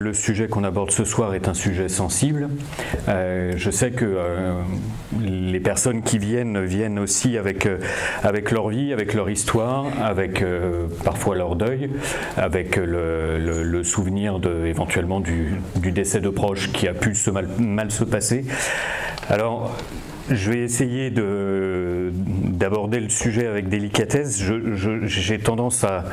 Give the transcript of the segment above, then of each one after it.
Le sujet qu'on aborde ce soir est un sujet sensible. Je sais que les personnes qui viennent aussi avec leur vie, avec leur histoire, avec parfois leur deuil, avec le souvenir éventuellement du décès de proches qui a pu mal se passer. Alors, je vais essayer d'aborder le sujet avec délicatesse. J'ai tendance à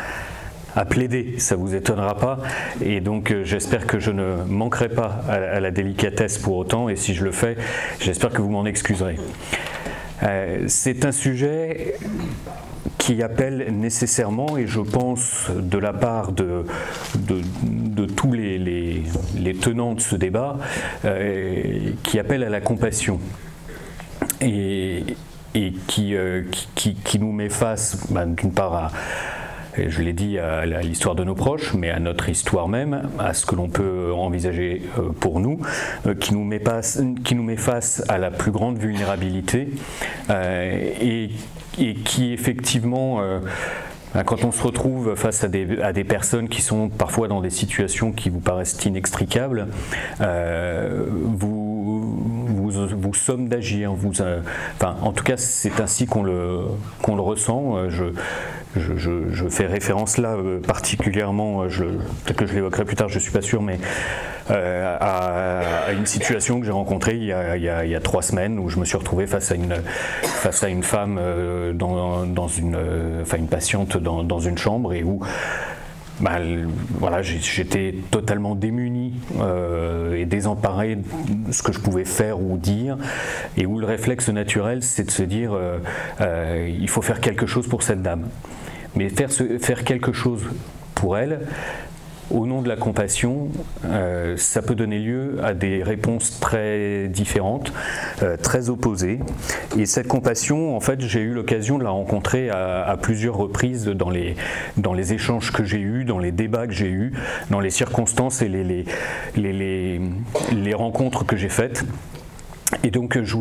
plaider, ça vous étonnera pas, et donc j'espère que je ne manquerai pas à la délicatesse pour autant, et si je le fais, j'espère que vous m'en excuserez. C'est un sujet qui appelle nécessairement, et je pense de la part de tous les tenants de ce débat, qui appelle à la compassion. Et qui nous met face, d'une part je l'ai dit, à l'histoire de nos proches, mais à notre histoire même, à ce que l'on peut envisager pour nous, qui nous met face à la plus grande vulnérabilité et qui effectivement, quand on se retrouve face à des personnes qui sont parfois dans des situations qui vous paraissent inextricables, vous somme d'agir. En tout cas, c'est ainsi qu'on le ressent. Je fais référence là particulièrement, peut-être que je l'évoquerai plus tard, je ne suis pas sûr, mais à une situation que j'ai rencontrée il y a 3 semaines, où je me suis retrouvé face à une femme, une patiente dans une chambre, et où j'étais totalement démuni et désemparé de ce que je pouvais faire ou dire, et où le réflexe naturel, c'est de se dire il faut faire quelque chose pour cette dame. Mais faire quelque chose pour elle, au nom de la compassion, ça peut donner lieu à des réponses très différentes, très opposées. Et cette compassion, en fait, j'ai eu l'occasion de la rencontrer à plusieurs reprises dans les échanges que j'ai eus, dans les débats que j'ai eus, dans les circonstances et les rencontres que j'ai faites. Et donc, je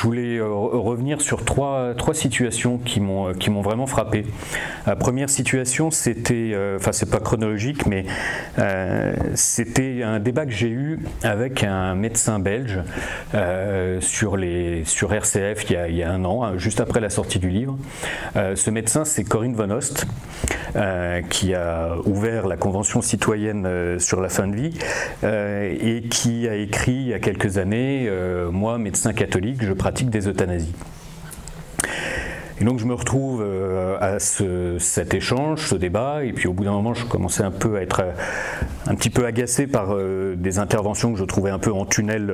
voulais revenir sur trois situations qui m'ont vraiment frappé. La première situation, c'était, c'est pas chronologique, mais c'était un débat que j'ai eu avec un médecin belge sur RCF il y a 1 an, juste après la sortie du livre. Ce médecin, c'est Corinne Van Oost, qui a ouvert la Convention citoyenne sur la fin de vie et qui a écrit il y a quelques années « Moi, médecin catholique, je pratique des euthanasies ». Et donc je me retrouve à cet échange, ce débat, et puis au bout d'un moment je commençais un peu à être un petit peu agacé par des interventions que je trouvais un peu en tunnel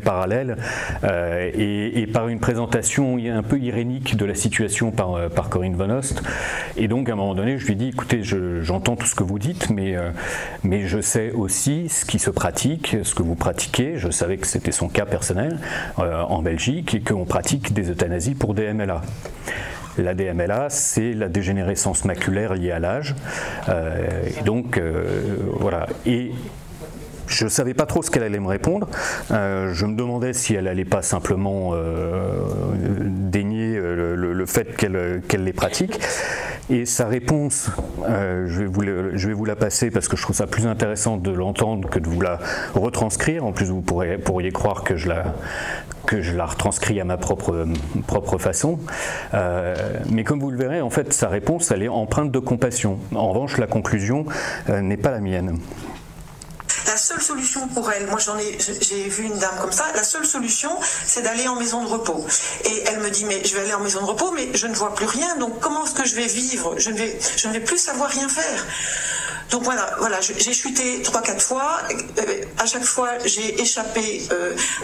parallèle, et par une présentation un peu irénique de la situation par Corinne Van Oost. Et donc à un moment donné je lui dis, écoutez, j'entends tout ce que vous dites, mais je sais aussi ce qui se pratique, ce que vous pratiquez. Je savais que c'était son cas personnel en Belgique, et qu'on pratique des euthanasies pour des MLA. La DMLA, c'est la dégénérescence maculaire liée à l'âge. Et donc, voilà. Et je ne savais pas trop ce qu'elle allait me répondre. Je me demandais si elle n'allait pas simplement dénier le fait qu'elle les pratique. Et sa réponse, je vais vous la passer parce que je trouve ça plus intéressant de l'entendre que de vous la retranscrire. En plus, vous pourriez croire que je la retranscris à ma propre façon. Mais comme vous le verrez, en fait, sa réponse, elle est empreinte de compassion. En revanche, la conclusion n'est pas la mienne. La seule solution pour elle, moi j'ai vu une dame comme ça, la seule solution c'est d'aller en maison de repos. Et elle me dit, mais je vais aller en maison de repos, mais je ne vois plus rien, donc comment est-ce que je vais vivre? Je ne vais plus savoir rien faire. Donc voilà, j'ai chuté 3-4 fois. À chaque fois, j'ai échappé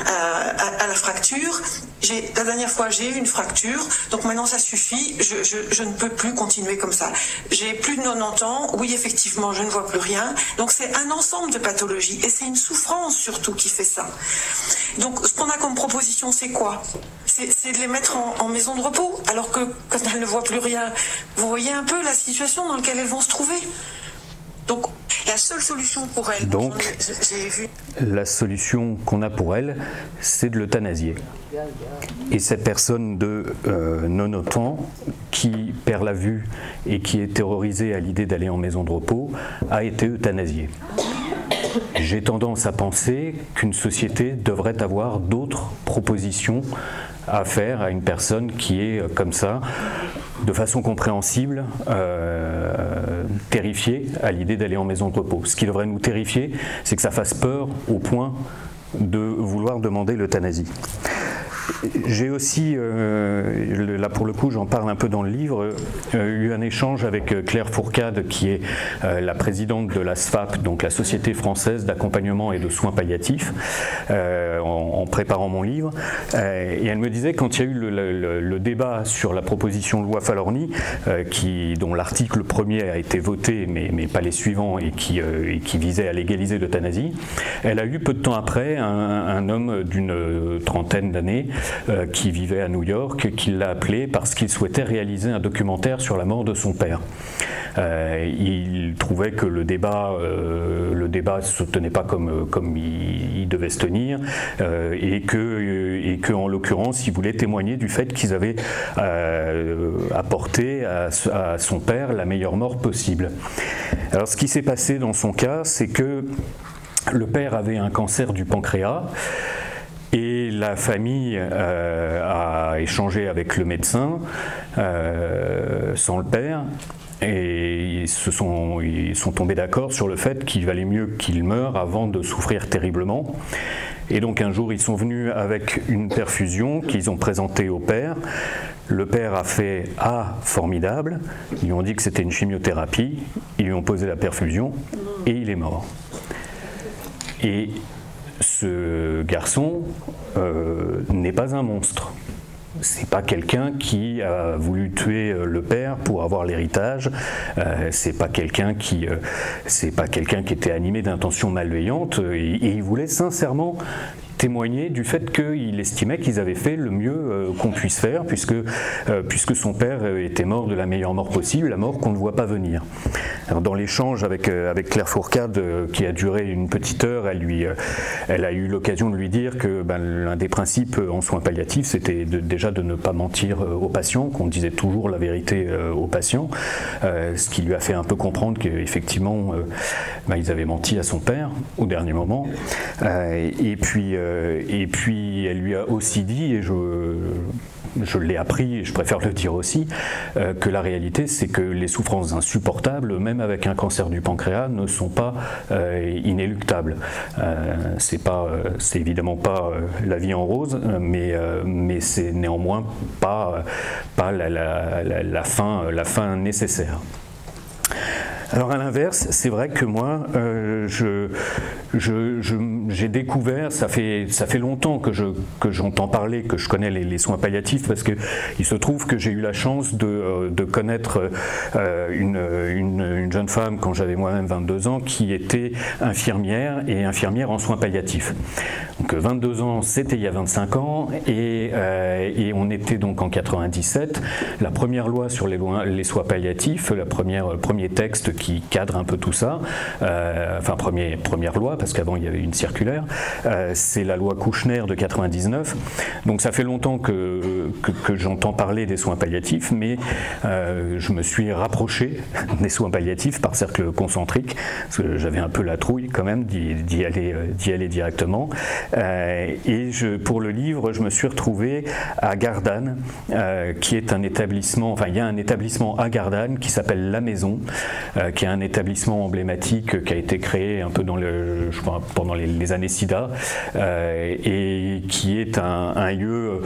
à la fracture. La dernière fois, j'ai eu une fracture. Donc maintenant, ça suffit. Je ne peux plus continuer comme ça. J'ai plus de 90 ans. Oui, effectivement, je ne vois plus rien. Donc c'est un ensemble de pathologies. Et c'est une souffrance surtout qui fait ça. Donc ce qu'on a comme proposition, c'est quoi? C'est de les mettre en maison de repos. Alors que quand elles ne voient plus rien, vous voyez un peu la situation dans laquelle elles vont se trouver. Donc, La seule solution pour elle, donc, j'ai vu... la solution qu'on a pour elle, c'est de l'euthanasier. Et cette personne de 90 ans qui perd la vue et qui est terrorisée à l'idée d'aller en maison de repos a été euthanasiée. J'ai tendance à penser qu'une société devrait avoir d'autres propositions à faire à une personne qui est comme ça, de façon compréhensible, terrifiée à l'idée d'aller en maison de repos. Ce qui devrait nous terrifier, c'est que ça fasse peur au point de vouloir demander l'euthanasie. J'ai aussi, là pour le coup j'en parle un peu dans le livre, eu un échange avec Claire Fourcade qui est la présidente de la SFAP, donc la Société Française d'Accompagnement et de Soins Palliatifs, en préparant mon livre, et elle me disait quand il y a eu le débat sur la proposition de loi Falorni, dont l'article premier a été voté mais pas les suivants et qui visait à légaliser l'euthanasie, elle a eu peu de temps après un homme d'une trentaine d'années qui vivait à New York, qui l'a appelé parce qu'il souhaitait réaliser un documentaire sur la mort de son père. Il trouvait que le débat ne se tenait pas comme il devait se tenir, et que en l'occurrence il voulait témoigner du fait qu'ils avaient apporté à son père la meilleure mort possible. Alors ce qui s'est passé dans son cas, c'est que le père avait un cancer du pancréas. Et la famille a échangé avec le médecin sans le père, et ils sont tombés d'accord sur le fait qu'il valait mieux qu'il meure avant de souffrir terriblement. Et donc un jour ils sont venus avec une perfusion qu'ils ont présentée au père. Le père a fait « Ah, formidable », ils lui ont dit que c'était une chimiothérapie, ils lui ont posé la perfusion et il est mort. Et ce garçon n'est pas un monstre. C'est pas quelqu'un qui a voulu tuer le père pour avoir l'héritage. C'est pas quelqu'un qui était animé d'intentions malveillantes. Et il voulait sincèrement témoigner du fait qu'il estimait qu'ils avaient fait le mieux qu'on puisse faire, puisque son père était mort de la meilleure mort possible, la mort qu'on ne voit pas venir. Alors dans l'échange avec Claire Fourcade, qui a duré une petite heure, elle a eu l'occasion de lui dire que l'un des principes en soins palliatifs, c'était déjà de ne pas mentir aux patients, qu'on disait toujours la vérité aux patients, ce qui lui a fait un peu comprendre qu'effectivement, ils avaient menti à son père au dernier moment. Et puis elle lui a aussi dit, et je l'ai appris et je préfère le dire aussi, que la réalité c'est que les souffrances insupportables, même avec un cancer du pancréas, ne sont pas inéluctables. C'est évidemment pas la vie en rose, mais c'est néanmoins pas la fin nécessaire. Alors à l'inverse, c'est vrai que moi, j'ai découvert, ça fait longtemps que j'entends parler, que je connais les soins palliatifs, parce que il se trouve que j'ai eu la chance de connaître une jeune femme quand j'avais moi-même 22 ans, qui était infirmière en soins palliatifs. Donc 22 ans, c'était il y a 25 ans, et on était donc en 97. La première loi sur les soins palliatifs, premier texte qui cadre un peu tout ça, première loi, parce qu'avant il y avait une circulaire, c'est la loi Kouchner de 99. Donc ça fait longtemps que j'entends parler des soins palliatifs, mais je me suis rapproché des soins palliatifs par cercle concentrique, parce que j'avais un peu la trouille quand même d'y aller directement. Et pour le livre, je me suis retrouvé à Gardanne, qui est un établissement, il y a un établissement à Gardanne qui s'appelle La Maison, qui est un établissement emblématique qui a été créé un peu pendant les années SIDA, et qui est un lieu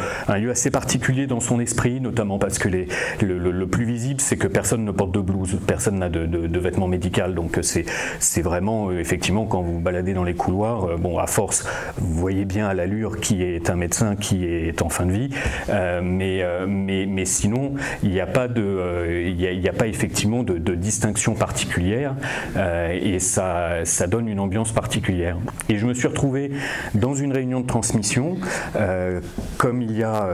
assez particulier dans son esprit, notamment parce que le plus visible, c'est que personne ne porte de blouse, personne n'a de vêtements médicaux, donc c'est vraiment, effectivement, quand vous baladez dans les couloirs, à force, vous voyez bien à l'allure qui est un médecin qui est en fin de vie, mais sinon, il n'y a pas effectivement de distinction particulière particulière et ça donne une ambiance particulière. Et je me suis retrouvé dans une réunion de transmission, comme il y a,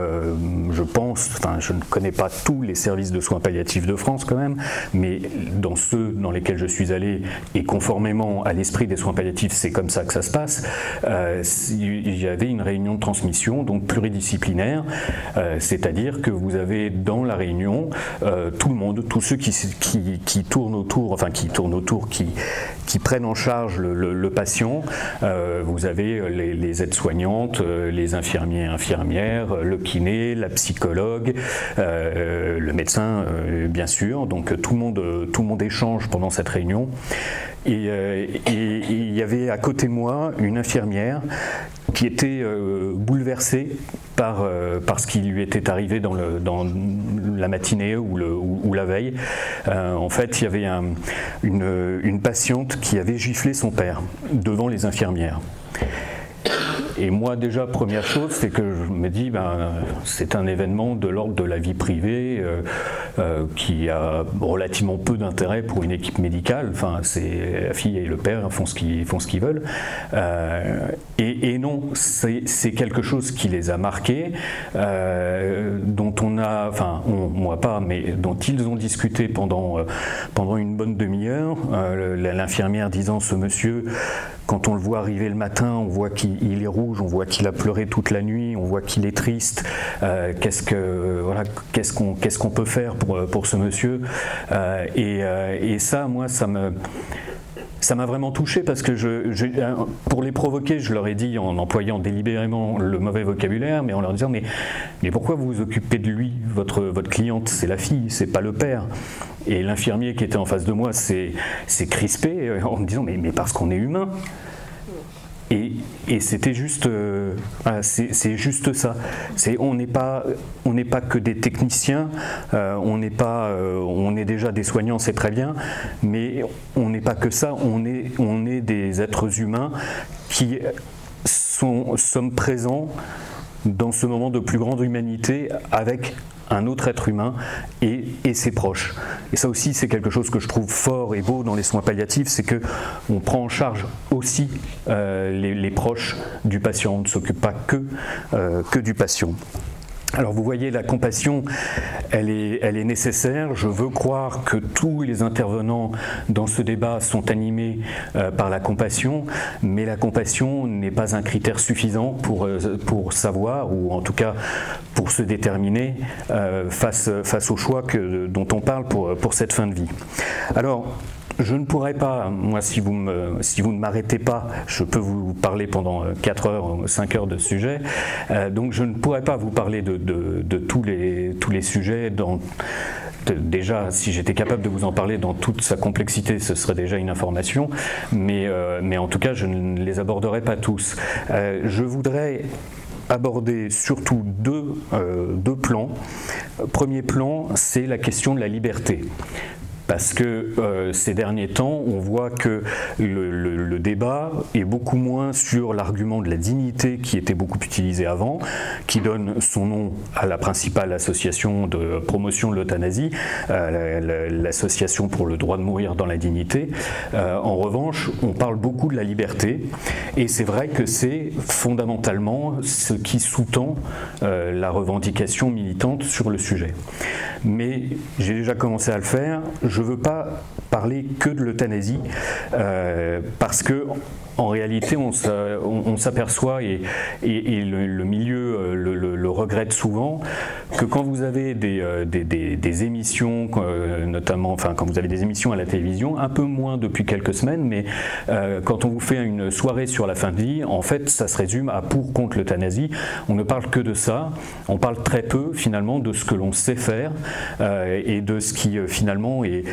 je pense, enfin je ne connais pas tous les services de soins palliatifs de France quand même, mais dans ceux dans lesquels je suis allé, et conformément à l'esprit des soins palliatifs, c'est comme ça que ça se passe, il y avait une réunion de transmission, donc pluridisciplinaire, c'est-à-dire que vous avez dans la réunion tout le monde, tous ceux qui tournent autour, qui prennent en charge le patient. Vous avez les aides-soignantes, les infirmiers et infirmières, le kiné, la psychologue, le médecin bien sûr, donc tout le monde échange pendant cette réunion. Et il y avait à côté de moi une infirmière qui était bouleversée par ce qui lui était arrivé dans la matinée ou la veille. En fait, il y avait une patiente qui avait giflé son père devant les infirmières. Et moi déjà, première chose, c'est que je me dis, c'est un événement de l'ordre de la vie privée qui a relativement peu d'intérêt pour une équipe médicale. Enfin, c'est la fille et le père font ce qu'ils veulent. Et non, c'est quelque chose qui les a marqués, dont on a, enfin, moi pas, mais dont ils ont discuté pendant une bonne demi-heure. L'infirmière disant, ce monsieur, quand on le voit arriver le matin, on voit qu'il est rouge, on voit qu'il a pleuré toute la nuit, on voit qu'il est triste. Qu'est-ce qu'on peut faire pour ce monsieur, et ça, moi, ça m'a vraiment touché parce que pour les provoquer, je leur ai dit en employant délibérément le mauvais vocabulaire, mais en leur disant mais pourquoi vous vous occupez de lui, votre cliente, c'est la fille, c'est pas le père. Et l'infirmier qui était en face de moi s'est crispé en me disant mais parce qu'on est humain. Et c'était juste, c'est juste ça. On n'est pas que des techniciens, on est déjà des soignants, c'est très bien, mais on n'est pas que ça. On est des êtres humains qui sommes présents dans ce moment de plus grande humanité avec un autre être humain et ses proches. Et ça aussi, c'est quelque chose que je trouve fort et beau dans les soins palliatifs, c'est qu'on prend en charge aussi les proches du patient. On ne s'occupe pas que du patient. Alors vous voyez, la compassion, elle est nécessaire. Je veux croire que tous les intervenants dans ce débat sont animés par la compassion, mais la compassion n'est pas un critère suffisant pour savoir, ou en tout cas pour se déterminer face au choix dont on parle pour cette fin de vie. Alors, je ne pourrais pas, moi si vous ne m'arrêtez pas, je peux vous parler pendant 4 heures, 5 heures de sujet, donc je ne pourrais pas vous parler de tous les sujets déjà, si j'étais capable de vous en parler dans toute sa complexité, ce serait déjà une information, mais en tout cas je ne les aborderai pas tous. Je voudrais aborder surtout deux plans. Premier plan, c'est la question de la liberté. Parce que ces derniers temps, on voit que le débat est beaucoup moins sur l'argument de la dignité qui était beaucoup utilisé avant, qui donne son nom à la principale association de promotion de l'euthanasie, l'association pour le droit de mourir dans la dignité. En revanche, on parle beaucoup de la liberté, et c'est vrai que c'est fondamentalement ce qui sous-tend la revendication militante sur le sujet. Mais j'ai déjà commencé à le faire. Je ne veux pas parler que de l'euthanasie parce que en réalité, on s'aperçoit, et le milieu le regrette souvent, que quand vous avez des émissions, notamment, enfin quand vous avez des émissions à la télévision, un peu moins depuis quelques semaines, mais quand on vous fait une soirée sur la fin de vie, en fait, ça se résume à pour, contre l'euthanasie. On ne parle que de ça. On parle très peu, finalement, de ce que l'on sait faire et de ce qui, finalement, est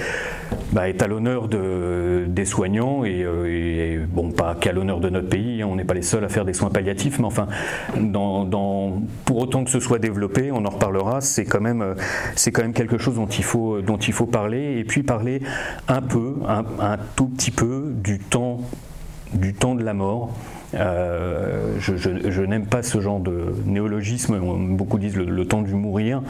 à l'honneur des soignants et bon, pas qu'à l'honneur de notre pays, on n'est pas les seuls à faire des soins palliatifs, mais enfin, pour autant que ce soit développé, on en reparlera, c'est quand même quelque chose dont il faut parler, et puis parler un tout petit peu du temps du temps de la mort. Je n'aime pas ce genre de néologisme. Beaucoup disent le temps du mourir,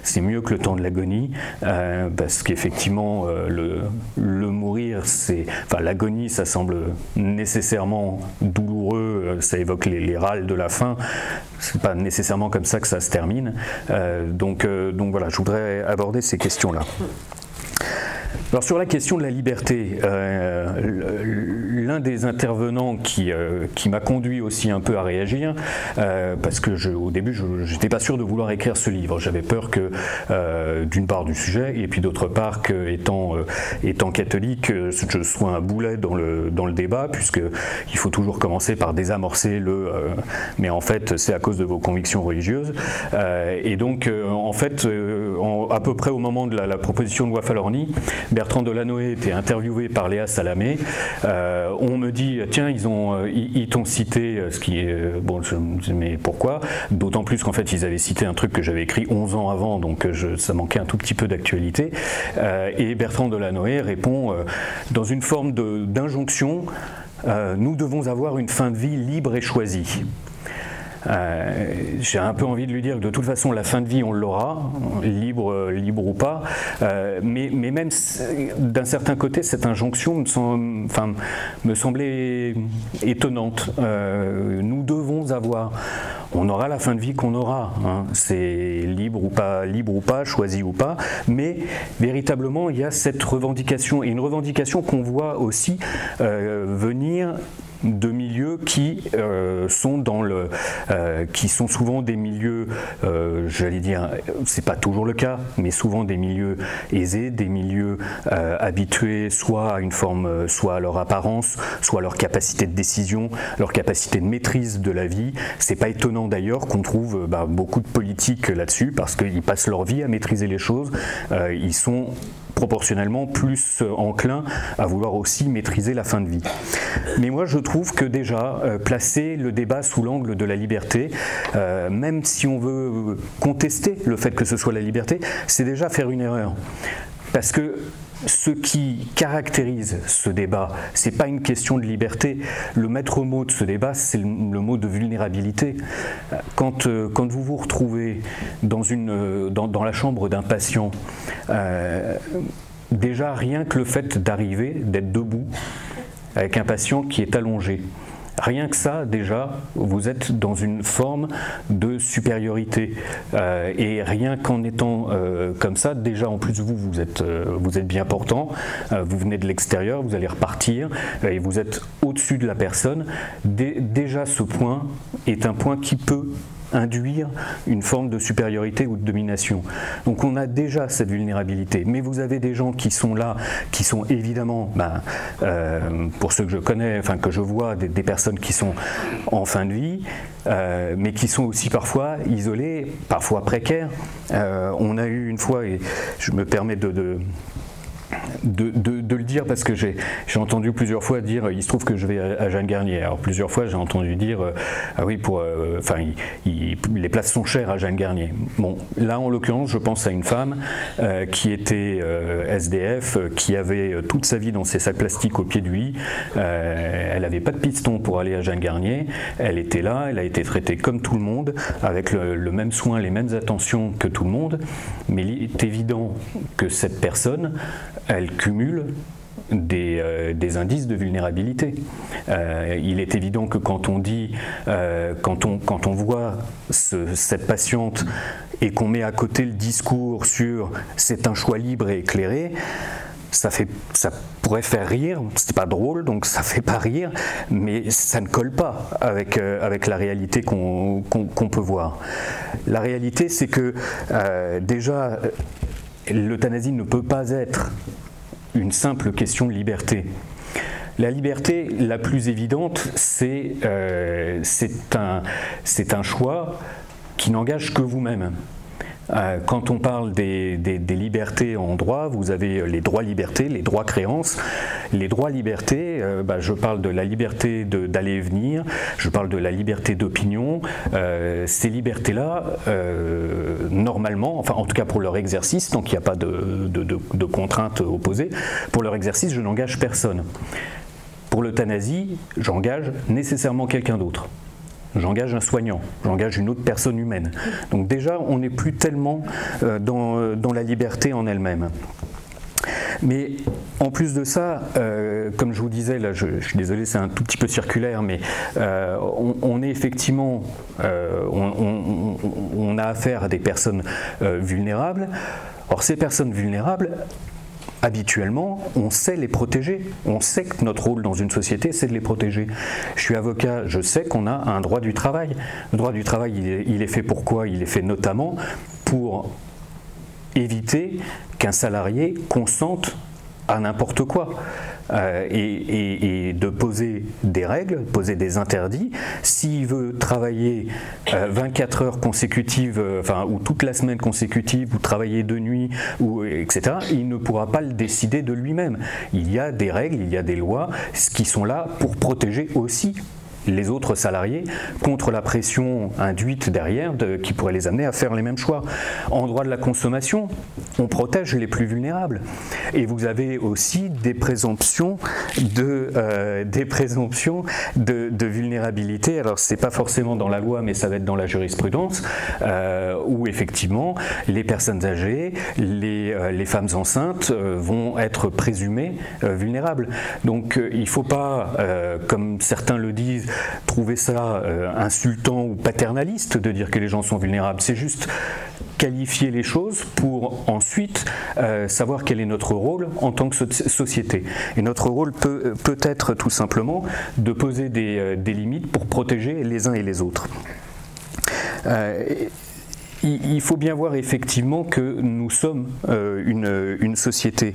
c'est mieux que le temps de l'agonie, parce qu'effectivement le mourir, enfin l'agonie, ça semble nécessairement douloureux, ça évoque les râles de la fin. C'est pas nécessairement comme ça que ça se termine. Donc voilà, je voudrais aborder ces questions-là. Alors sur la question de la liberté, l'un des intervenants qui m'a conduit aussi un peu à réagir, parce que au début je n'étais pas sûr de vouloir écrire ce livre, j'avais peur que d'une part du sujet et puis d'autre part que étant catholique je sois un boulet dans le débat, puisque il faut toujours commencer par désamorcer mais en fait c'est à cause de vos convictions religieuses, et donc en fait à peu près au moment de la proposition de loi Falorni, Bertrand Delanoë était interviewé par Léa Salamé. On me dit tiens, ils t'ont cité, ce qui est bon, mais pourquoi? D'autant plus qu'en fait ils avaient cité un truc que j'avais écrit 11 ans avant, donc ça manquait un tout petit peu d'actualité. Et Bertrand Delanoë répond dans une forme d'injonction, nous devons avoir une fin de vie libre et choisie. J'ai un peu envie de lui dire que de toute façon la fin de vie on l'aura, libre ou pas, mais même d'un certain côté cette injonction me semblait étonnante. Nous devons avoir, on aura la fin de vie qu'on aura, hein. C'est libre ou pas, choisi ou pas, mais véritablement il y a cette revendication, et une revendication qu'on voit aussi venir de milieux qui sont qui sont souvent des milieux, j'allais dire, c'est pas toujours le cas, mais souvent des milieux aisés, des milieux habitués soit à une forme, soit à leur apparence, soit à leur capacité de décision, leur capacité de maîtrise de la vie. C'est pas étonnant d'ailleurs qu'on trouve beaucoup de politiques là-dessus, parce qu'ils passent leur vie à maîtriser les choses. Ils sont proportionnellement plus enclin à vouloir aussi maîtriser la fin de vie. Mais moi je trouve que déjà placer le débat sous l'angle de la liberté, même si on veut contester le fait que ce soit la liberté, c'est déjà faire une erreur. Parce que ce qui caractérise ce débat, c'est pas une question de liberté. Le maître mot de ce débat, c'est le mot de vulnérabilité. Quand vous vous retrouvez dans la chambre d'un patient, déjà rien que le fait d'arriver, d'être debout avec un patient qui est allongé, rien que ça, déjà, vous êtes dans une forme de supériorité. Et rien qu'en étant comme ça, déjà, en plus, vous êtes bien portant, vous venez de l'extérieur, vous allez repartir, et vous êtes au-dessus de la personne. Déjà, ce point est un point qui peut induire une forme de supériorité ou de domination. Donc on a déjà cette vulnérabilité, mais vous avez des gens qui sont là, qui sont évidemment, pour ceux que je connais, enfin que je vois, des personnes qui sont en fin de vie, mais qui sont aussi parfois isolés, parfois précaires. On a eu une fois, et je me permets de le dire parce que j'ai entendu plusieurs fois dire il se trouve que je vais à Jeanne Garnier. Alors plusieurs fois j'ai entendu dire ah oui, les places sont chères à Jeanne Garnier. Bon, là en l'occurrence je pense à une femme qui était SDF, qui avait toute sa vie dans ses sacs plastiques au pied du lit. Elle n'avait pas de piston pour aller à Jeanne Garnier. Elle était là, elle a été traitée comme tout le monde, avec le même soin, les mêmes attentions que tout le monde. Mais il est évident que cette personne, elle cumule des indices de vulnérabilité. Il est évident que quand on dit, quand on voit cette patiente et qu'on met à côté le discours sur c'est un choix libre et éclairé, ça pourrait faire rire, c'est pas drôle donc ça fait pas rire, mais ça ne colle pas avec la réalité qu'on peut voir. La réalité c'est que déjà l'euthanasie ne peut pas être une simple question de liberté. La liberté la plus évidente, c'est un choix qui n'engage que vous-même. Quand on parle des libertés en droit, vous avez les droits-libertés, les droits-créances. Les droits-libertés, je parle de la liberté d'aller et venir, je parle de la liberté d'opinion. Ces libertés-là, normalement, enfin en tout cas pour leur exercice, tant qu'il n'y a pas de contraintes opposées, pour leur exercice, je n'engage personne. Pour l'euthanasie, j'engage nécessairement quelqu'un d'autre. J'engage un soignant, j'engage une autre personne humaine. Donc déjà, on n'est plus tellement dans la liberté en elle-même. Mais en plus de ça, comme je vous disais, là, je suis désolé, c'est un tout petit peu circulaire, mais on est effectivement, on a affaire à des personnes vulnérables. Or, ces personnes vulnérables, habituellement, on sait les protéger. On sait que notre rôle dans une société, c'est de les protéger. Je suis avocat, je sais qu'on a un droit du travail. Le droit du travail, il est fait pour quoi? Il est fait notamment pour éviter qu'un salarié consente à n'importe quoi. Et de poser des règles, poser des interdits. S'il veut travailler 24 heures consécutives, ou toute la semaine consécutive, ou travailler de nuit, etc., il ne pourra pas le décider de lui-même. Il y a des règles, il y a des lois qui sont là pour protéger aussi les autres salariés contre la pression induite derrière qui pourrait les amener à faire les mêmes choix. En droit de la consommation, on protège les plus vulnérables. Et vous avez aussi des présomptions de vulnérabilité. Alors c'est pas forcément dans la loi, mais ça va être dans la jurisprudence, où effectivement les personnes âgées, les femmes enceintes vont être présumées vulnérables. Donc il ne faut pas, comme certains le disent, trouver ça insultant ou paternaliste de dire que les gens sont vulnérables. C'est juste qualifier les choses pour ensuite savoir quel est notre rôle en tant que société. Et notre rôle peut être tout simplement de poser des limites pour protéger les uns et les autres. Il faut bien voir effectivement que nous sommes une société.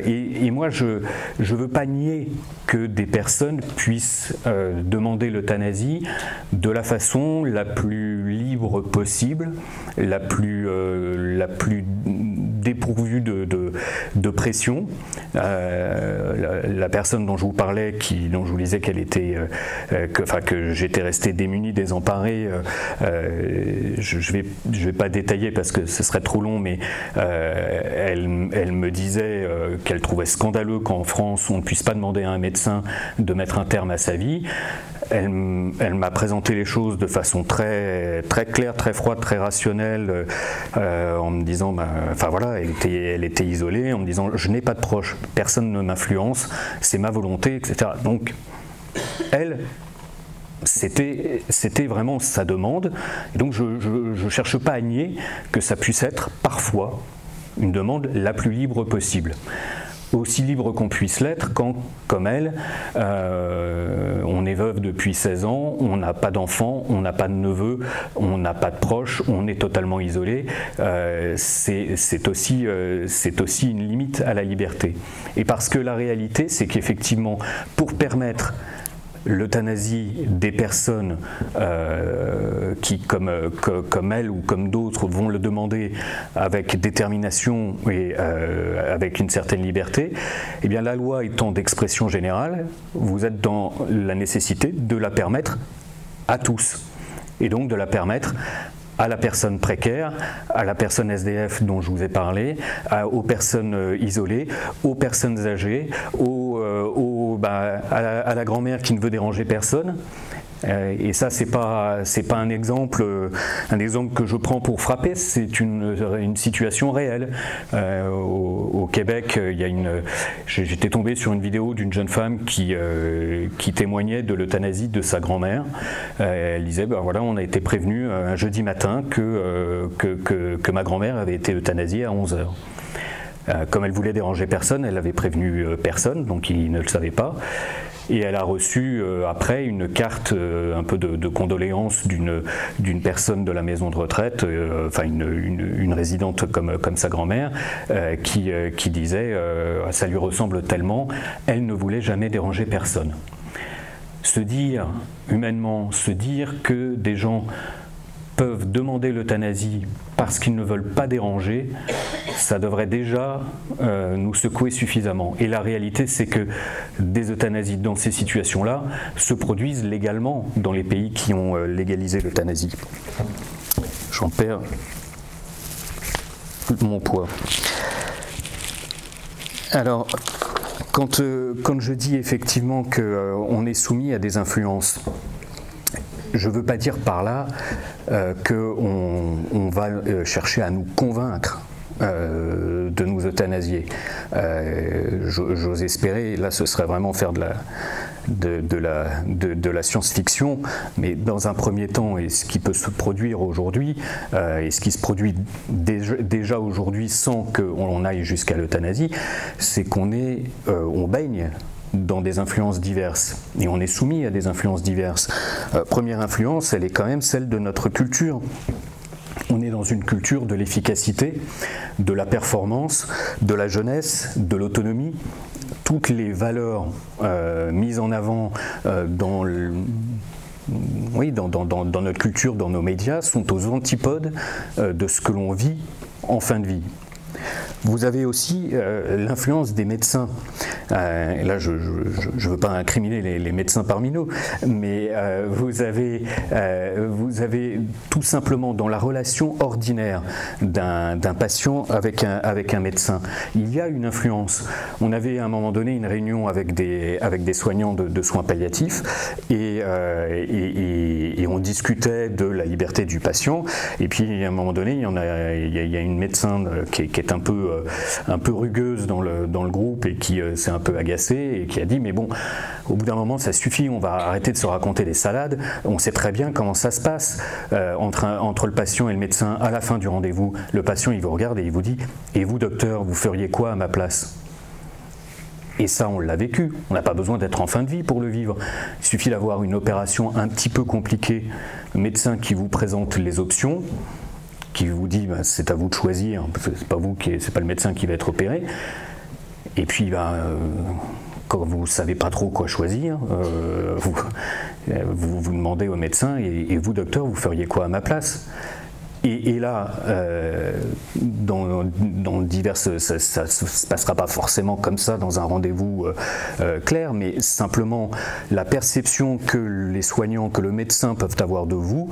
Et moi, je ne veux pas nier que des personnes puissent demander l'euthanasie de la façon la plus libre possible, la plus dépourvue de pression. La personne dont je vous parlais, dont je vous disais qu'elle était, que j'étais resté démuni, désemparé, je vais pas détailler parce que ce serait trop long, mais elle me disait qu'elle trouvait scandaleux qu'en France on ne puisse pas demander à un médecin de mettre un terme à sa vie. Elle m'a présenté les choses de façon très, très claire, très froide, très rationnelle, en me disant, elle était isolée, en me disant, je n'ai pas de proches, personne ne m'influence, c'est ma volonté, etc. Donc, elle, c'était vraiment sa demande, et donc je ne cherche pas à nier que ça puisse être parfois une demande la plus libre possible. Aussi libre qu'on puisse l'être quand, comme elle, on est veuve depuis 16 ans, on n'a pas d'enfants, on n'a pas de neveux, on n'a pas de proches, on est totalement isolé. C'est aussi une limite à la liberté. Et parce que la réalité, c'est qu'effectivement, pour permettre l'euthanasie des personnes qui, comme elle ou comme d'autres, vont le demander avec détermination et avec une certaine liberté, eh bien la loi étant d'expression générale, vous êtes dans la nécessité de la permettre à tous, et donc de la permettre à la personne précaire, à la personne SDF dont je vous ai parlé, aux personnes isolées, aux personnes âgées, à la grand-mère qui ne veut déranger personne. Et ça, c'est pas un exemple que je prends pour frapper, c'est une situation réelle. Au Québec, j'étais tombé sur une vidéo d'une jeune femme qui témoignait de l'euthanasie de sa grand-mère. Elle disait, on a été prévenu un jeudi matin que ma grand-mère avait été euthanasiée à 11h. Comme elle voulait déranger personne, elle avait prévenu personne, donc il ne le savait pas. Et elle a reçu après une carte un peu de condoléances d'une personne de la maison de retraite, une résidente comme sa grand-mère, qui disait ça lui ressemble tellement, elle ne voulait jamais déranger personne. Humainement, se dire que des gens peuvent demander l'euthanasie parce qu'ils ne veulent pas déranger, ça devrait déjà nous secouer suffisamment. Et la réalité, c'est que des euthanasies dans ces situations-là se produisent légalement dans les pays qui ont légalisé l'euthanasie. J'en perds mon poids. Alors, Quand je dis effectivement qu'on est soumis à des influences, je ne veux pas dire par là qu'on va chercher à nous convaincre de nous euthanasier. J'ose espérer, là ce serait vraiment faire de la science-fiction, mais dans un premier temps, et ce qui peut se produire aujourd'hui, et ce qui se produit déjà aujourd'hui sans qu'on aille jusqu'à l'euthanasie, c'est qu'on baigne dans des influences diverses, et on est soumis à des influences diverses. Première influence, elle est quand même celle de notre culture. On est dans une culture de l'efficacité, de la performance, de la jeunesse, de l'autonomie. Toutes les valeurs mises en avant dans notre culture, dans nos médias, sont aux antipodes de ce que l'on vit en fin de vie. Vous avez aussi l'influence des médecins. Là, je ne veux pas incriminer les médecins parmi nous, mais vous avez tout simplement dans la relation ordinaire d'un patient avec un médecin, il y a une influence. On avait à un moment donné une réunion avec des soignants de soins palliatifs et on discutait de la liberté du patient. Et puis à un moment donné, il y a une médecin qui est un peu rugueuse dans le groupe et qui s'est un peu agacée et qui a dit mais bon, au bout d'un moment ça suffit, on va arrêter de se raconter des salades, on sait très bien comment ça se passe entre le patient et le médecin. À la fin du rendez-vous, le patient il vous regarde et il vous dit et vous docteur, vous feriez quoi à ma place? Et ça, on l'a vécu. On n'a pas besoin d'être en fin de vie pour le vivre. Il suffit d'avoir une opération un petit peu compliquée, le médecin qui vous présente les options, qui vous dit bah, c'est à vous de choisir, c'est pas le médecin qui va être opéré. Et puis quand vous ne savez pas trop quoi choisir, vous demandez au médecin et vous docteur, vous feriez quoi à ma place? Et là, dans diverses, ça ne se passera pas forcément comme ça dans un rendez-vous clair, mais simplement la perception que les soignants, que le médecin peuvent avoir de vous,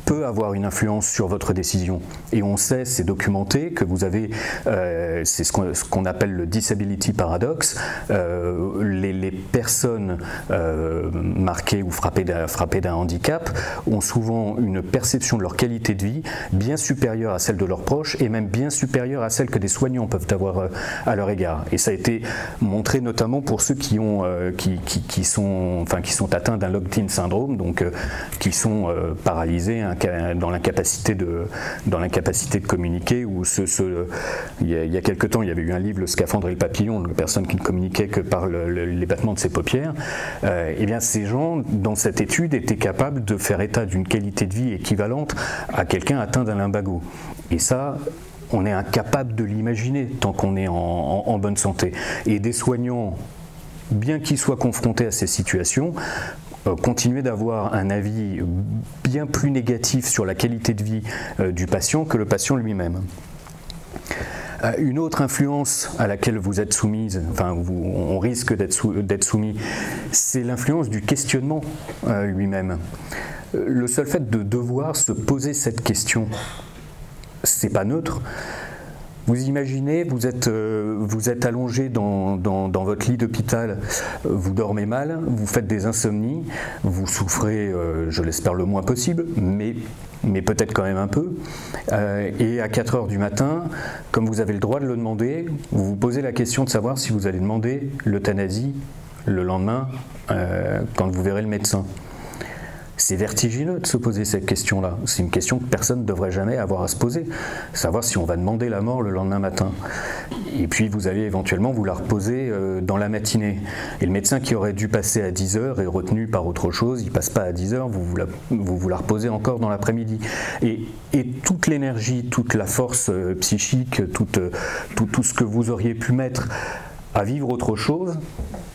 peut avoir une influence sur votre décision. Et on sait, c'est documenté, que vous avez, c'est ce qu'on appelle le disability paradox, les personnes marquées ou frappées d'un handicap ont souvent une perception de leur qualité de vie bien supérieure à celle de leurs proches et même bien supérieure à celle que des soignants peuvent avoir à leur égard. Et ça a été montré notamment pour ceux qui sont atteints d'un locked-in syndrome, donc qui sont paralysés dans l'incapacité de communiquer. Ou il y a quelque temps, il y avait eu un livre, Le Scaphandre et le Papillon, une personne qui ne communiquait que par les battements de ses paupières. Et bien ces gens, dans cette étude, étaient capables de faire état d'une qualité de vie équivalente à quelqu'un atteint d'un lumbago. Et ça, on est incapable de l'imaginer tant qu'on est en bonne santé. Et des soignants, bien qu'ils soient confrontés à ces situations, continuer d'avoir un avis bien plus négatif sur la qualité de vie du patient que le patient lui-même. Une autre influence à laquelle vous êtes soumise, on risque d'être soumis, c'est l'influence du questionnement lui-même. Le seul fait de devoir se poser cette question, c'est pas neutre. Vous imaginez, vous êtes allongé dans votre lit d'hôpital, vous dormez mal, vous faites des insomnies, vous souffrez, je l'espère le moins possible, mais peut-être quand même un peu. Et à 4 heures du matin, comme vous avez le droit de le demander, vous vous posez la question de savoir si vous allez demander l'euthanasie le lendemain, quand vous verrez le médecin. C'est vertigineux de se poser cette question-là. C'est une question que personne ne devrait jamais avoir à se poser. Savoir si on va demander la mort le lendemain matin. Et puis vous allez éventuellement vous la reposer dans la matinée. Et le médecin qui aurait dû passer à 10 heures est retenu par autre chose, il ne passe pas à 10 heures, vous la reposez encore dans l'après-midi. Et toute l'énergie, toute la force psychique, tout ce que vous auriez pu mettre à vivre autre chose,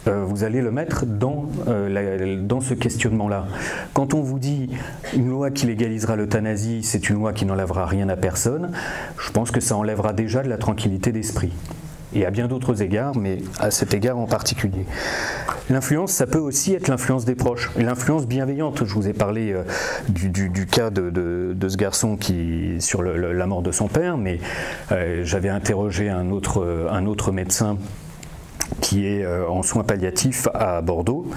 vous allez le mettre dans ce questionnement-là. Quand on vous dit une loi qui légalisera l'euthanasie, c'est une loi qui n'enlèvera rien à personne, je pense que ça enlèvera déjà de la tranquillité d'esprit. Et à bien d'autres égards, mais à cet égard en particulier. L'influence, ça peut aussi être l'influence des proches, l'influence bienveillante. Je vous ai parlé du cas de ce garçon sur la mort de son père, mais j'avais interrogé un autre médecin qui est en soins palliatifs à Bordeaux,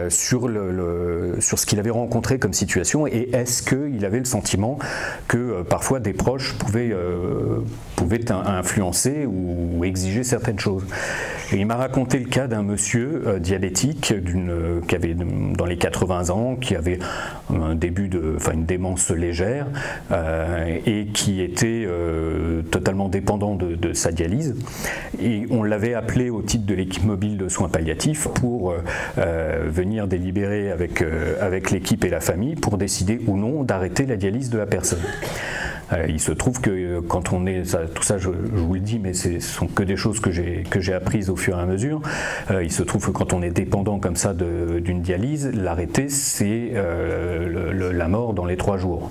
sur ce qu'il avait rencontré comme situation, et est-ce qu'il avait le sentiment que parfois des proches pouvaient influencer ou exiger certaines choses. Et il m'a raconté le cas d'un monsieur diabétique qui avait dans les 80 ans, qui avait une démence légère et qui était totalement dépendant de sa dialyse. Et on l'avait appelé au titre de l'équipe mobile de soins palliatifs pour venir délibérer avec l'équipe et la famille pour décider ou non d'arrêter la dialyse de la personne. Il se trouve que quand on est, tout ça je vous le dis, mais ce sont que des choses que j'ai apprises au fur et à mesure, il se trouve que quand on est dépendant comme ça d'une dialyse, l'arrêter c'est la mort dans les 3 jours.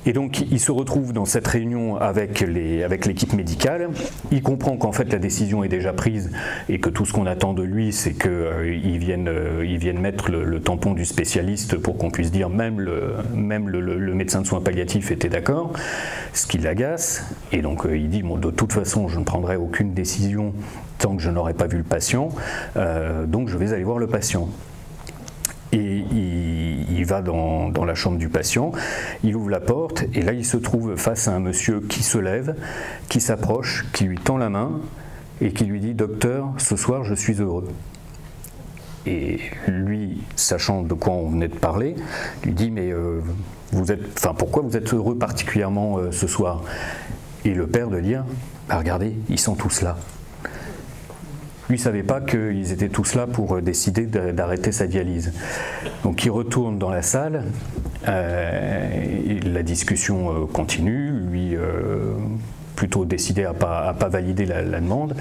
Et donc il se retrouve dans cette réunion avec l'équipe médicale, il comprend qu'en fait la décision est déjà prise et que tout ce qu'on attend de lui c'est qu'il vienne mettre le tampon du spécialiste pour qu'on puisse dire même le médecin de soins palliatifs était d'accord, ce qui l'agace, et donc il dit bon, de toute façon je ne prendrai aucune décision tant que je n'aurai pas vu le patient, donc je vais aller voir le patient. Et il va dans la chambre du patient, il ouvre la porte et là il se trouve face à un monsieur qui se lève, qui s'approche, qui lui tend la main et qui lui dit « Docteur, ce soir je suis heureux ». Et lui, sachant de quoi on venait de parler, lui dit « Mais pourquoi vous êtes heureux particulièrement ce soir ?» Et le père de dire « Regardez, ils sont tous là ». Lui ne savait pas qu'ils étaient tous là pour décider d'arrêter sa dialyse. Donc il retourne dans la salle, la discussion continue, lui plutôt décidé à pas valider la demande.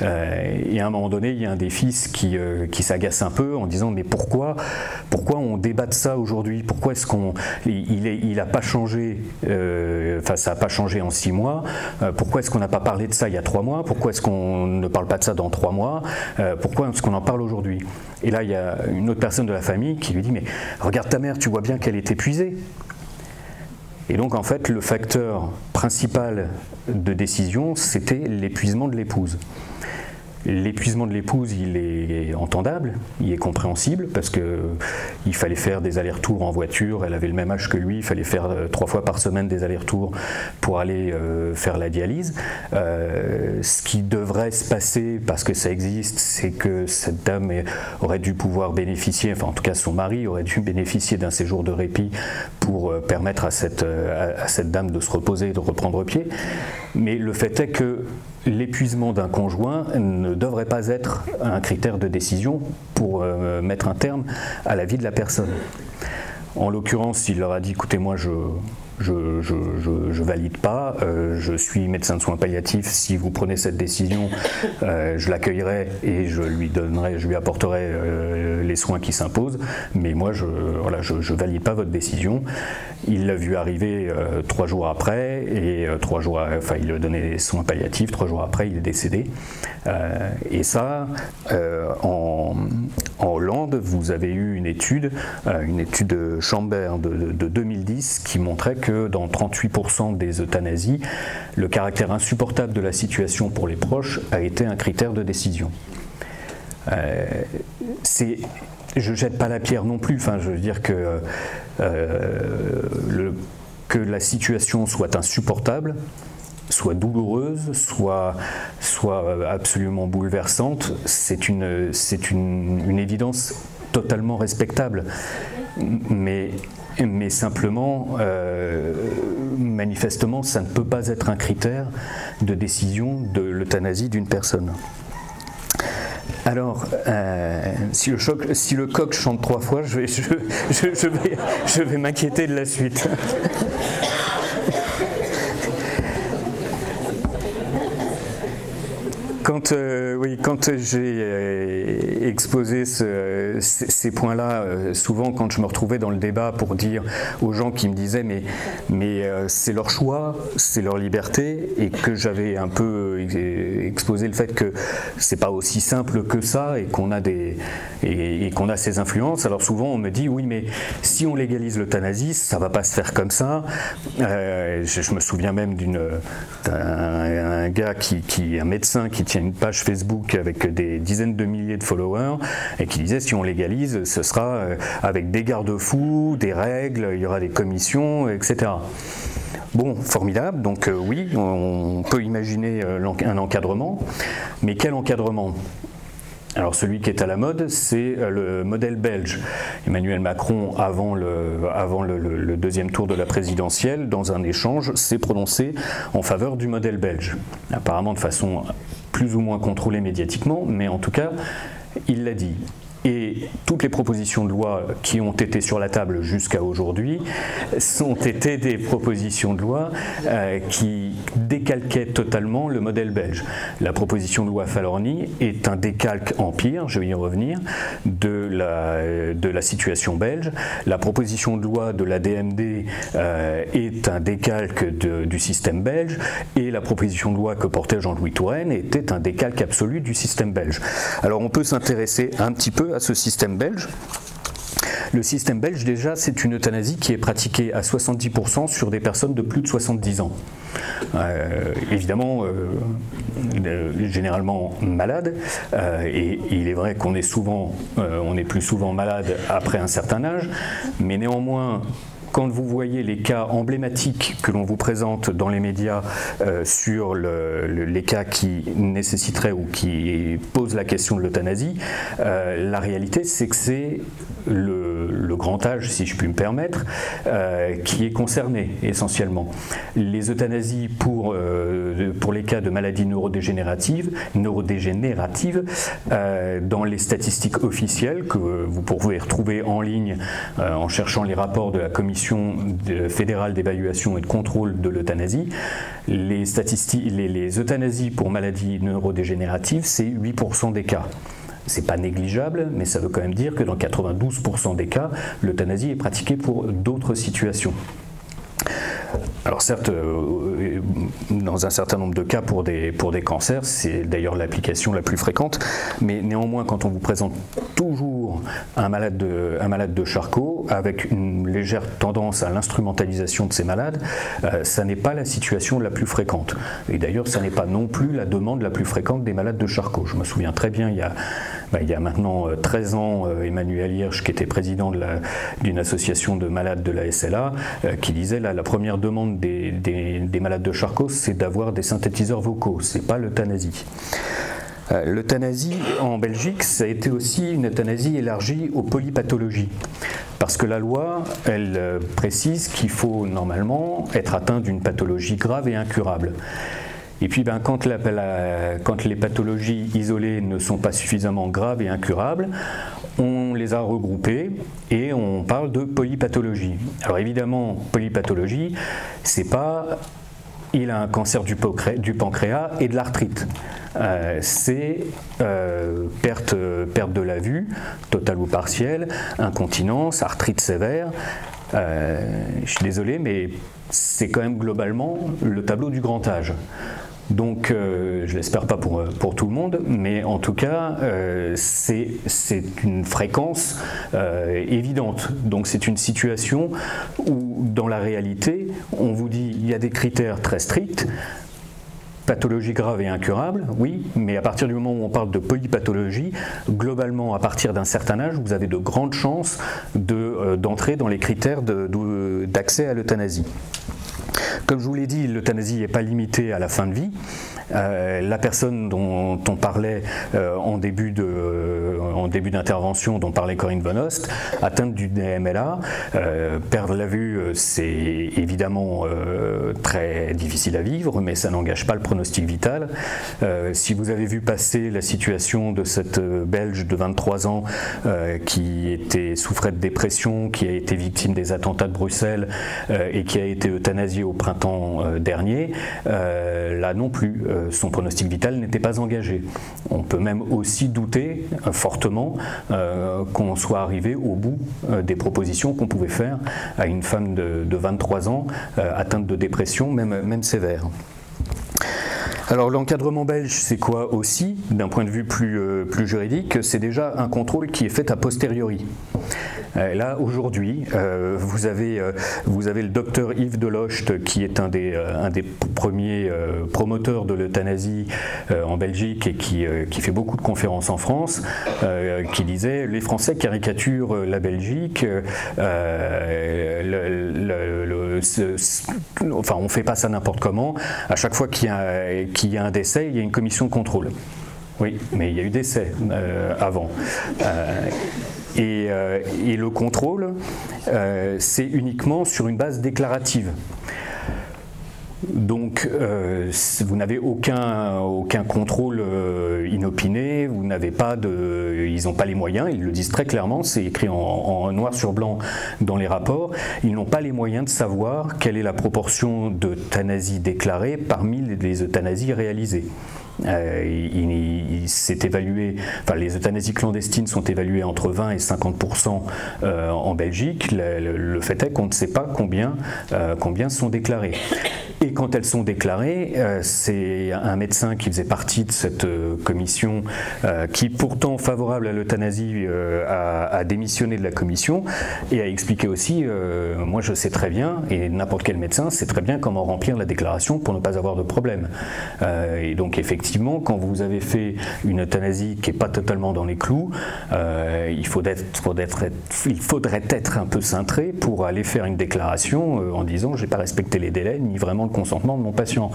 Et à un moment donné, il y a un des fils qui s'agace un peu en disant mais pourquoi on débat de ça aujourd'hui? Pourquoi est-ce il n'a pas changé, ça n'a pas changé en 6 mois? Pourquoi est-ce qu'on n'a pas parlé de ça il y a 3 mois? Pourquoi est-ce qu'on ne parle pas de ça dans 3 mois? Pourquoi est-ce qu'on en parle aujourd'hui? Et là, il y a une autre personne de la famille qui lui dit mais regarde ta mère, tu vois bien qu'elle est épuisée. Et donc en fait le facteur principal de décision c'était l'épuisement de l'épouse. L'épuisement de l'épouse, il est entendable, il est compréhensible parce qu'il fallait faire des allers-retours en voiture, elle avait le même âge que lui, il fallait faire 3 fois par semaine des allers-retours pour aller faire la dialyse. Ce qui devrait se passer, parce que ça existe, c'est que cette dame aurait dû pouvoir bénéficier, enfin en tout cas son mari aurait dû bénéficier d'un séjour de répit pour permettre à cette dame de se reposer et de reprendre pied. Mais le fait est que l'épuisement d'un conjoint ne devrait pas être un critère de décision pour mettre un terme à la vie de la personne. En l'occurrence, il leur a dit « écoutez, moi je valide pas, je suis médecin de soins palliatifs, si vous prenez cette décision, je l'accueillerai et je lui apporterai les soins qui s'imposent, mais moi je valide pas votre décision ». Il l'a vu arriver 3 jours après, et il lui a donné les soins palliatifs, 3 jours après il est décédé. Et ça, en Hollande, vous avez eu une étude de Chambert de 2010 qui montrait que dans 38% des euthanasies, le caractère insupportable de la situation pour les proches a été un critère de décision. Je ne jette pas la pierre non plus, je veux dire que la situation soit insupportable, soit douloureuse, soit absolument bouleversante, c'est une évidence totalement respectable. Mais simplement, manifestement, ça ne peut pas être un critère de décision de l'euthanasie d'une personne. Alors, si le coq chante 3 fois, je vais m'inquiéter de la suite. Quand j'ai exposé ces points-là, souvent quand je me retrouvais dans le débat pour dire aux gens qui me disaient mais c'est leur choix, c'est leur liberté, et que j'avais un peu exposé le fait que c'est pas aussi simple que ça et qu'on a ces influences. Alors souvent on me dit oui mais si on légalise l'euthanasie, ça va pas se faire comme ça. Je me souviens même d'un gars un médecin qui tient une page Facebook avec des dizaines de milliers de followers et qui disait si on légalise, ce sera avec des garde-fous, des règles, il y aura des commissions, etc. Bon, formidable, donc oui, on peut imaginer un encadrement, mais quel encadrement ? Alors celui qui est à la mode, c'est le modèle belge. Emmanuel Macron, avant le deuxième tour de la présidentielle, dans un échange, s'est prononcé en faveur du modèle belge. Apparemment de façon plus ou moins contrôlée médiatiquement, mais en tout cas, il l'a dit. Et toutes les propositions de loi qui ont été sur la table jusqu'à aujourd'hui ont été des propositions de loi qui décalquaient totalement le modèle belge. La proposition de loi Falorni est un décalque empire, je vais y revenir, de la situation belge. La proposition de loi de la DMD est un décalque du système belge, et la proposition de loi que portait Jean-Louis Touraine était un décalque absolu du système belge. Alors on peut s'intéresser un petit peu à ce système belge. Le système belge, déjà, c'est une euthanasie qui est pratiquée à 70% sur des personnes de plus de 70 ans. Évidemment, généralement malades, et il est vrai qu'on est on est plus souvent malade après un certain âge, mais néanmoins, quand vous voyez les cas emblématiques que l'on vous présente dans les médias sur les cas qui nécessiteraient ou qui posent la question de l'euthanasie, la réalité c'est que c'est le grand âge, si je puis me permettre, qui est concerné essentiellement. Les euthanasies pour les cas de maladies neurodégénératives, dans les statistiques officielles que vous pourrez retrouver en ligne en cherchant les rapports de la Commission fédérale d'évaluation et de contrôle de l'euthanasie, les euthanasies pour maladies neurodégénératives, c'est 8% des cas. C'est pas négligeable, mais ça veut quand même dire que dans 92% des cas, l'euthanasie est pratiquée pour d'autres situations. Alors certes, dans un certain nombre de cas pour des cancers, c'est d'ailleurs l'application la plus fréquente, mais néanmoins quand on vous présente toujours un malade de Charcot avec une légère tendance à l'instrumentalisation de ces malades, ça n'est pas la situation la plus fréquente. Et d'ailleurs, ça n'est pas non plus la demande la plus fréquente des malades de Charcot. Je me souviens très bien, il y a maintenant 13 ans, Emmanuel Hirsch, qui était président d'une association de malades de la SLA, qui disait là, la première demande des malades de Charcot, c'est d'avoir des synthétiseurs vocaux, c'est pas l'euthanasie. L'euthanasie en Belgique, ça a été aussi une euthanasie élargie aux polypathologies. Parce que la loi, elle précise qu'il faut normalement être atteint d'une pathologie grave et incurable. Et puis quand les pathologies isolées ne sont pas suffisamment graves et incurables, on les a regroupées et on parle de polypathologie. Alors évidemment, polypathologie, c'est pas il a un cancer du pancréas et de l'arthrite. C'est perte de la vue, totale ou partielle, incontinence, arthrite sévère. Je suis désolé, mais c'est quand même globalement le tableau du grand âge. Donc, je l'espère pas pour tout le monde, mais en tout cas, c'est une fréquence évidente. Donc, c'est une situation où, dans la réalité, on vous dit il y a des critères très stricts. Pathologie grave et incurable, oui, mais à partir du moment où on parle de polypathologie, globalement, à partir d'un certain âge, vous avez de grandes chances d'entrer dans les critères d'accès à l'euthanasie. Comme je vous l'ai dit, l'euthanasie n'est pas limitée à la fin de vie. La personne dont on parlait en début d'intervention, dont parlait Corinne Von Ost, atteinte du DMLA, perdre la vue, c'est évidemment très difficile à vivre, mais ça n'engage pas le pronostic vital. Si vous avez vu passer la situation de cette Belge de 23 ans qui souffrait de dépression, qui a été victime des attentats de Bruxelles et qui a été euthanasiée au printemps dernier, là non plus, son pronostic vital n'était pas engagé. On peut même aussi douter fortement qu'on soit arrivé au bout des propositions qu'on pouvait faire à une femme de 23 ans atteinte de dépression, même sévère. Alors l'encadrement belge, c'est quoi aussi, d'un point de vue plus juridique? C'est déjà un contrôle qui est fait a posteriori. Là, aujourd'hui, vous avez le docteur Yves Delocht, qui est un des premiers promoteurs de l'euthanasie en Belgique et qui fait beaucoup de conférences en France, qui disait « Les Français caricaturent la Belgique, enfin, on ne fait pas ça n'importe comment. À chaque fois qu'il y a un décès, il y a une commission de contrôle. » Oui, mais il y a eu décès avant. Et le contrôle, c'est uniquement sur une base déclarative. Donc, vous n'avez aucun contrôle inopiné, vous n'avez pas ils n'ont pas les moyens, ils le disent très clairement, c'est écrit en noir sur blanc dans les rapports, ils n'ont pas les moyens de savoir quelle est la proportion d'euthanasie déclarée parmi les euthanasies réalisées. C'est évalué, enfin, les euthanasies clandestines sont évaluées entre 20 et 50% en Belgique. Le fait est qu'on ne sait pas combien sont déclarées. Et quand elles sont déclarées, c'est un médecin qui faisait partie de cette commission, qui pourtant favorable à l'euthanasie, a démissionné de la commission et a expliqué aussi, moi je sais très bien, et n'importe quel médecin sait très bien comment remplir la déclaration pour ne pas avoir de problème. Et donc effectivement, quand vous avez fait une euthanasie qui n'est pas totalement dans les clous, il faudrait être un peu cintré pour aller faire une déclaration en disant j'ai pas respecté les délais ni vraiment le consentement de mon patient.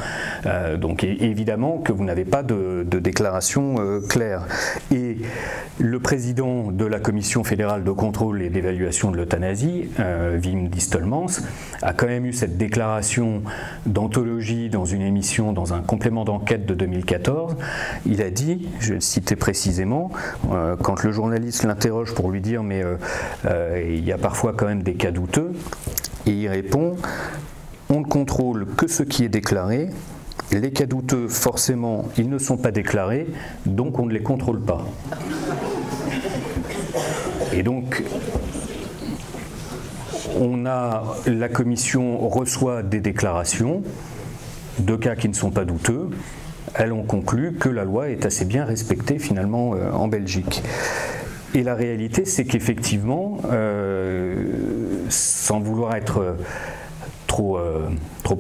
Donc évidemment que vous n'avez pas de déclaration claire. Et le président de la Commission fédérale de contrôle et d'évaluation de l'euthanasie, Wim Distelmans, a quand même eu cette déclaration d'anthologie dans une émission, dans un complément d'enquête de 2014. Il a dit, je le citais précisément, quand le journaliste l'interroge pour lui dire mais il y a parfois quand même des cas douteux, et il répond: on ne contrôle que ce qui est déclaré, les cas douteux forcément ils ne sont pas déclarés, donc on ne les contrôle pas. Et donc la commission reçoit des déclarations de cas qui ne sont pas douteux. Elles ont conclu que la loi est assez bien respectée finalement en Belgique. Et la réalité, c'est qu'effectivement, sans vouloir être trop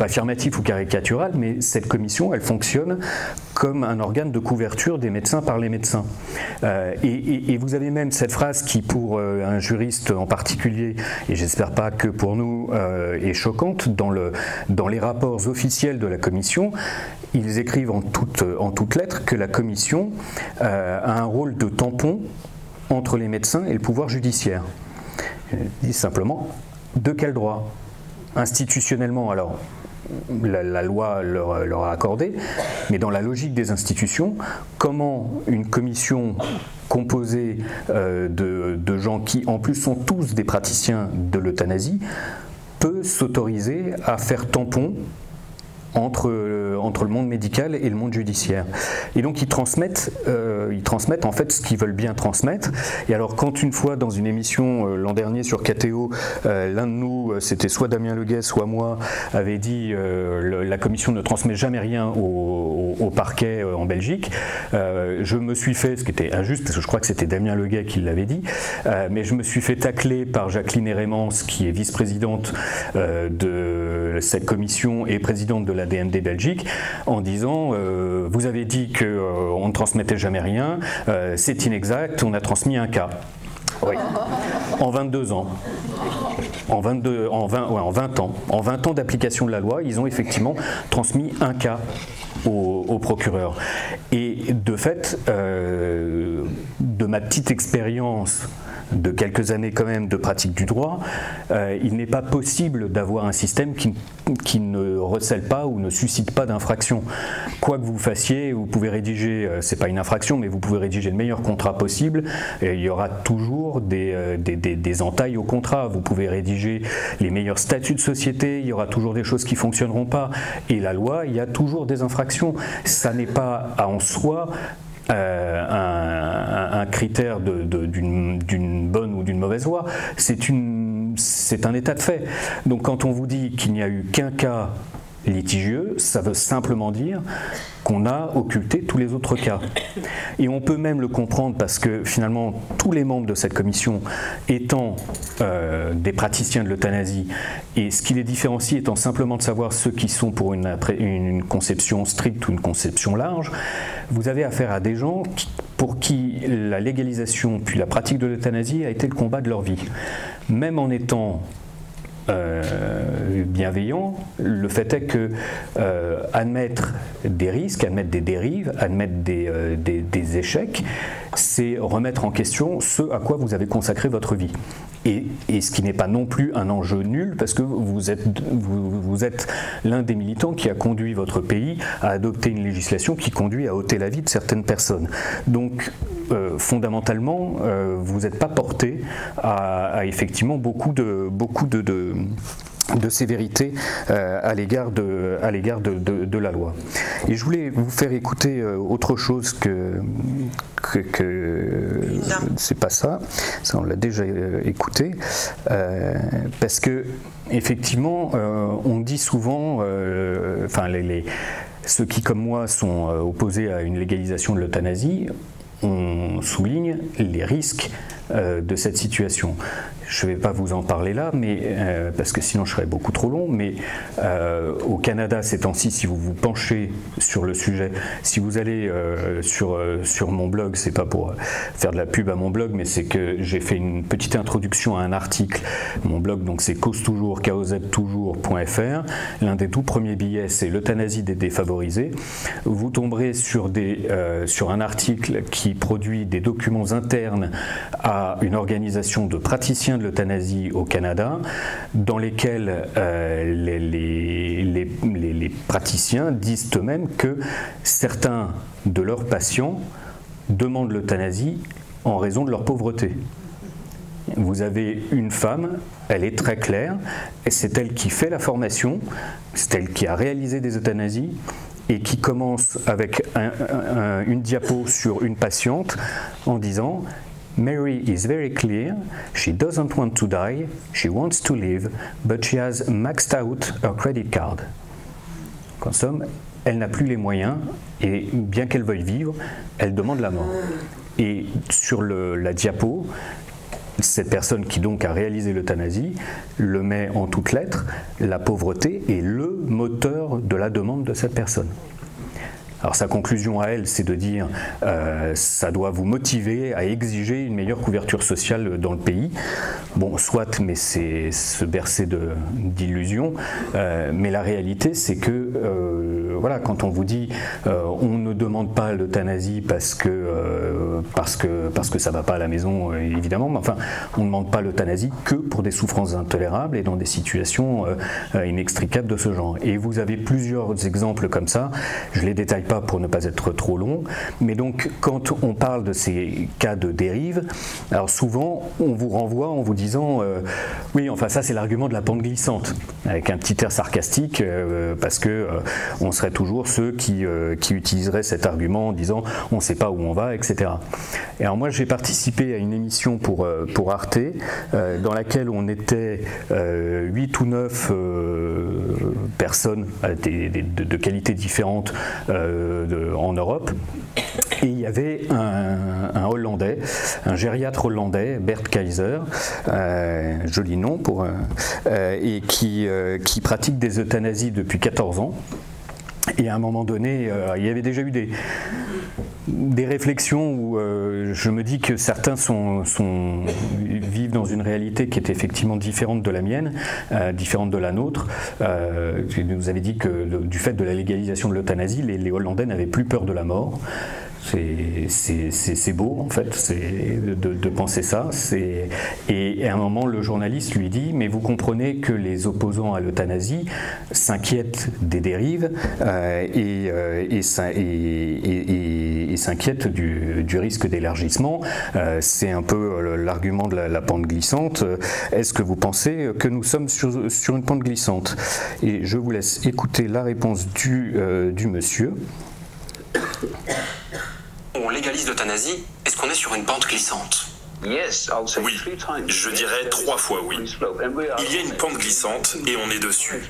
affirmatif ou caricatural, mais cette commission, elle fonctionne comme un organe de couverture des médecins par les médecins. Et vous avez même cette phrase qui, pour un juriste en particulier, et j'espère pas que pour nous, est choquante, dans les rapports officiels de la commission, ils écrivent en toutes lettres que la commission a un rôle de tampon entre les médecins et le pouvoir judiciaire. Ils disent simplement, de quel droit ? Institutionnellement, alors, la loi leur a accordé, mais dans la logique des institutions, comment une commission composée de gens qui, en plus, sont tous des praticiens de l'euthanasie, peut s'autoriser à faire tampon entre le monde médical et le monde judiciaire. Et donc ils transmettent en fait ce qu'ils veulent bien transmettre. Et alors quand une fois dans une émission l'an dernier sur KTO, l'un de nous, c'était soit Damien Leguet, soit moi, avait dit la commission ne transmet jamais rien au parquet en Belgique, je me suis fait, ce qui était injuste parce que je crois que c'était Damien Leguet qui l'avait dit, mais je me suis fait tacler par Jacqueline Heremans, qui est vice-présidente de cette commission et présidente de la DMD Belgique, en disant vous avez dit qu'on ne transmettait jamais rien, c'est inexact, on a transmis un cas. Oui. En 22 ans. En 20 ans. En 20 ans d'application de la loi, ils ont effectivement transmis un cas au procureur. Et de fait, de ma petite expérience de quelques années quand même de pratique du droit, il n'est pas possible d'avoir un système qui ne recèle pas ou ne suscite pas d'infraction. Quoi que vous fassiez, vous pouvez rédiger, c'est pas une infraction, mais vous pouvez rédiger le meilleur contrat possible, et il y aura toujours des entailles au contrat. Vous pouvez rédiger les meilleurs statuts de société, il y aura toujours des choses qui ne fonctionneront pas, et la loi, il y a toujours des infractions. Ça n'est pas en soi un critère d'une bonne ou d'une mauvaise loi, c'est un état de fait. Donc quand on vous dit qu'il n'y a eu qu'un cas litigieux, ça veut simplement dire qu'on a occulté tous les autres cas. Et on peut même le comprendre parce que finalement tous les membres de cette commission étant des praticiens de l'euthanasie, et ce qui les différencie étant simplement de savoir ceux qui sont pour une conception stricte ou une conception large, vous avez affaire à des gens pour qui la légalisation puis la pratique de l'euthanasie a été le combat de leur vie. Même en étant bienveillant, le fait est que admettre des risques, admettre des dérives, admettre des échecs, c'est remettre en question ce à quoi vous avez consacré votre vie. Et ce qui n'est pas non plus un enjeu nul, parce que vous êtes l'un des militants qui a conduit votre pays à adopter une législation qui conduit à ôter la vie de certaines personnes. Donc, fondamentalement, vous n'êtes pas porté à effectivement beaucoup de sévérité à l'égard de la loi. Et je voulais vous faire écouter autre chose que c'est pas ça on l'a déjà écouté, parce que effectivement on dit souvent, ceux qui comme moi sont opposés à une légalisation de l'euthanasie, on souligne les risques de cette situation. Je ne vais pas vous en parler là, mais, parce que sinon je serais beaucoup trop long, mais au Canada ces temps-ci, si vous vous penchez sur le sujet, si vous allez sur mon blog, c'est pas pour faire de la pub à mon blog, mais c'est que j'ai fait une petite introduction à un article. Mon blog, donc c'est causetoujours.fr. L'un des tout premiers billets, c'est l'euthanasie des défavorisés. Vous tomberez sur un article qui produit des documents internes à une organisation de praticiens de l'euthanasie au Canada, dans lesquels les praticiens disent eux-mêmes que certains de leurs patients demandent l'euthanasie en raison de leur pauvreté. Vous avez une femme, elle est très claire, et c'est elle qui fait la formation, c'est elle qui a réalisé des euthanasies, et qui commence avec une diapo sur une patiente en disant Mary is very clear, she doesn't want to die, she wants to live, but she has maxed out her credit card. En somme, elle n'a plus les moyens, et bien qu'elle veuille vivre, elle demande la mort. Et sur la diapo, cette personne qui donc a réalisé l'euthanasie le met en toutes lettres, la pauvreté est le moteur de la demande de cette personne. Alors sa conclusion à elle, c'est de dire ça doit vous motiver à exiger une meilleure couverture sociale dans le pays. Bon, soit, mais c'est se bercer d'illusions. Mais la réalité, c'est que voilà, quand on vous dit on ne demande pas l'euthanasie parce que ça va pas à la maison, évidemment, mais enfin, on ne demande pas l'euthanasie que pour des souffrances intolérables et dans des situations inextricables de ce genre. Et vous avez plusieurs exemples comme ça. Je les détaille pas pour ne pas être trop long, mais donc quand on parle de ces cas de dérive, alors souvent on vous renvoie en vous disant oui, enfin ça c'est l'argument de la pente glissante, avec un petit air sarcastique, parce que on serait toujours ceux qui utiliseraient cet argument en disant on ne sait pas où on va, etc. Et alors moi j'ai participé à une émission pour Arte, dans laquelle on était 8 ou 9 personnes de qualités différentes en Europe, et il y avait un Hollandais, un gériatre hollandais, Bert Kaiser, joli nom et qui pratique des euthanasies depuis 14 ans. Et à un moment donné, il y avait déjà eu des réflexions où je me dis que certains vivent dans une réalité qui est effectivement différente de la mienne, différente de la nôtre. Je vous avais dit que du fait de la légalisation de l'euthanasie, les Hollandais n'avaient plus peur de la mort. C'est beau en fait de penser ça. Et à un moment le journaliste lui dit mais vous comprenez que les opposants à l'euthanasie s'inquiètent des dérives et s'inquiètent du risque d'élargissement. C'est un peu l'argument de la pente glissante. Est-ce que vous pensez que nous sommes sur une pente glissante? Et je vous laisse écouter la réponse du monsieur. On légalise l'euthanasie, est-ce qu'on est sur une pente glissante? Oui, je dirais 3 fois oui. Il y a une pente glissante et on est dessus.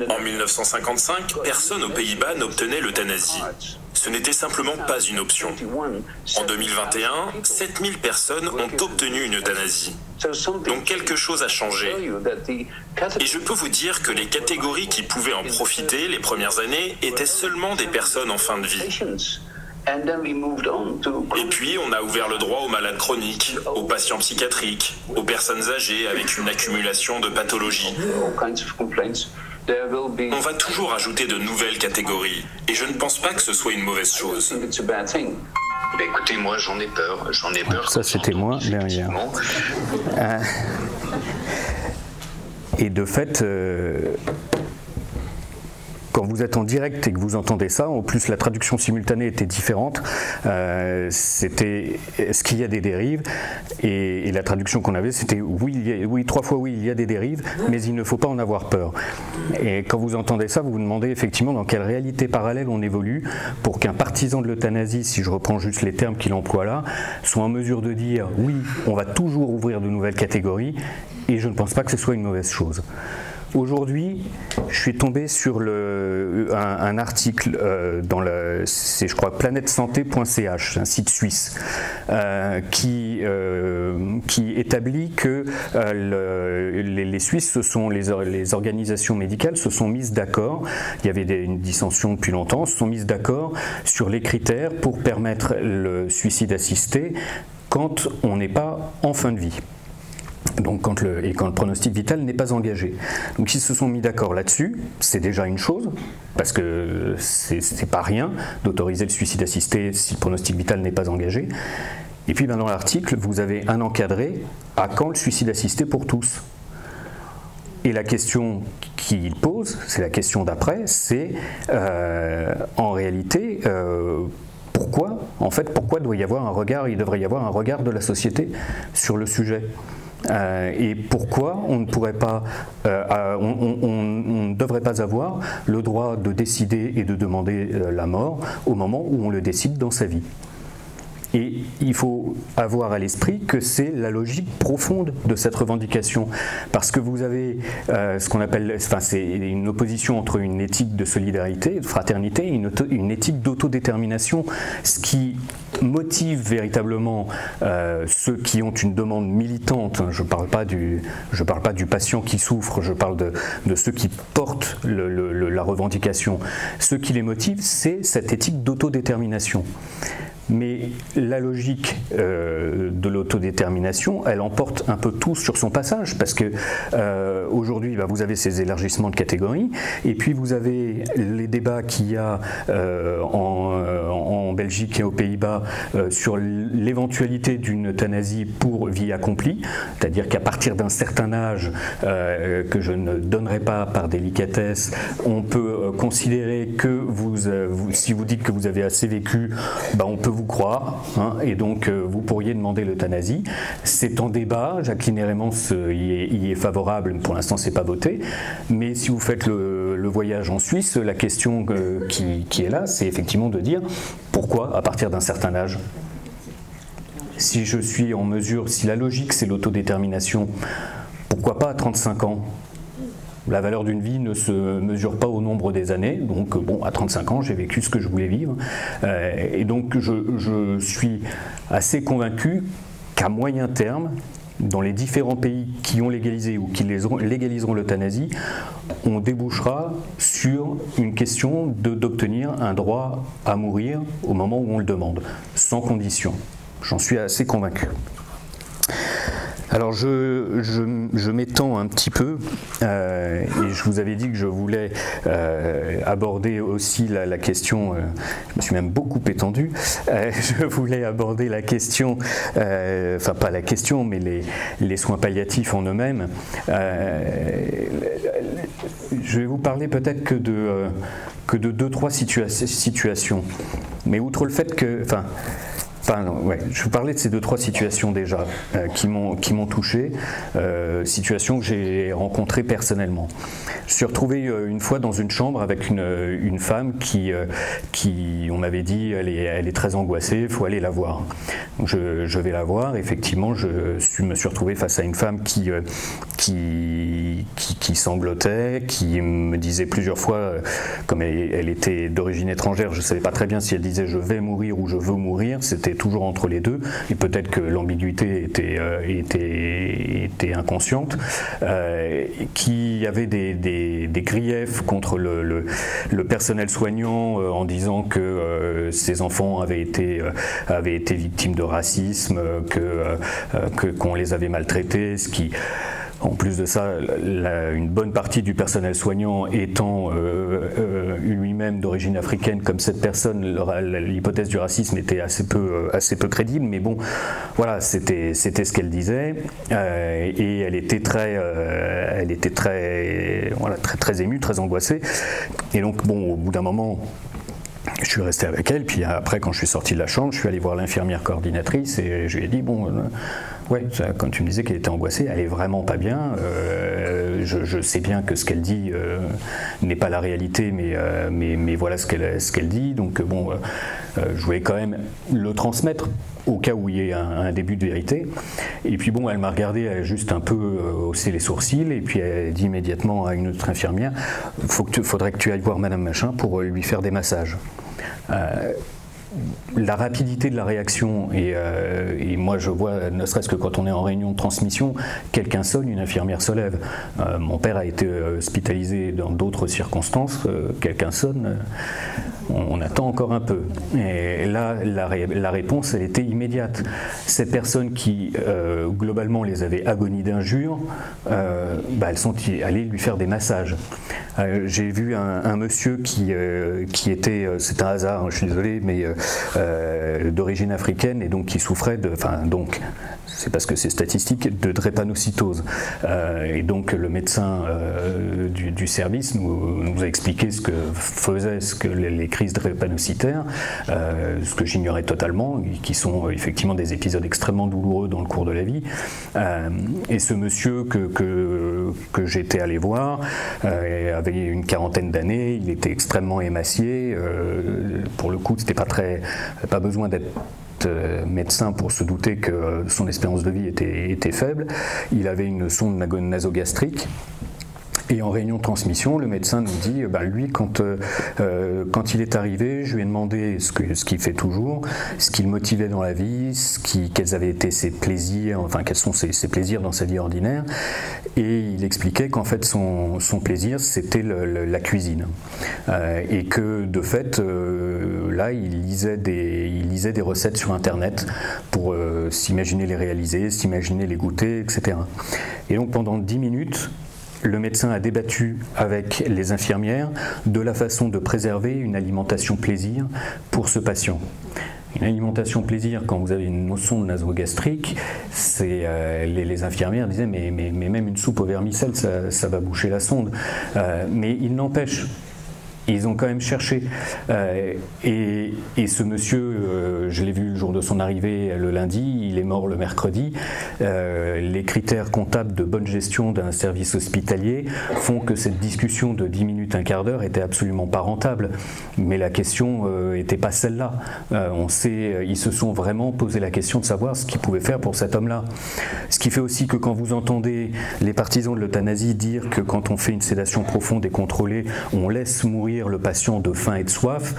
En 1955, personne aux Pays-Bas n'obtenait l'euthanasie. Ce n'était simplement pas une option. En 2021, 7000 personnes ont obtenu une euthanasie. Donc quelque chose a changé. Et je peux vous dire que les catégories qui pouvaient en profiter les premières années étaient seulement des personnes en fin de vie. Et puis, on a ouvert le droit aux malades chroniques, aux patients psychiatriques, aux personnes âgées avec une accumulation de pathologies. On va toujours ajouter de nouvelles catégories, et je ne pense pas que ce soit une mauvaise chose. Écoutez, moi j'en ai peur. Ça, c'était moi derrière. Et de fait... Quand vous êtes en direct et que vous entendez ça, en plus la traduction simultanée était différente, c'était est-ce qu'il y a des dérives, et la traduction qu'on avait c'était oui, 3 fois oui, il y a des dérives, mais il ne faut pas en avoir peur. Et quand vous entendez ça, vous vous demandez effectivement dans quelle réalité parallèle on évolue pour qu'un partisan de l'euthanasie, si je reprends juste les termes qu'il emploie là, soit en mesure de dire oui, on va toujours ouvrir de nouvelles catégories, et je ne pense pas que ce soit une mauvaise chose. Aujourd'hui, je suis tombé sur un article c'est je crois planètesanté.ch, un site suisse, qui établit que les Suisses, les organisations médicales se sont mises d'accord, il y avait une dissension depuis longtemps, se sont mises d'accord sur les critères pour permettre le suicide assisté quand on n'est pas en fin de vie. Donc quand le pronostic vital n'est pas engagé. Donc ils se sont mis d'accord là-dessus, c'est déjà une chose, parce que c'est pas rien d'autoriser le suicide assisté si le pronostic vital n'est pas engagé. Et puis dans l'article, vous avez un encadré à quand le suicide assisté pour tous. Et la question qu'il pose, c'est la question d'après, c'est en réalité... pourquoi il devrait y avoir un regard de la société sur le sujet, et pourquoi on ne pourrait pas, on ne devrait pas avoir le droit de décider et de demander la mort au moment où on le décide dans sa vie. Et il faut avoir à l'esprit que c'est la logique profonde de cette revendication, parce que vous avez ce qu'on appelle, c'est une opposition entre une éthique de solidarité, de fraternité, et une éthique d'autodétermination, ce qui motive véritablement ceux qui ont une demande militante. Je ne parle pas du patient qui souffre, je parle de ceux qui portent la revendication. Ce qui les motive, c'est cette éthique d'autodétermination. Mais la logique de l'autodétermination, elle emporte un peu tout sur son passage, parce que aujourd'hui, vous avez ces élargissements de catégories, et puis vous avez les débats qu'il y a en Belgique et aux Pays-Bas sur l'éventualité d'une euthanasie pour vie accomplie, c'est-à-dire qu'à partir d'un certain âge, que je ne donnerai pas par délicatesse, on peut considérer que si vous dites que vous avez assez vécu, on peut vous croire, et donc vous pourriez demander l'euthanasie. C'est en débat, Jacqueline Héremans y est favorable, pour l'instant c'est pas voté, mais si vous faites le voyage en Suisse, la question qui est là, c'est effectivement de dire pourquoi à partir d'un certain âge. Si je suis en mesure, si la logique c'est l'autodétermination, pourquoi pas à 35 ans ? La valeur d'une vie ne se mesure pas au nombre des années, donc à 35 ans, j'ai vécu ce que je voulais vivre. Et donc je suis assez convaincu qu'à moyen terme, dans les différents pays qui ont légalisé ou qui légaliseront l'euthanasie, on débouchera sur une question d'obtenir un droit à mourir au moment où on le demande, sans condition. J'en suis assez convaincu. Alors je m'étends un petit peu, et je vous avais dit que je voulais aborder aussi la question, je me suis même beaucoup étendu, je voulais aborder la question, enfin pas la question, mais les soins palliatifs en eux-mêmes. Je vais vous parler peut-être que de 2-3 situations, mais outre le fait que... Je vous parlais de ces 2-3 situations déjà qui m'ont touché, situations que j'ai rencontrées personnellement. Je suis retrouvé une fois dans une chambre avec une femme qui on m'avait dit, elle est très angoissée, il faut aller la voir. Donc je vais la voir, effectivement, je me suis retrouvé face à une femme qui sanglotait, qui me disait plusieurs fois, comme elle était d'origine étrangère, je ne savais pas très bien si elle disait je vais mourir ou je veux mourir, c'était toujours entre les deux, et peut-être que l'ambiguïté était inconsciente, qui avait des griefs contre le personnel soignant en disant que ses enfants avaient été victimes de racisme, qu'on les avait maltraités, ce qui... En plus de ça, une bonne partie du personnel soignant étant lui-même d'origine africaine, comme cette personne, l'hypothèse du racisme était assez peu crédible, mais bon, voilà, c'était ce qu'elle disait, et elle était très émue, très angoissée, et donc bon, au bout d'un moment, je suis resté avec elle, puis après, quand je suis sorti de la chambre, je suis allé voir l'infirmière coordinatrice et je lui ai dit, bon, ouais, quand tu me disais qu'elle était angoissée, elle est vraiment pas bien, je sais bien que ce qu'elle dit n'est pas la réalité, mais voilà ce qu'elle dit, donc bon, je voulais quand même le transmettre au cas où il y ait un début de vérité. Et puis bon, elle m'a regardé, elle a juste un peu haussé les sourcils, et puis elle dit immédiatement à une autre infirmière, faudrait que tu ailles voir Madame Machin pour lui faire des massages. La rapidité de la réaction, et moi je vois, ne serait-ce que quand on est en réunion de transmission, quelqu'un sonne, une infirmière se lève. Mon père a été hospitalisé dans d'autres circonstances, quelqu'un sonne, on attend encore un peu. Et là, la réponse, elle était immédiate. Ces personnes qui, globalement, les avaient agonies d'injures, elles sont allées lui faire des massages. J'ai vu un monsieur qui était, c'est un hasard, je suis désolé, mais d'origine africaine, et donc qui souffrait c'est parce que c'est statistique, de drépanocytose. Et donc le médecin du service nous a expliqué ce que faisaient les crises drépanocytaires, ce que j'ignorais totalement, qui sont effectivement des épisodes extrêmement douloureux dans le cours de la vie. Et ce monsieur que j'étais allé voir avait une quarantaine d'années, il était extrêmement émacié, pour le coup c'était pas besoin d'être médecin pour se douter que son espérance de vie était faible. Il avait une sonde nasogastrique. Et en réunion de transmission, le médecin nous dit, lui, quand il est arrivé, je lui ai demandé ce qu'il fait toujours, ce qui le motivait dans la vie, quels avaient été ses plaisirs, quels sont ses plaisirs dans sa vie ordinaire. Et il expliquait qu'en fait, son plaisir, c'était la cuisine. Et que, de fait, là, il lisait des recettes sur Internet pour s'imaginer les réaliser, s'imaginer les goûter, etc. Et donc, pendant 10 minutes, le médecin a débattu avec les infirmières de la façon de préserver une alimentation plaisir pour ce patient. Une alimentation plaisir, quand vous avez une sonde nasogastrique, les infirmières disaient mais même une soupe au vermicelle, ça va boucher la sonde. Mais il n'empêche, ils ont quand même cherché. Et ce monsieur, je l'ai vu le jour de son arrivée le lundi, il est mort le mercredi. Les critères comptables de bonne gestion d'un service hospitalier font que cette discussion de 10 minutes, un quart d'heure était absolument pas rentable. Mais la question n'était pas celle-là. Ils se sont vraiment posé la question de savoir ce qu'ils pouvaient faire pour cet homme-là. Ce qui fait aussi que quand vous entendez les partisans de l'euthanasie dire que quand on fait une sédation profonde et contrôlée, on laisse mourir le patient de faim et de soif,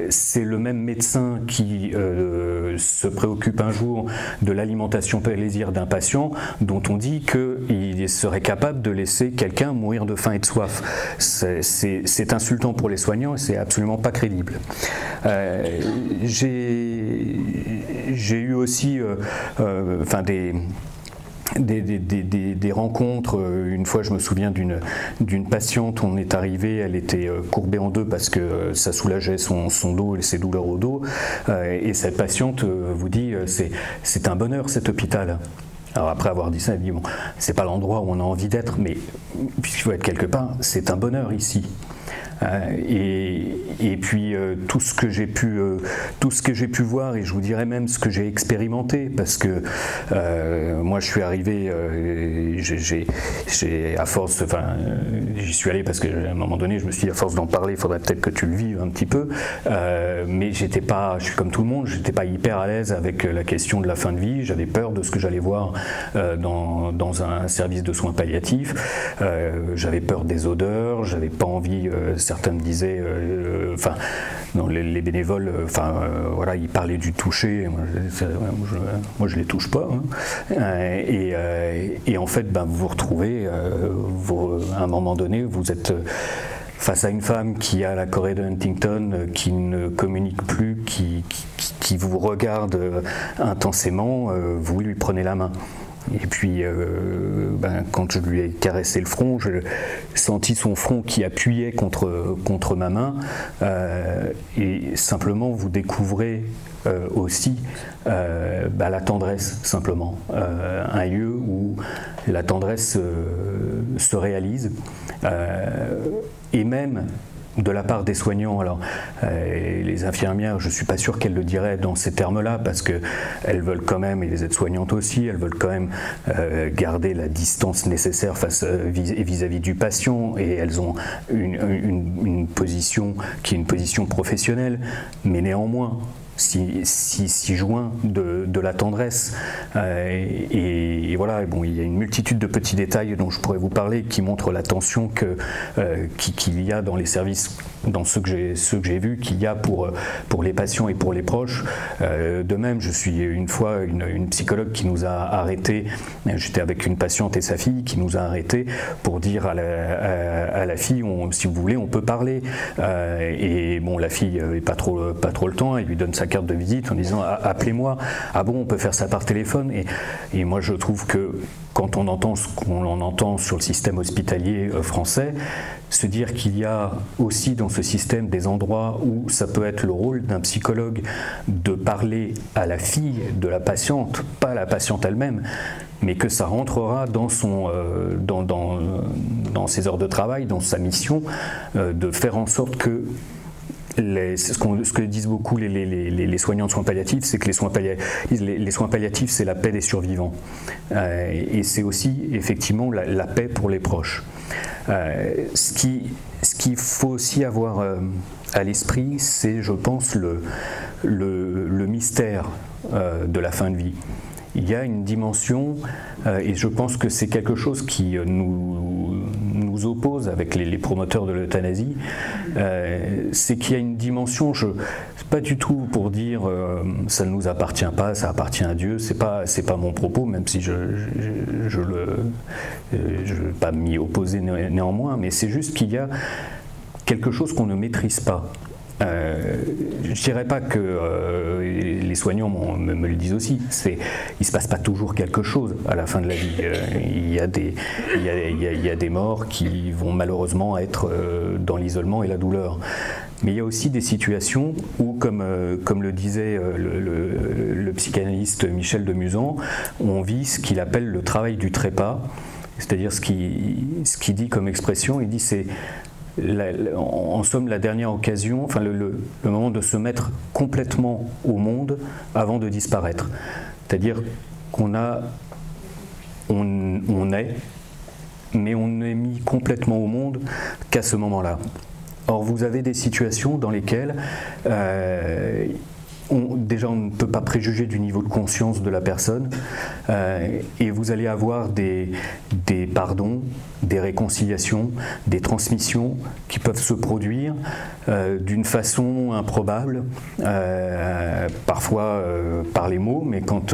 c'est le même médecin qui se préoccupe un jour de l'alimentation plaisir d'un patient dont on dit qu'il serait capable de laisser quelqu'un mourir de faim et de soif. C'est insultant pour les soignants et c'est absolument pas crédible. J'ai eu aussi des rencontres. Une fois, je me souviens d'une patiente, on est arrivé, elle était courbée en deux parce que ça soulageait son dos et ses douleurs au dos, et cette patiente vous dit c'est un bonheur cet hôpital. Alors après avoir dit ça, elle dit bon, c'est pas l'endroit où on a envie d'être, mais puisqu'il faut être quelque part, c'est un bonheur ici. Et puis tout ce que j'ai pu voir, et je vous dirais même ce que j'ai expérimenté, parce que moi je suis arrivé, j'ai à force, enfin j'y suis allé parce qu'à un moment donné je me suis dit à force d'en parler, il faudrait peut-être que tu le vives un petit peu, mais je suis comme tout le monde, j'étais pas hyper à l'aise avec la question de la fin de vie, j'avais peur de ce que j'allais voir dans un service de soins palliatifs, j'avais peur des odeurs, j'avais pas envie, certains me disaient, les bénévoles, voilà, ils parlaient du toucher, moi je les touche pas, hein. Et en fait, vous vous retrouvez, à un moment donné, vous êtes face à une femme qui a la chorée de Huntington, qui ne communique plus, qui vous regarde intensément, vous lui prenez la main. Et puis, quand je lui ai caressé le front, j'ai senti son front qui appuyait contre ma main, et simplement vous découvrez aussi la tendresse, simplement, un lieu où la tendresse se réalise, et même de la part des soignants. Alors, les infirmières, je ne suis pas sûr qu'elles le diraient dans ces termes-là, parce qu'elles veulent quand même, et les aides-soignantes aussi, elles veulent quand même garder la distance nécessaire vis-à-vis du patient, et elles ont une position qui est une position professionnelle, mais néanmoins, si joint de la tendresse, et voilà. Bon, il y a une multitude de petits détails dont je pourrais vous parler qui montrent la tension qu'il y a dans les services, dans ceux que j'ai vus, qu'il y a pour les patients et pour les proches. De même, je suis une fois une psychologue qui nous a arrêtés, j'étais avec une patiente et sa fille, qui nous a arrêtés pour dire à la fille, si vous voulez, on peut parler, et bon, la fille n'est pas trop le temps, elle lui donne sa carte de visite en disant appelez-moi. Ah bon, on peut faire ça par téléphone, et moi je trouve que quand on entend ce qu'on en entend sur le système hospitalier français, se dire qu'il y a aussi dans ce système des endroits où ça peut être le rôle d'un psychologue de parler à la fille de la patiente, pas la patiente elle-même, mais que ça rentrera dans ses heures de travail, dans sa mission, de faire en sorte que ce que disent beaucoup les soignants de soins palliatifs, c'est que les soins palliatifs, c'est la paix des survivants. Et c'est aussi, effectivement, la paix pour les proches. Ce qu'il faut aussi avoir à l'esprit, c'est, je pense, le mystère de la fin de vie. Il y a une dimension, et je pense que c'est quelque chose qui nous oppose avec les promoteurs de l'euthanasie, c'est qu'il y a une dimension, pas du tout pour dire ça ne nous appartient pas, ça appartient à Dieu, c'est pas mon propos, même si je veux pas m'y opposer néanmoins, mais c'est juste qu'il y a quelque chose qu'on ne maîtrise pas. Je ne dirais pas que les soignants me le disent aussi, il ne se passe pas toujours quelque chose à la fin de la vie. Il y a des morts qui vont malheureusement être dans l'isolement et la douleur. Mais il y a aussi des situations où, comme le disait le psychanalyste Michel de Musan, on vit ce qu'il appelle le travail du trépas, c'est-à-dire ce qu'il dit comme expression, il dit c'est en somme la dernière occasion, enfin le moment de se mettre complètement au monde avant de disparaître. C'est-à-dire qu'on est, mais on n'est mis complètement au monde qu'à ce moment-là. Or, vous avez des situations dans lesquelles déjà on ne peut pas préjuger du niveau de conscience de la personne, et vous allez avoir des pardons, des réconciliations, des transmissions qui peuvent se produire d'une façon improbable, parfois par les mots, mais quand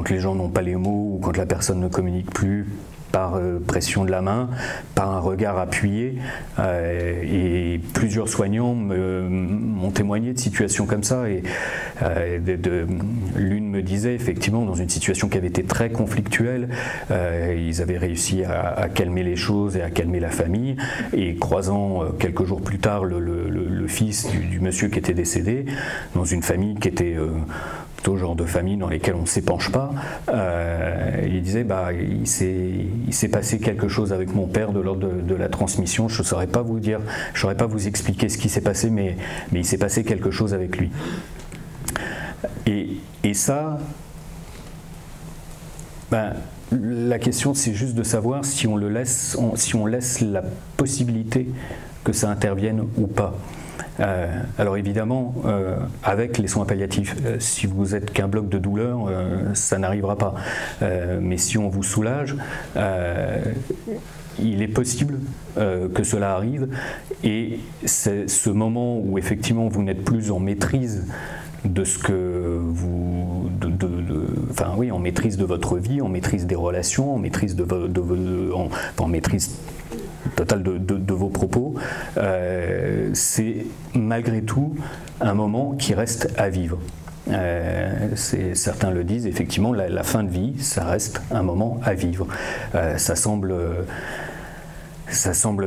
les gens n'ont pas les mots ou quand la personne ne communique plus, par pression de la main, par un regard appuyé, et plusieurs soignants m'ont témoigné de situations comme ça, et l'une me disait effectivement dans une situation qui avait été très conflictuelle, ils avaient réussi à calmer les choses et à calmer la famille, et croisant quelques jours plus tard le fils du monsieur qui était décédé, dans une famille qui était plutôt le genre de famille dans lesquelles on ne s'épanche pas. Il disait il s'est passé quelque chose avec mon père de l'ordre de la transmission. Je ne saurais pas vous dire, je ne saurais pas vous expliquer ce qui s'est passé, mais il s'est passé quelque chose avec lui. Et ça, la question c'est juste de savoir si on laisse la possibilité que ça intervienne ou pas. Alors évidemment, avec les soins palliatifs, si vous êtes qu'un bloc de douleur, ça n'arrivera pas. Mais si on vous soulage, il est possible que cela arrive, et c'est ce moment où effectivement vous n'êtes plus en maîtrise de ce que vous, en maîtrise de votre vie, en maîtrise des relations, en maîtrise en maîtrise totale de vos propos, c'est malgré tout un moment qui reste à vivre. Certains le disent, effectivement, la fin de vie, ça reste un moment à vivre. Ça semble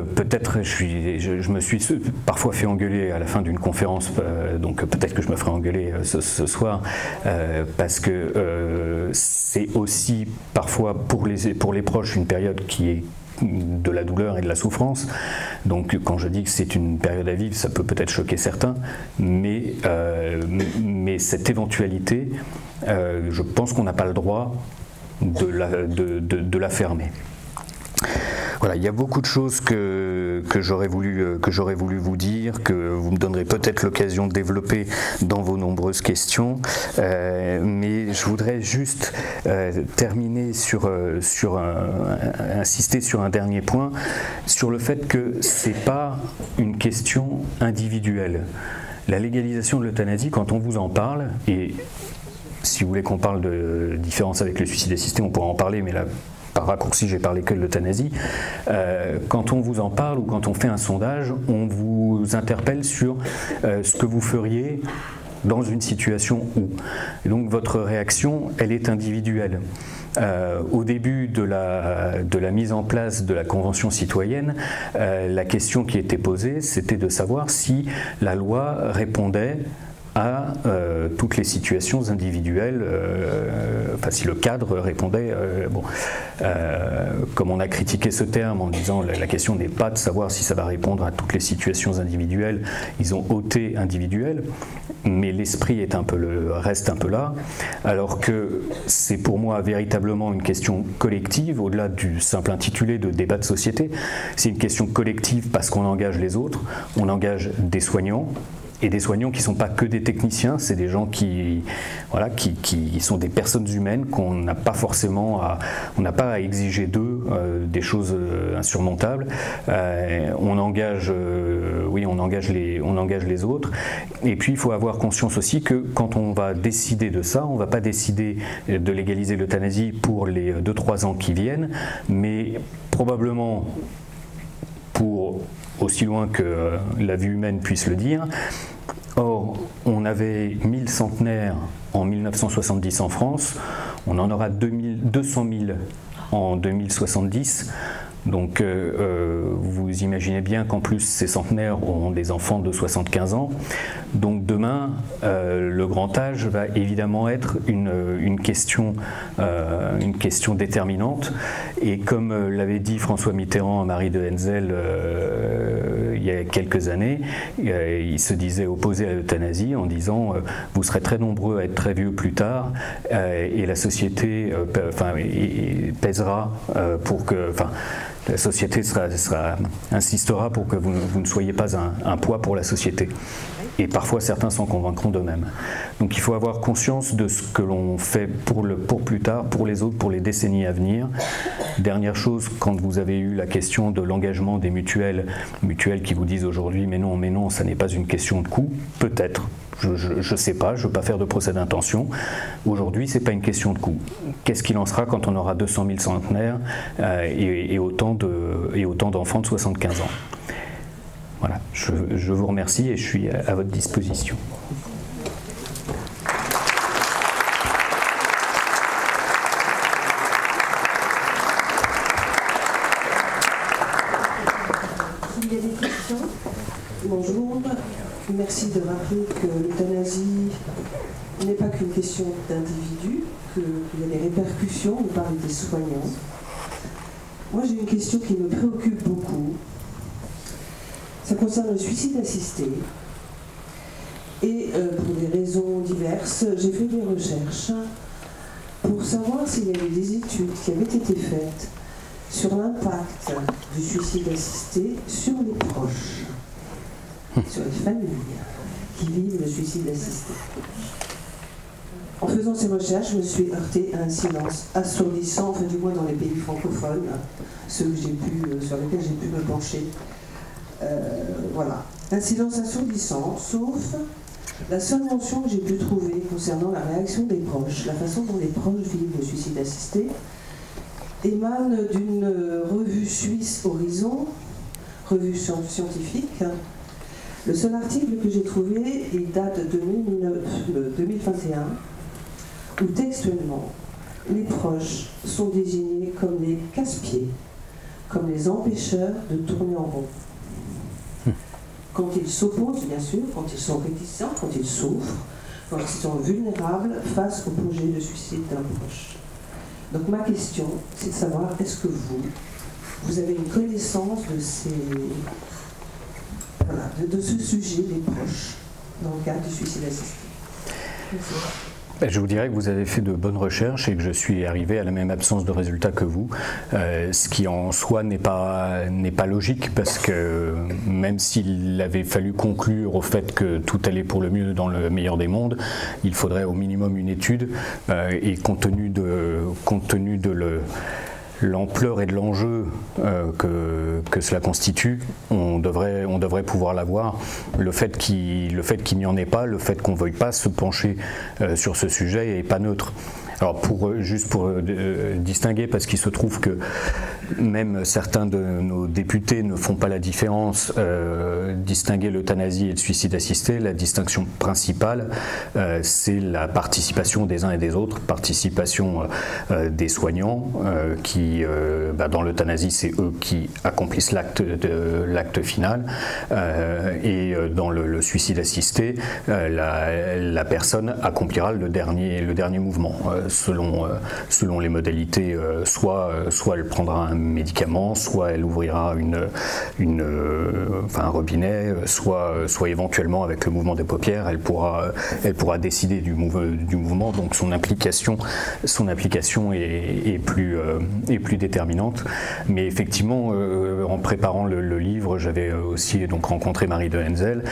peut-être, je me suis parfois fait engueuler à la fin d'une conférence, donc peut-être que je me ferai engueuler ce soir, parce que c'est aussi parfois pour les proches une période qui est de la douleur et de la souffrance. Donc quand je dis que c'est une période à vivre, ça peut peut-être choquer certains, mais cette éventualité, je pense qu'on n'a pas le droit de la fermer. Voilà, il y a beaucoup de choses que j'aurais voulu vous dire, que vous me donnerez peut-être l'occasion de développer dans vos nombreuses questions, mais je voudrais juste terminer insister sur un dernier point, sur le fait que c'est pas une question individuelle. La légalisation de l'euthanasie, quand on vous en parle, et si vous voulez qu'on parle de différence avec le suicide assisté, on pourra en parler, mais là, par raccourci, j'ai parlé que de l'euthanasie. Quand on vous en parle ou quand on fait un sondage, on vous interpelle sur ce que vous feriez dans une situation où. Et donc votre réaction, elle est individuelle. Au début de la mise en place de la Convention citoyenne, la question qui était posée, c'était de savoir si la loi répondait à toutes les situations individuelles, si le cadre répondait, comme on a critiqué ce terme en disant la question n'est pas de savoir si ça va répondre à toutes les situations individuelles, ils ont ôté individuel, mais l'esprit reste un peu là, alors que c'est pour moi véritablement une question collective, au-delà du simple intitulé de débat de société. C'est une question collective parce qu'on engage les autres, on engage des soignants, et des soignants qui ne sont pas que des techniciens, c'est des gens qui sont des personnes humaines qu'on n'a pas forcément on n'a pas à exiger d'eux des choses insurmontables. On engage les autres. Et puis il faut avoir conscience aussi que quand on va décider de ça, on ne va pas décider de légaliser l'euthanasie pour les 2-3 ans qui viennent, mais probablement pour aussi loin que la vie humaine puisse le dire. Or, on avait 1000 centenaires en 1970 en France, on en aura 200 000 en 2070. Donc vous imaginez bien qu'en plus ces centenaires auront des enfants de 75 ans. Donc demain, le grand âge va évidemment être une question déterminante. Et comme l'avait dit François Mitterrand à Marie de Henzel il y a quelques années, il se disait opposé à l'euthanasie en disant vous serez très nombreux à être très vieux plus tard et la société pèsera pour que... La société insistera pour que vous ne soyez pas un poids pour la société. Et parfois, certains s'en convaincront d'eux-mêmes. Donc il faut avoir conscience de ce que l'on fait pour plus tard, pour les autres, pour les décennies à venir. Dernière chose, quand vous avez eu la question de l'engagement des mutuelles qui vous disent aujourd'hui « mais non, ça n'est pas une question de coût », peut-être. Je ne sais pas, je ne veux pas faire de procès d'intention. Aujourd'hui, ce n'est pas une question de coût. Qu'est-ce qu'il en sera quand on aura 200 000 centenaires et autant d'enfants de 75 ans? Voilà, je vous remercie et je suis à votre disposition. Il y a des questions? Bonjour. Merci de rappeler que l'euthanasie n'est pas qu'une question d'individu, qu'il y a des répercussions, on parle des soignants. Moi, j'ai une question qui me préoccupe beaucoup. Ça concerne le suicide assisté. Et pour des raisons diverses, j'ai fait des recherches pour savoir s'il y avait des études qui avaient été faites sur l'impact du suicide assisté sur les proches, sur les familles qui vivent le suicide assisté. En faisant ces recherches, je me suis heurtée à un silence assourdissant, enfin du moins dans les pays francophones, ceux que sur lesquels j'ai pu me pencher. Voilà, un silence assourdissant, sauf la seule mention que j'ai pu trouver concernant la réaction des proches, la façon dont les proches vivent le suicide assisté, émane d'une revue suisse Horizon, revue scientifique. Le seul article que j'ai trouvé, il date de 2021, où textuellement, les proches sont désignés comme les casse-pieds, comme les empêcheurs de tourner en rond. Quand ils s'opposent, bien sûr, quand ils sont réticents, quand ils souffrent, quand ils sont vulnérables face au projet de suicide d'un proche. Donc ma question, c'est de savoir, est-ce que vous avez une connaissance de de ce sujet des proches dans le cadre du suicide assisté? Merci. Je vous dirais que vous avez fait de bonnes recherches et que je suis arrivé à la même absence de résultats que vous, ce qui en soi n'est pas logique, parce que même s'il avait fallu conclure au fait que tout allait pour le mieux dans le meilleur des mondes, il faudrait au minimum une étude, et compte tenu de l'ampleur et de l'enjeu que cela constitue, on devrait pouvoir l'avoir. Le fait qu'il n'y en ait pas, le fait qu'on ne veuille pas se pencher sur ce sujet n'est pas neutre. Alors juste pour distinguer, parce qu'il se trouve que même certains de nos députés ne font pas la différence, distinguer l'euthanasie et le suicide assisté, la distinction principale, c'est la participation des uns et des autres, participation des soignants, qui, dans l'euthanasie, c'est eux qui accomplissent l'acte final, et dans le suicide assisté, la personne accomplira le dernier mouvement. Selon les modalités, soit elle prendra un médicament, soit elle ouvrira un robinet, soit éventuellement avec le mouvement des paupières, elle pourra décider du mouvement. Donc son implication est plus déterminante. Mais effectivement, en préparant le livre, j'avais aussi donc rencontré Marie de Henzel,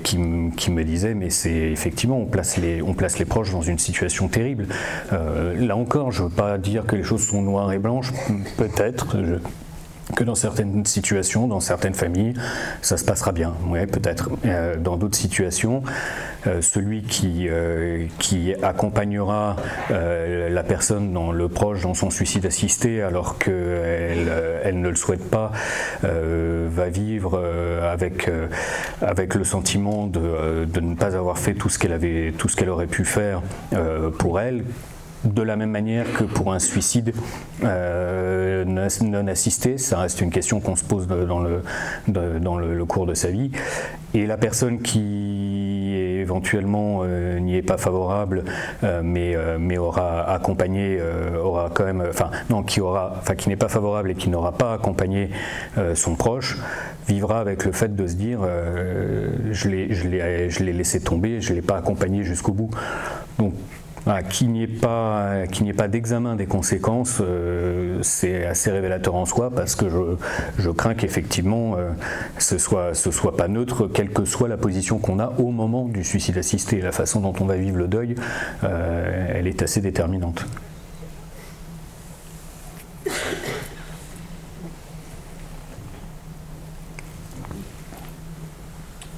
qui me disait, mais c'est effectivement, on place les proches dans une situation terrible. Là encore, je ne veux pas dire que les choses sont noires et blanches, peut-être que dans certaines situations, dans certaines familles, ça se passera bien, oui, peut-être. Dans d'autres situations, celui qui accompagnera la personne, le proche, dans son suicide assisté, alors qu'elle ne le souhaite pas, va vivre avec le sentiment de ne pas avoir fait tout ce qu'elle aurait pu faire pour elle. De la même manière que pour un suicide non assisté, ça reste une question qu'on se pose dans le cours de sa vie. Et la personne qui éventuellement n'y est pas favorable, mais aura accompagné, aura quand même, qui n'est pas favorable et qui n'aura pas accompagné son proche, vivra avec le fait de se dire je l'ai laissé tomber, je ne l'ai pas accompagné jusqu'au bout. Donc, qu'il n'y ait pas d'examen des conséquences, c'est assez révélateur en soi, parce que je crains qu'effectivement ce soit pas neutre, quelle que soit la position qu'on a au moment du suicide assisté. La façon dont on va vivre le deuil, elle est assez déterminante.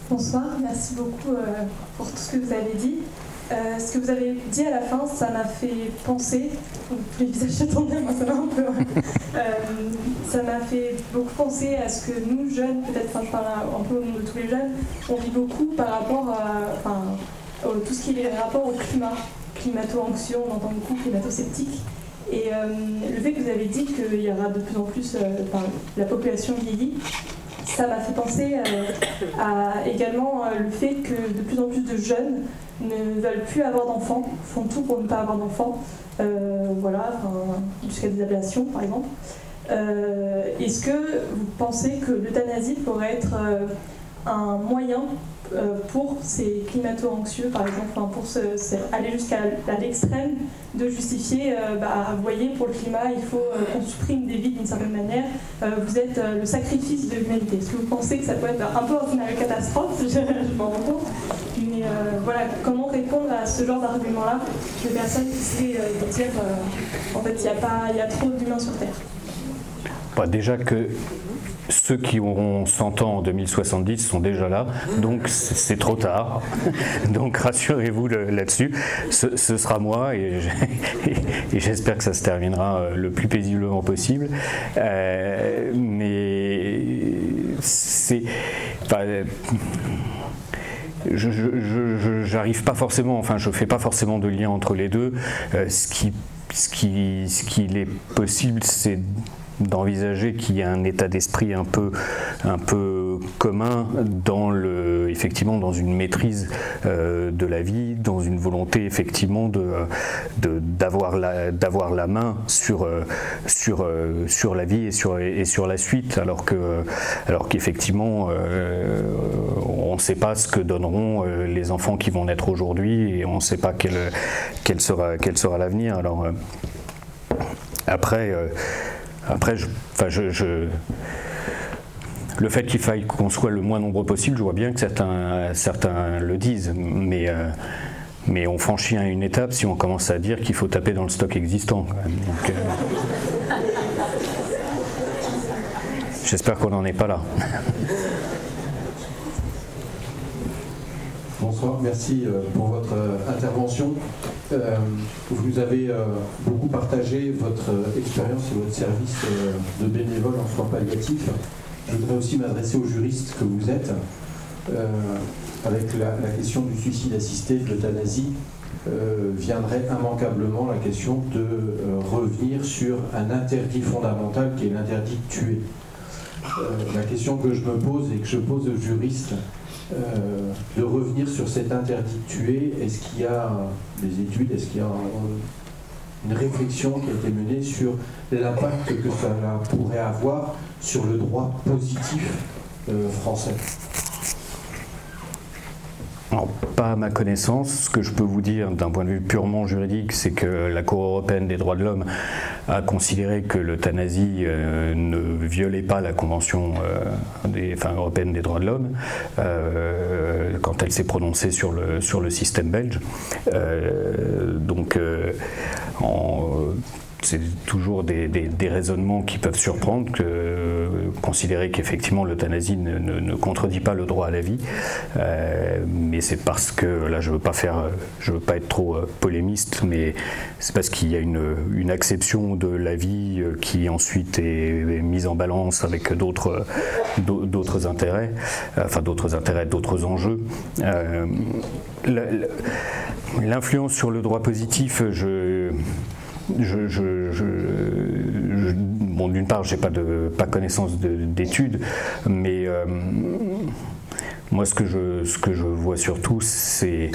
Bonsoir, merci beaucoup pour tout ce que vous avez dit. Ce que vous avez dit à la fin, ça m'a fait penser, les visages s'attendaient, moi ça m'a un peu... ça m'a fait beaucoup penser à ce que nous, jeunes, peut-être, je parle un peu au nom de tous les jeunes, on vit beaucoup par rapport à tout ce qui est rapport au climat, climato-anxieux, on entend beaucoup climato-sceptique. Et le fait que vous avez dit qu'il y aura de plus en plus, la population vieillit, ça m'a fait penser à également le fait que de plus en plus de jeunes ne veulent plus avoir d'enfants, font tout pour ne pas avoir d'enfants, jusqu'à des ablations par exemple. Est-ce que vous pensez que l'euthanasie pourrait être un moyen pour ces climato-anxieux, par exemple, pour aller jusqu'à l'extrême de justifier, vous voyez, pour le climat, il faut qu'on supprime des vies d'une certaine manière, vous êtes le sacrifice de l'humanité. Est-ce que vous pensez que ça peut être un peu un scénario catastrophe, je m'en rends compte, mais comment répondre à ce genre d'argument-là de personnes qui essaient de dire, en fait, il y a trop d'humains sur Terre? Déjà que ceux qui auront 100 ans en 2070 sont déjà là, donc c'est trop tard. Donc rassurez-vous là-dessus, ce sera moi et j'espère que ça se terminera le plus paisiblement possible. Mais c'est... j'arrive pas forcément, je fais pas forcément de lien entre les deux. Ce qu'il est possible, c'est d'envisager qu'il y a un état d'esprit un peu commun effectivement dans une maîtrise de la vie, dans une volonté effectivement d'avoir la main sur la vie et sur la suite, alors qu'effectivement on ne sait pas ce que donneront les enfants qui vont naître aujourd'hui et on ne sait pas quel sera l'avenir. Alors après, le fait qu'il faille qu'on soit le moins nombreux possible, je vois bien que certains le disent, mais on franchit une étape si on commence à dire qu'il faut taper dans le stock existant. Donc, j'espère qu'on n'en est pas là. Bonsoir, merci pour votre intervention. Vous avez beaucoup partagé votre expérience et votre service de bénévole en soins palliatifs. Je voudrais aussi m'adresser aux juristes que vous êtes, avec la question du suicide assisté, de l'euthanasie, viendrait immanquablement la question de revenir sur un interdit fondamental qui est l'interdit de tuer. La question que je me pose et que je pose aux juristes, de revenir sur cet interdit de tuer, est-ce qu'il y a des études, est-ce qu'il y a une réflexion qui a été menée sur l'impact que ça pourrait avoir sur le droit positif français? Alors, pas à ma connaissance. Ce que je peux vous dire d'un point de vue purement juridique, c'est que la Cour européenne des droits de l'homme a considéré que l'euthanasie ne violait pas la Convention européenne des droits de l'homme quand elle s'est prononcée sur le système belge. C'est toujours des raisonnements qui peuvent surprendre, considérer qu'effectivement l'euthanasie ne contredit pas le droit à la vie, mais c'est parce que, là je veux pas être trop polémiste, mais c'est parce qu'il y a une acception de la vie qui ensuite est mise en balance avec d'autres intérêts, d'autres enjeux. L'influence sur le droit positif, d'une part, j'ai pas connaissance d'études, mais moi, ce que je vois surtout, c'est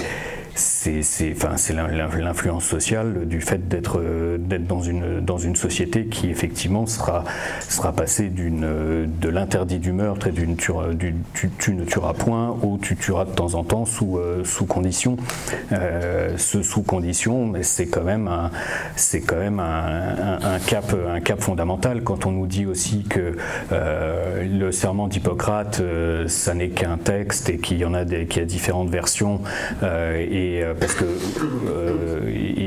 l'influence sociale du fait d'être dans une société qui effectivement sera passée de l'interdit du meurtre et tu ne tueras point ou tu tueras de temps en temps sous condition. Ce sous condition, mais c'est quand même un cap fondamental quand on nous dit aussi que le serment d'Hippocrate, ça n'est qu'un texte et qu'il y a différentes versions parce que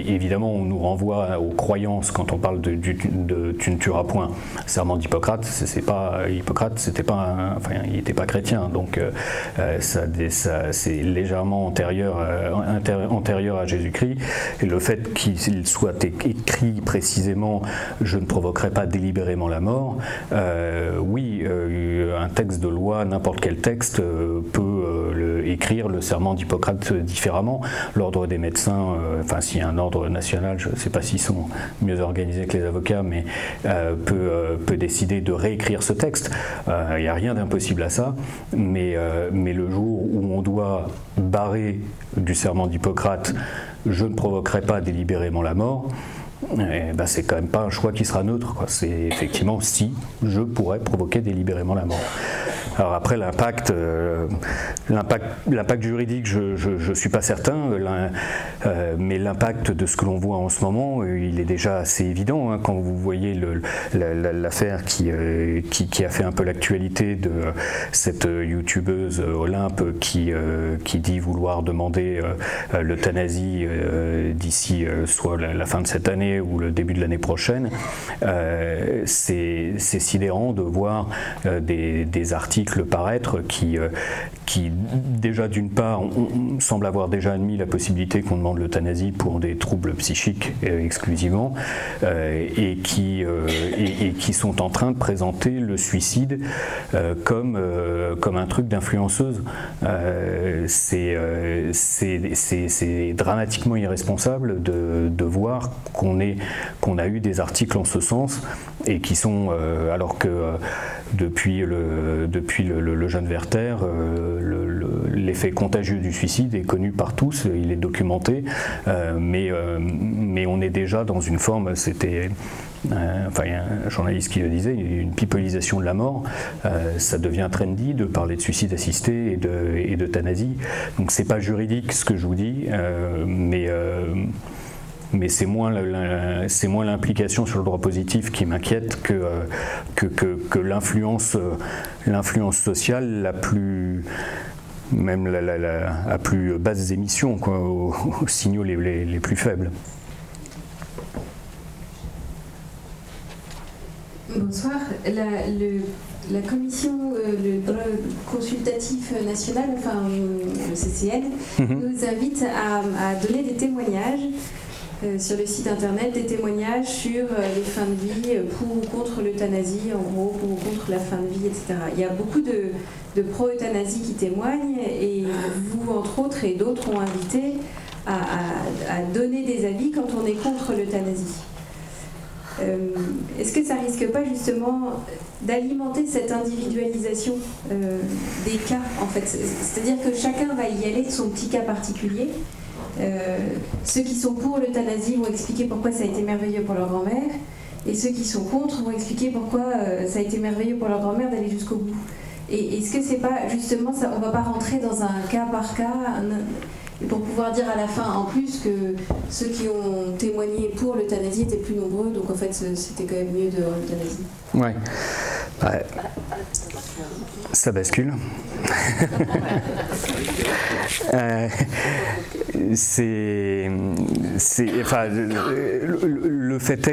évidemment on nous renvoie aux croyances quand on parle de tu ne tueras point. Serment d'Hippocrate, Hippocrate, il n'était pas chrétien, donc c'est légèrement antérieur à Jésus-Christ. Et le fait qu'il soit écrit précisément je ne provoquerai pas délibérément la mort, un texte de loi, n'importe quel texte peut écrire le serment d'Hippocrate différemment. L'ordre des médecins, enfin s'il y a un ordre national, je ne sais pas s'ils sont mieux organisés que les avocats, mais peut décider de réécrire ce texte. Il n'y a rien d'impossible à ça, mais le jour où on doit barrer du serment d'Hippocrate « je ne provoquerai pas délibérément la mort », c'est quand même pas un choix qui sera neutre, quoi. C'est effectivement si je pourrais provoquer délibérément la mort. Alors après l'impact juridique, je suis pas certain, mais l'impact de ce que l'on voit en ce moment, il est déjà assez évident, hein, quand vous voyez l'affaire qui a fait un peu l'actualité de cette youtubeuse Olympe qui dit vouloir demander l'euthanasie d'ici soit la fin de cette année ou le début de l'année prochaine. C'est sidérant de voir des articles paraître qui déjà d'une part semblent avoir déjà admis la possibilité qu'on demande l'euthanasie pour des troubles psychiques exclusivement, et qui sont en train de présenter le suicide comme un truc d'influenceuse. C'est dramatiquement irresponsable de voir qu'on a eu des articles en ce sens, et qui sont alors que depuis le jeune Werther, l'effet contagieux du suicide est connu par tous, il est documenté, mais on est déjà dans une forme, c'était il y a un journaliste qui le disait, une pipolisation de la mort. Ça devient trendy de parler de suicide assisté et d'euthanasie. Donc c'est pas juridique ce que je vous dis, mais c'est moins l'implication sur le droit positif qui m'inquiète que l'influence sociale la plus à plus basses émissions, quoi, aux signaux les plus faibles. Bonsoir. La commission, le consultatif national, enfin le CCN, nous invite à donner des témoignages sur le site internet, des témoignages sur les fins de vie, pour ou contre l'euthanasie, en gros, pour ou contre la fin de vie, etc. Il y a beaucoup de pro-euthanasie qui témoignent, et vous, entre autres, et d'autres ont invité à donner des avis quand on est contre l'euthanasie. Est-ce que ça risque pas justement d'alimenter cette individualisation des cas, en fait? C'est-à-dire que chacun va y aller de son petit cas particulier. Ceux qui sont pour l'euthanasie vont expliquer pourquoi ça a été merveilleux pour leur grand-mère, et ceux qui sont contre vont expliquer pourquoi ça a été merveilleux pour leur grand-mère d'aller jusqu'au bout. Et est-ce que c'est pas justement ça, on va pas rentrer dans un cas par cas, pour pouvoir dire à la fin en plus que ceux qui ont témoigné pour l'euthanasie étaient plus nombreux, donc en fait c'était quand même mieux de l'euthanasie. Ouais. Ça bascule. Le fait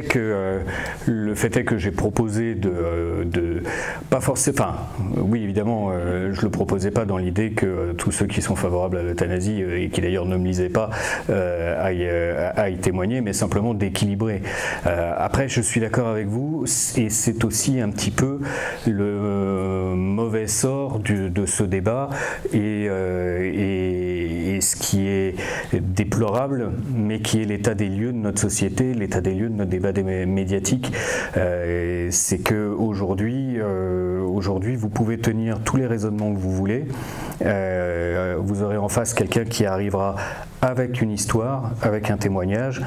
est que j'ai proposé de pas forcément, enfin oui évidemment je le proposais pas dans l'idée que tous ceux qui sont favorables à l'euthanasie et qui d'ailleurs ne me lisaient pas aillent témoigner, mais simplement d'équilibrer. Après je suis d'accord avec vous, et c'est aussi un petit peu le mauvais sort de ce débat, et ce qui est déplorable, mais qui est l'état des lieux de notre société, l'état des lieux de notre débat médiatique, c'est que aujourd'hui, vous pouvez tenir tous les raisonnements que vous voulez, vous aurez en face quelqu'un qui arrivera avec une histoire, avec un témoignage.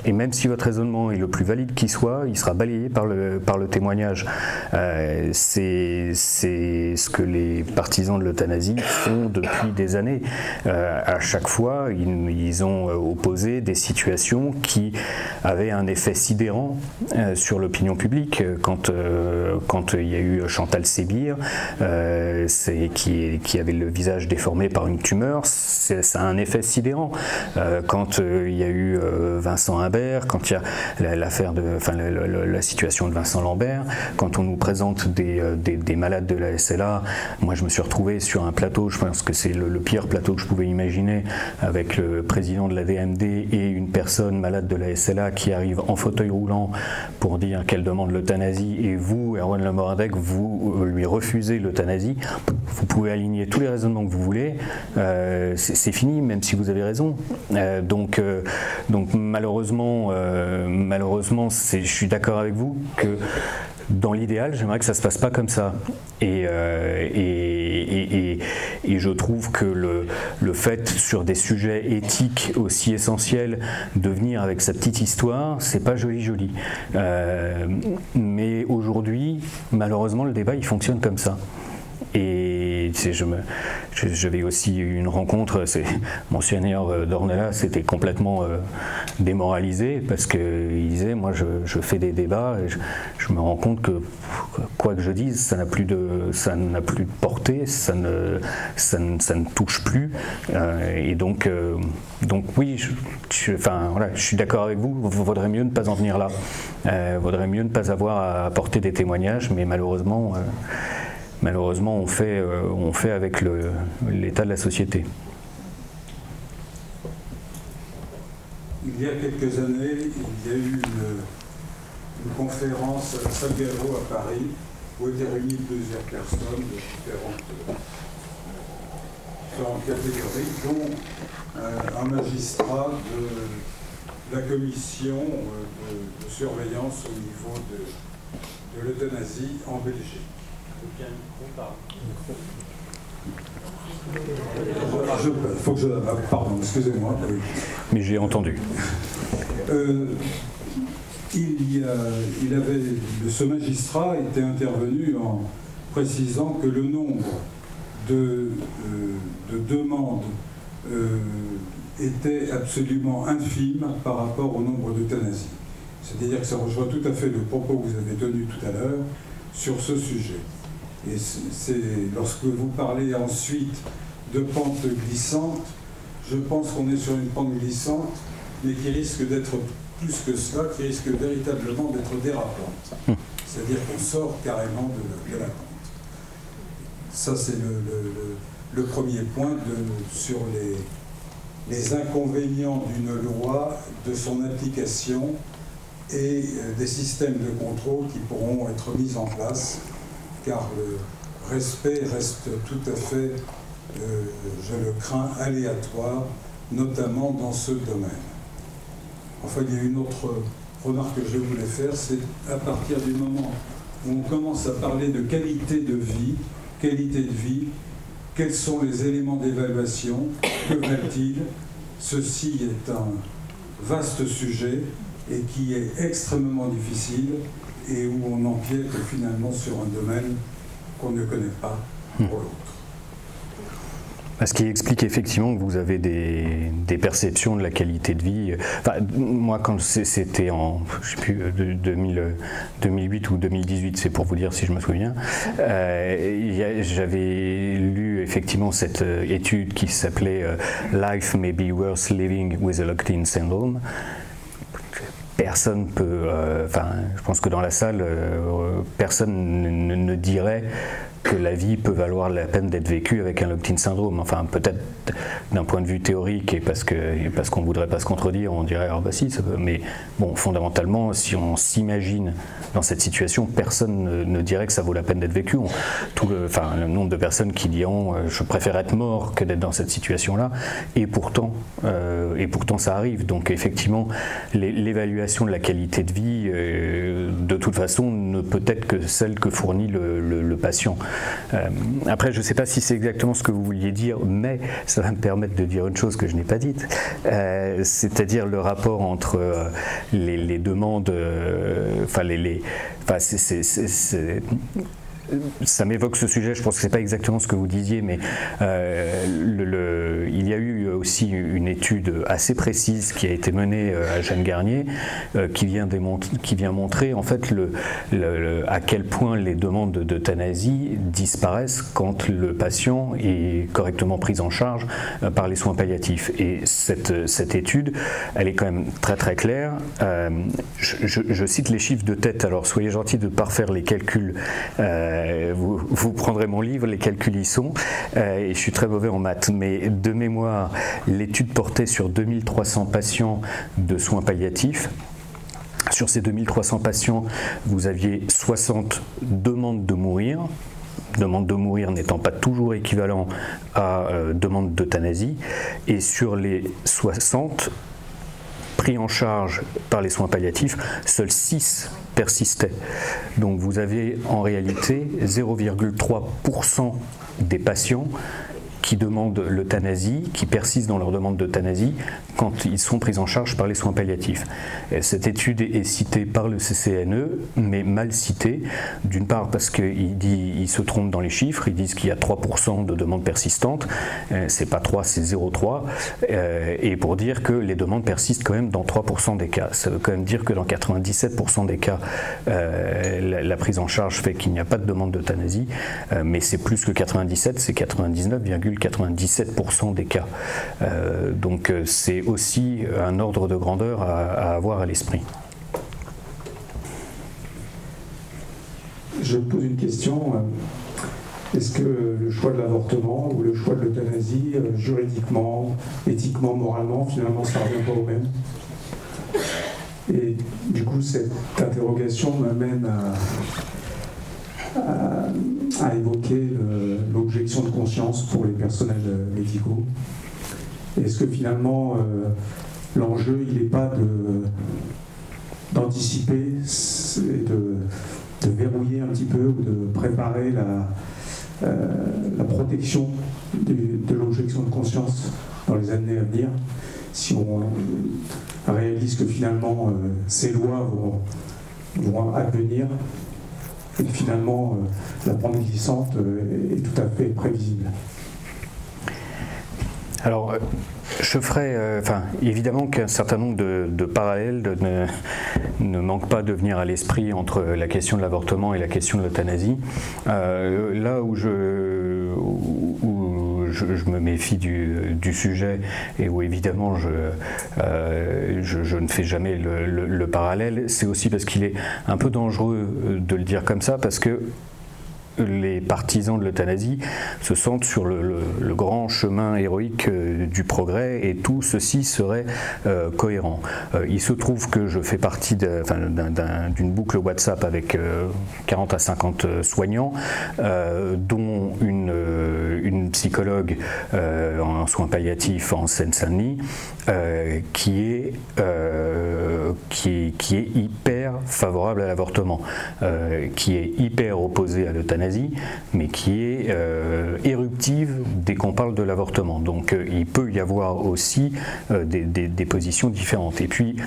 Et même si votre raisonnement est le plus valide qui soit, il sera balayé par le témoignage. C'est ce que les partisans de l'euthanasie font depuis des années. À chaque fois, ils ont opposé des situations qui avaient un effet sidérant sur l'opinion publique. Quand il y a eu Chantal Sébir, qui avait le visage déformé par une tumeur, ça a un effet sidérant. Quand il y a eu Vincent Imbert, Lambert, quand il y a l'affaire la situation de Vincent Lambert, quand on nous présente des malades de la SLA, moi je me suis retrouvé sur un plateau, je pense que c'est le pire plateau que je pouvais imaginer, avec le président de la DMD et une personne malade de la SLA qui arrive en fauteuil roulant pour dire qu'elle demande l'euthanasie, et vous, Erwan Le Moradec, vous lui refusez l'euthanasie. Vous pouvez aligner tous les raisonnements que vous voulez, c'est fini, même si vous avez raison. Donc malheureusement, je suis d'accord avec vous que dans l'idéal, j'aimerais que ça se passe pas comme ça. Et je trouve que le fait, sur des sujets éthiques aussi essentiels, de venir avec sa petite histoire, c'est pas joli. Mais aujourd'hui, malheureusement, le débat, il fonctionne comme ça. Et j'avais aussi eu une rencontre, Monseigneur Dornelas s'était complètement démoralisé parce qu'il disait, moi je fais des débats et je me rends compte que quoi que je dise, ça n'a plus de portée, ça ne touche plus. Et donc oui, je suis d'accord avec vous, il vaudrait mieux ne pas en venir là. Vaudrait mieux ne pas avoir à apporter des témoignages, mais malheureusement on fait avec l'état de la société. Il y a quelques années, il y a eu une conférence à Salguero à Paris où étaient réunies plusieurs personnes de différentes catégories, dont un magistrat de la commission de surveillance au niveau de l'euthanasie en Belgique. Pardon, excusez-moi. Oui. Mais j'ai entendu. Ce magistrat était intervenu en précisant que le nombre de demandes était absolument infime par rapport au nombre d'euthanasies. C'est-à-dire que ça rejoint tout à fait le propos que vous avez tenu tout à l'heure sur ce sujet. Et c'est lorsque vous parlez ensuite de pente glissante, je pense qu'on est sur une pente glissante, mais qui risque d'être plus que cela, qui risque véritablement d'être dérapante. C'est-à-dire qu'on sort carrément de la pente. Ça, c'est le premier point sur les inconvénients d'une loi, de son application et des systèmes de contrôle qui pourront être mis en place, car le respect reste tout à fait, je le crains, aléatoire, notamment dans ce domaine. Enfin, il y a une autre remarque que je voulais faire, c'est à partir du moment où on commence à parler de qualité de vie, quels sont les éléments d'évaluation, que valent-ils? Ceci est un vaste sujet et qui est extrêmement difficile et où on empiète finalement sur un domaine qu'on ne connaît pas pour l'autre. Ce qui explique effectivement que vous avez des perceptions de la qualité de vie. Enfin, moi, quand c'était en, je sais plus, 2008 ou 2018, c'est pour vous dire si je me souviens, j'avais lu effectivement cette étude qui s'appelait Life may be worth living with a locked-in syndrome. Personne peut, je pense que dans la salle, personne ne dirait que la vie peut valoir la peine d'être vécue avec un locked-in syndrome. Enfin, peut-être d'un point de vue théorique et parce qu'on ne voudrait pas se contredire, on dirait ah bah si, ça peut. Mais bon, fondamentalement, si on s'imagine dans cette situation, personne ne dirait que ça vaut la peine d'être vécu. Le nombre de personnes qui diront je préfère être mort que d'être dans cette situation-là, et pourtant ça arrive. Donc effectivement, l'évaluation de la qualité de vie, de toute façon, ne peut être que celle que fournit le patient. Après, je ne sais pas si c'est exactement ce que vous vouliez dire, mais ça va me permettre de dire une chose que je n'ai pas dite, c'est-à-dire le rapport entre ça m'évoque ce sujet, je pense que ce n'est pas exactement ce que vous disiez, mais il y a eu aussi une étude assez précise qui a été menée à Jeanne Garnier, qui vient montrer en fait à quel point les demandes d'euthanasie disparaissent quand le patient est correctement pris en charge par les soins palliatifs. Et cette étude, elle est quand même très très claire. Je cite les chiffres de tête, alors soyez gentils de ne pas refaire les calculs. Vous prendrez mon livre, les calculs y sont, et je suis très mauvais en maths, mais de mémoire, l'étude portait sur 2300 patients de soins palliatifs. Sur ces 2300 patients, vous aviez 60 demandes de mourir. Demande de mourir n'étant pas toujours équivalent à demande d'euthanasie, et sur les 60 pris en charge par les soins palliatifs, seuls 6 persistaient. Donc vous avez en réalité 0,3% des patients qui demandent l'euthanasie, qui persistent dans leur demande d'euthanasie quand ils sont pris en charge par les soins palliatifs. Et cette étude est citée par le CCNE, mais mal citée, d'une part parce qu'ils se trompent dans les chiffres, ils disent qu'il y a 3% de demandes persistantes, c'est pas 3, c'est 0,3, et pour dire que les demandes persistent quand même dans 3% des cas. Ça veut quand même dire que dans 97% des cas, la prise en charge fait qu'il n'y a pas de demande d'euthanasie, mais c'est plus que 97, c'est 99,97% des cas. Donc c'est aussi un ordre de grandeur à avoir à l'esprit. Je pose une question. Est-ce que le choix de l'avortement ou le choix de l'euthanasie, juridiquement, éthiquement, moralement, finalement, ça ne revient pas au même? Et du coup, cette interrogation m'amène à évoquer l'objection de conscience pour les personnels médicaux. Est-ce que finalement l'enjeu il n'est pas d'anticiper et de verrouiller un petit peu ou de préparer la protection de l'objection de conscience dans les années à venir, si on réalise que finalement ces lois vont advenir et que finalement la pente glissante est tout à fait prévisible. Alors, je ferai, évidemment qu'un certain nombre de parallèles ne manquent pas de venir à l'esprit entre la question de l'avortement et la question de l'euthanasie. Là où je me méfie du sujet et où évidemment je ne fais jamais le parallèle, c'est aussi parce qu'il est un peu dangereux de le dire comme ça, parce que les partisans de l'euthanasie se sentent sur le grand chemin héroïque du progrès et tout ceci serait cohérent. Il se trouve que je fais partie d'une boucle WhatsApp avec 40 à 50 soignants, dont une psychologue en soins palliatifs en Seine-Saint-Denis, qui est hyper favorable à l'avortement, qui est hyper opposée à l'euthanasie, mais qui est éruptive dès qu'on parle de l'avortement. Donc il peut y avoir aussi des positions différentes, et puis,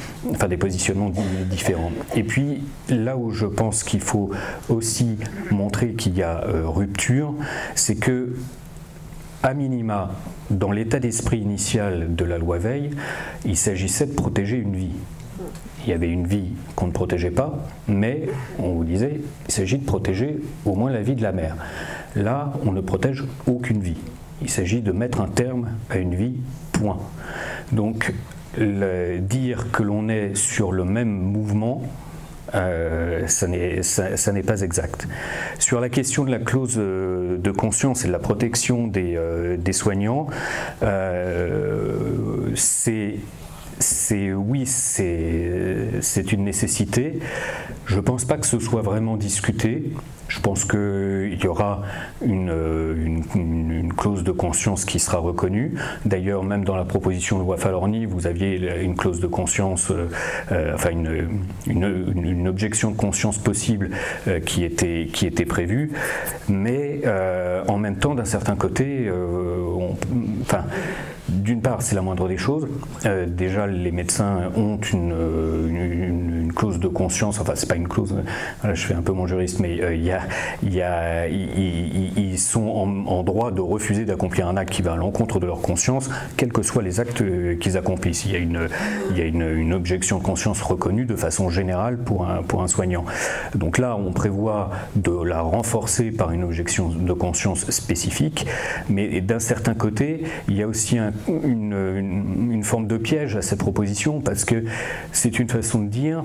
des positionnements différents. Et puis là où je pense qu'il faut aussi montrer qu'il y a rupture, c'est que, à minima, dans l'état d'esprit initial de la loi Veil, il s'agissait de protéger une vie. Il y avait une vie qu'on ne protégeait pas, mais on vous disait il s'agit de protéger au moins la vie de la mère. Là, on ne protège aucune vie. Il s'agit de mettre un terme à une vie, point. Donc, dire que l'on est sur le même mouvement, ça n'est pas exact. Sur la question de la clause de conscience et de la protection des soignants, c'est une nécessité. Je ne pense pas que ce soit vraiment discuté. Je pense qu'il y aura une clause de conscience qui sera reconnue. D'ailleurs, même dans la proposition de loi Falorni, vous aviez une clause de conscience, une objection de conscience possible qui était prévue. Mais en même temps, d'un certain côté, d'une part, c'est la moindre des choses. Déjà, les médecins ont une une clause de conscience, enfin c'est pas une clause, là je fais un peu mon juriste, mais ils sont en droit de refuser d'accomplir un acte qui va à l'encontre de leur conscience, quels que soient les actes qu'ils accomplissent. Il y a une objection de conscience reconnue de façon générale pour un soignant. Donc là, on prévoit de la renforcer par une objection de conscience spécifique, mais d'un certain côté, il y a aussi une forme de piège à cette proposition, parce que c'est une façon de dire,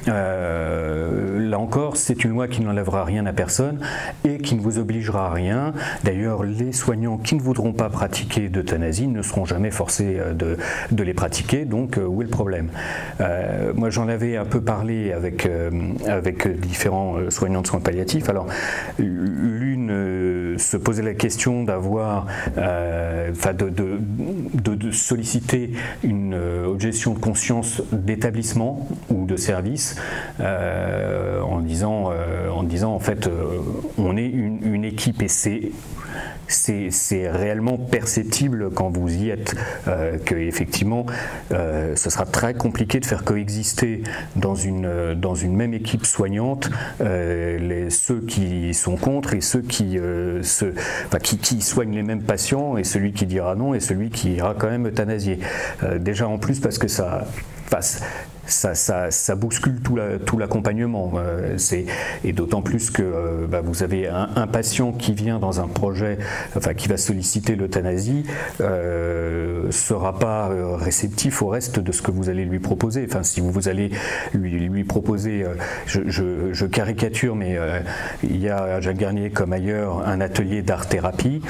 là encore, c'est une loi qui n'enlèvera rien à personne et qui ne vous obligera à rien. D'ailleurs, les soignants qui ne voudront pas pratiquer d'euthanasie ne seront jamais forcés de les pratiquer, donc où est le problème? Moi, j'en avais un peu parlé avec différents soignants de soins palliatifs. Alors, l'une se posait la question d'avoir, de solliciter une objection de conscience d'établissement ou de service, en disant en fait on est une équipe, et c'est réellement perceptible quand vous y êtes, que effectivement ce sera très compliqué de faire coexister dans une même équipe soignante ceux qui sont contre et ceux qui soignent les mêmes patients, et celui qui dira non et celui qui ira quand même euthanasier. Déjà en plus parce que ça bouscule tout l'accompagnement. Et d'autant plus que vous avez un patient qui vient dans un projet, qui va solliciter l'euthanasie, sera pas réceptif au reste de ce que vous allez lui proposer. Enfin, si vous allez lui proposer, je caricature, mais il y a à Jacques Garnier comme ailleurs un atelier d'art-thérapie.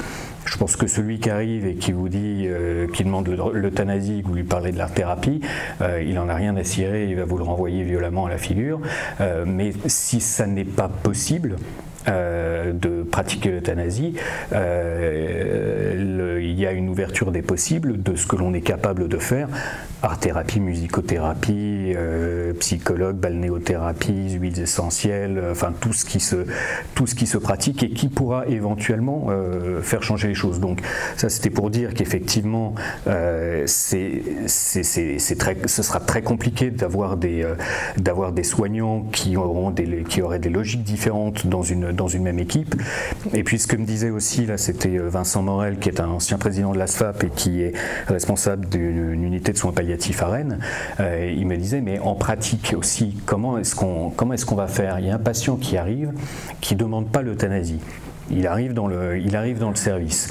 Je pense que celui qui arrive et qui vous dit, qui demande l'euthanasie, que vous lui parlez de l'art-thérapie, il n'en a rien à cirer, il va vous le renvoyer violemment à la figure. Mais si ça n'est pas possible de pratiquer l'euthanasie, il y a une ouverture des possibles de ce que l'on est capable de faire. Art-thérapie, musicothérapie, psychologue, balnéothérapie, huiles essentielles, enfin tout ce qui se pratique et qui pourra éventuellement faire changer les choses. Donc ça, c'était pour dire qu'effectivement ce sera très compliqué d'avoir des soignants qui auraient des logiques différentes dans une même équipe. Et puis ce que me disait aussi là, c'était Vincent Morel, qui est un ancien président de l'ASFAP et qui est responsable d'une unité de soins palliatifs à Rennes. Il me disait, mais en pratique aussi, comment est-ce qu'on va faire? Il y a un patient qui arrive, qui ne demande pas l'euthanasie. Il arrive dans le service.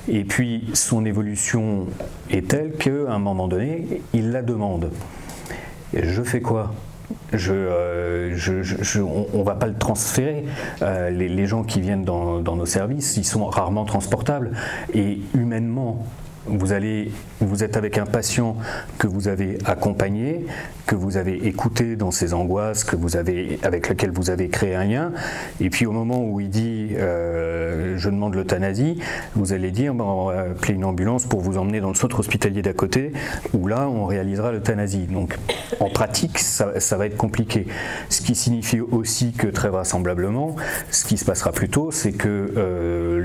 Et puis son évolution est telle qu'à un moment donné, il la demande. Et je fais quoi? On ne va pas le transférer. Les gens qui viennent dans nos services, ils sont rarement transportables. Et humainement, vous êtes avec un patient que vous avez accompagné, que vous avez écouté dans ses angoisses, avec lequel vous avez créé un lien, et puis au moment où il dit je demande l'euthanasie, vous allez dire on va appeler une ambulance pour vous emmener dans le centre hospitalier d'à côté, où là on réalisera l'euthanasie. Donc en pratique ça va être compliqué. Ce qui signifie aussi que très vraisemblablement, ce qui se passera plutôt, c'est que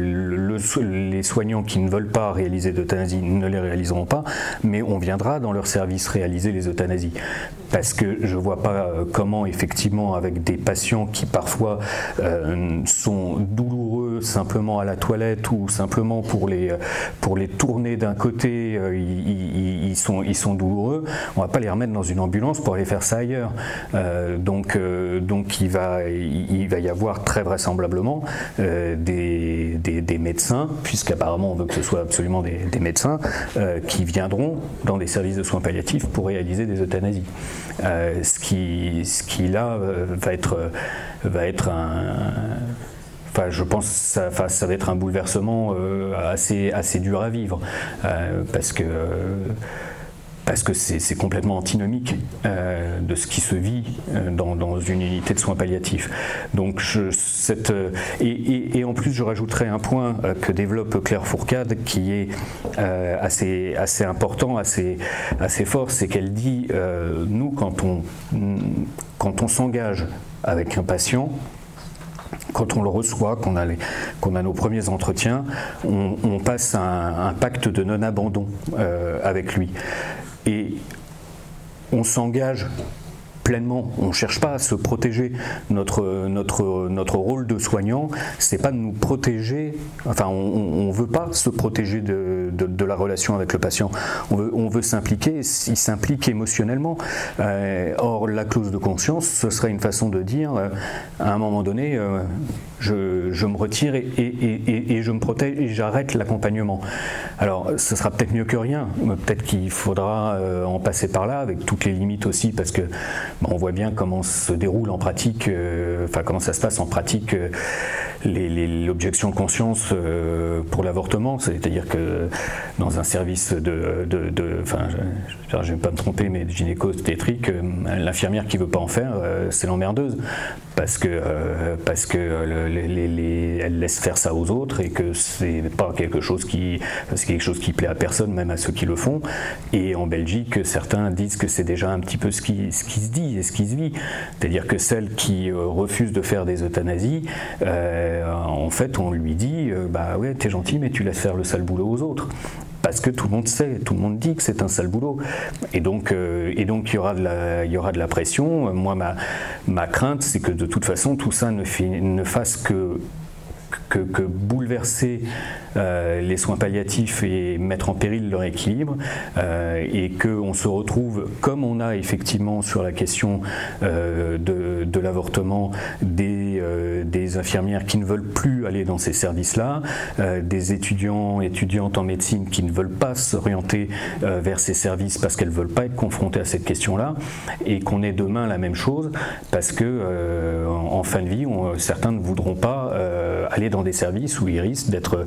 les soignants qui ne veulent pas réaliser d'euthanasie ne les réaliseront pas, mais on viendra dans leur service réaliser les euthanasies. Parce que je ne vois pas comment, effectivement, avec des patients qui parfois sont douloureux simplement à la toilette ou simplement pour les tourner d'un côté, ils sont douloureux, on ne va pas les remettre dans une ambulance pour aller faire ça ailleurs. Donc il va y avoir très vraisemblablement des médecins, puisqu'apparemment on veut que ce soit absolument des médecins, qui viendront dans des services de soins palliatifs pour réaliser des euthanasies. Ce qui là va être un... Enfin, je pense que ça va être un bouleversement assez dur à vivre, parce que c'est complètement antinomique de ce qui se vit dans une unité de soins palliatifs. Donc et en plus je rajouterai un point que développe Claire Fourcade qui est assez important, assez fort, c'est qu'elle dit nous quand on s'engage avec un patient, quand on le reçoit, qu'on a nos premiers entretiens, on passe un pacte de non-abandon avec lui. Et on s'engage pleinement. On ne cherche pas à se protéger. Notre rôle de soignant, c'est pas de nous protéger. Enfin, on veut pas se protéger de la relation avec le patient. On veut s'impliquer. Il s'implique émotionnellement. Or, la clause de conscience, ce serait une façon de dire, à un moment donné, je me retire et je me protège et j'arrête l'accompagnement. Alors, ce sera peut-être mieux que rien. Peut-être qu'il faudra en passer par là, avec toutes les limites aussi, parce que on voit bien comment se déroule en pratique, comment ça se passe en pratique l'objection de conscience pour l'avortement, c'est-à-dire que dans un service j'aime pas me tromper, mais de gynéco-obstétrique, l'infirmière qui veut pas en faire, c'est l'emmerdeuse, parce que elle laisse faire ça aux autres et que c'est quelque chose qui plaît à personne, même à ceux qui le font. Et en Belgique, certains disent que c'est déjà un petit peu ce qui se dit et ce qui se vit, c'est-à-dire que celle qui refuse de faire des euthanasies, en fait, on lui dit ouais, t'es gentil, mais tu laisses faire le sale boulot aux autres. Parce que tout le monde sait, tout le monde dit que c'est un sale boulot. Et donc il y aura de la pression. Moi, ma crainte, c'est que de toute façon, tout ça ne fasse que bouleverser les soins palliatifs et mettre en péril leur équilibre, et qu'on se retrouve, comme on a effectivement sur la question de l'avortement, des infirmières qui ne veulent plus aller dans ces services-là, des étudiantes en médecine qui ne veulent pas s'orienter vers ces services parce qu'elles ne veulent pas être confrontées à cette question-là, et qu'on ait demain la même chose, parce que en fin de vie, certains ne voudront pas aller dans des services où ils risquent d'être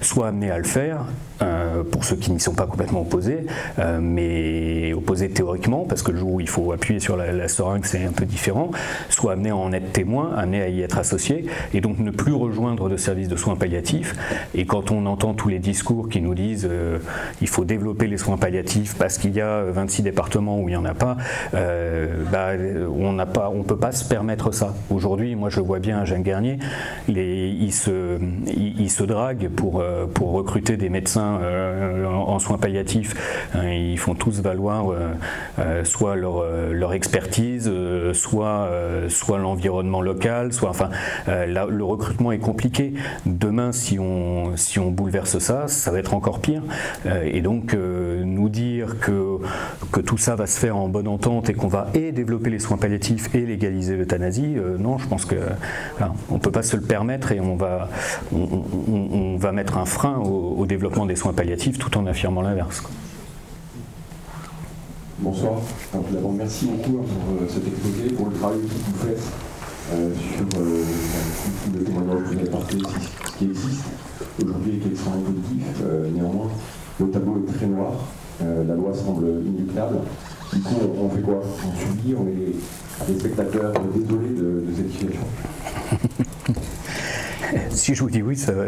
soit amenés à le faire, pour ceux qui n'y sont pas complètement opposés, mais opposés théoriquement, parce que le jour où il faut appuyer sur la seringue, c'est un peu différent, soit amenés à en être témoins, amenés à y être associés, et donc ne plus rejoindre de services de soins palliatifs. Et quand on entend tous les discours qui nous disent il faut développer les soins palliatifs parce qu'il y a 26 départements où il n'y en a pas, on ne peut pas se permettre ça. Aujourd'hui, moi je vois bien à Jeanne Garnier, ils se draguent pour recruter des médecins en soins palliatifs. Ils font tous valoir soit leur expertise, soit l'environnement local, le recrutement est compliqué. Demain, si on bouleverse ça va être encore pire. Et donc nous dire que tout ça va se faire en bonne entente et qu'on va développer les soins palliatifs et légaliser l'euthanasie, non, je pense que on ne peut pas se le permettre, et on va mettre un frein au développement des soins palliatifs tout en affirmant l'inverse. Bonsoir. Alors, d'abord, merci beaucoup pour cet exposé, pour le travail que vous faites sur le témoignage que vous avez porté, ce qui existe aujourd'hui et qui est extrêmement positif. Néanmoins, le tableau est très noir, la loi semble inéluctable. Du coup, on fait quoi? On subit, on est des spectateurs désolés de cette situation. Si je vous dis oui, ça va.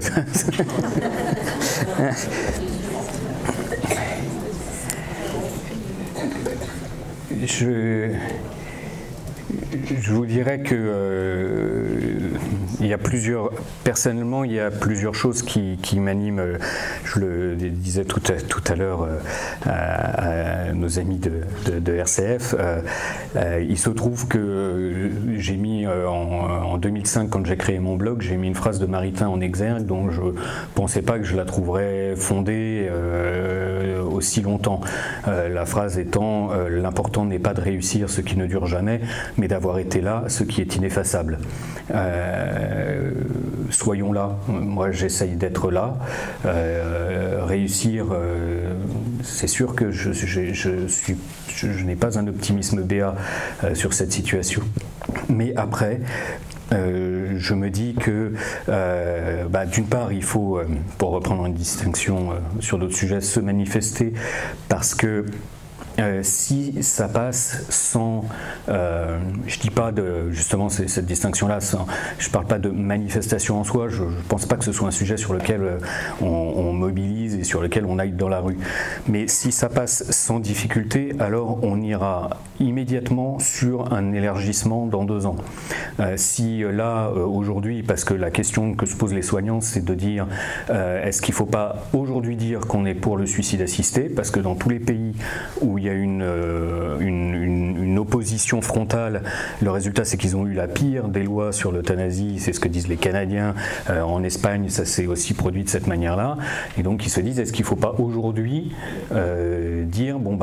Je vous dirais que personnellement, il y a plusieurs choses qui m'animent. Je le disais tout à l'heure à nos amis de RCF. Il se trouve que j'ai mis en 2005, quand j'ai créé mon blog, j'ai mis une phrase de Maritain en exergue dont je ne pensais pas que je la trouverais fondée aussi longtemps. La phrase étant l'important n'est pas de réussir ce qui ne dure jamais, mais d'avoir été là, ce qui est ineffaçable. Soyons là, moi j'essaye d'être là. Réussir, c'est sûr que je n'ai pas un optimisme béat sur cette situation. Mais après, je me dis que d'une part il faut, pour reprendre une distinction sur d'autres sujets, se manifester, parce que si ça passe sans, je dis pas justement cette distinction-là, je parle pas de manifestation en soi, je pense pas que ce soit un sujet sur lequel on mobilise et sur lequel on aille dans la rue. Mais si ça passe sans difficulté, alors on ira immédiatement sur un élargissement dans 2 ans. Si là, aujourd'hui, parce que la question que se posent les soignants, c'est de dire est-ce qu'il ne faut pas aujourd'hui dire qu'on est pour le suicide assisté, parce que dans tous les pays où il y a une opposition frontale. Le résultat, c'est qu'ils ont eu la pire des lois sur l'euthanasie, c'est ce que disent les Canadiens. En Espagne, ça s'est aussi produit de cette manière-là. Et donc, ils se disent, est-ce qu'il ne faut pas aujourd'hui dire, bon,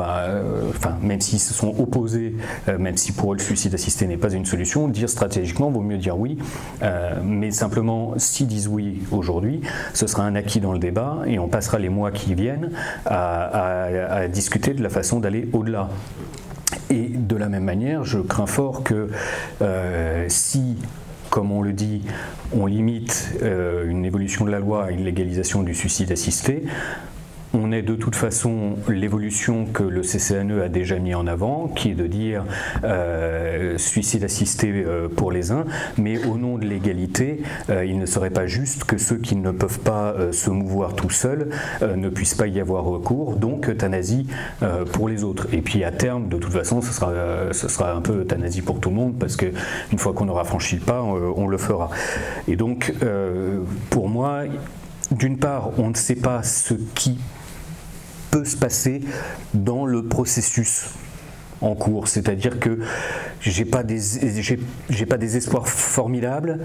même s'ils se sont opposés, même si pour eux le suicide assisté n'est pas une solution, dire stratégiquement, vaut mieux dire oui. Mais simplement, s'ils disent oui aujourd'hui, ce sera un acquis dans le débat et on passera les mois qui viennent à discuter de la façon d'aller au-delà. Et de la même manière, je crains fort que si, comme on le dit, on limite une évolution de la loi à une légalisation du suicide assisté, on est de toute façon l'évolution que le CCNE a déjà mis en avant, qui est de dire suicide assisté pour les uns, mais au nom de l'égalité, il ne serait pas juste que ceux qui ne peuvent pas se mouvoir tout seuls ne puissent pas y avoir recours, donc euthanasie pour les autres. Et puis à terme, de toute façon, ce sera un peu euthanasie pour tout le monde, parce qu'une fois qu'on aura franchi le pas, on le fera. Et donc, pour moi, d'une part, on ne sait pas ce qui peut se passer dans le processus en cours, c'est-à-dire que j'ai pas des espoirs formidables,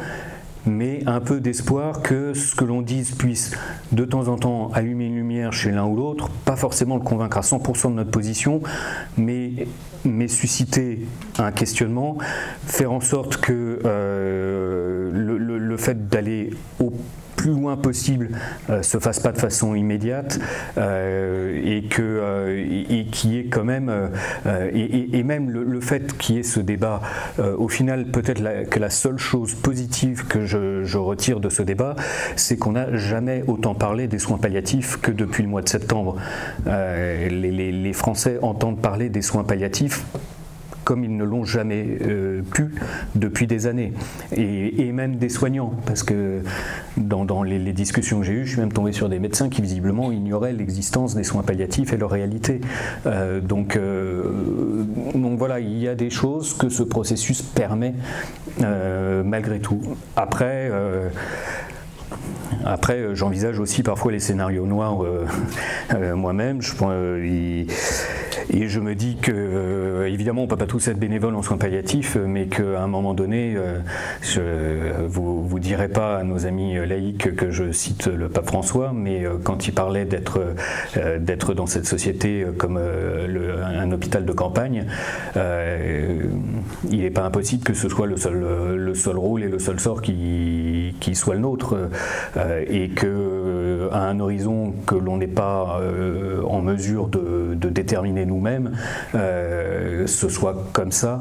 mais un peu d'espoir que ce que l'on dise puisse de temps en temps allumer une lumière chez l'un ou l'autre, pas forcément le convaincre à 100% de notre position, mais susciter un questionnement, faire en sorte que le fait d'aller au plus loin possible se fasse pas de façon immédiate et qu'il y ait quand même et même le fait qu'il y ait ce débat au final peut-être que la seule chose positive que je retire de ce débat, c'est qu'on n'a jamais autant parlé des soins palliatifs que depuis le mois de septembre. Les Français entendent parler des soins palliatifs comme ils ne l'ont jamais pu depuis des années, et même des soignants, parce que dans les discussions que j'ai eues, je suis même tombé sur des médecins qui visiblement ignoraient l'existence des soins palliatifs et leur réalité. Donc voilà, il y a des choses que ce processus permet malgré tout. Après, j'envisage aussi parfois les scénarios noirs moi-même. Et je me dis que, évidemment, on ne peut pas tous être bénévoles en soins palliatifs, mais qu'à un moment donné, vous direz pas à nos amis laïcs que je cite le pape François, mais quand il parlait d'être dans cette société comme un hôpital de campagne, il n'est pas impossible que ce soit le seul rôle et le seul sort qui soit le nôtre, et qu'à un horizon que l'on n'est pas en mesure de déterminer nous-mêmes, ce soit comme ça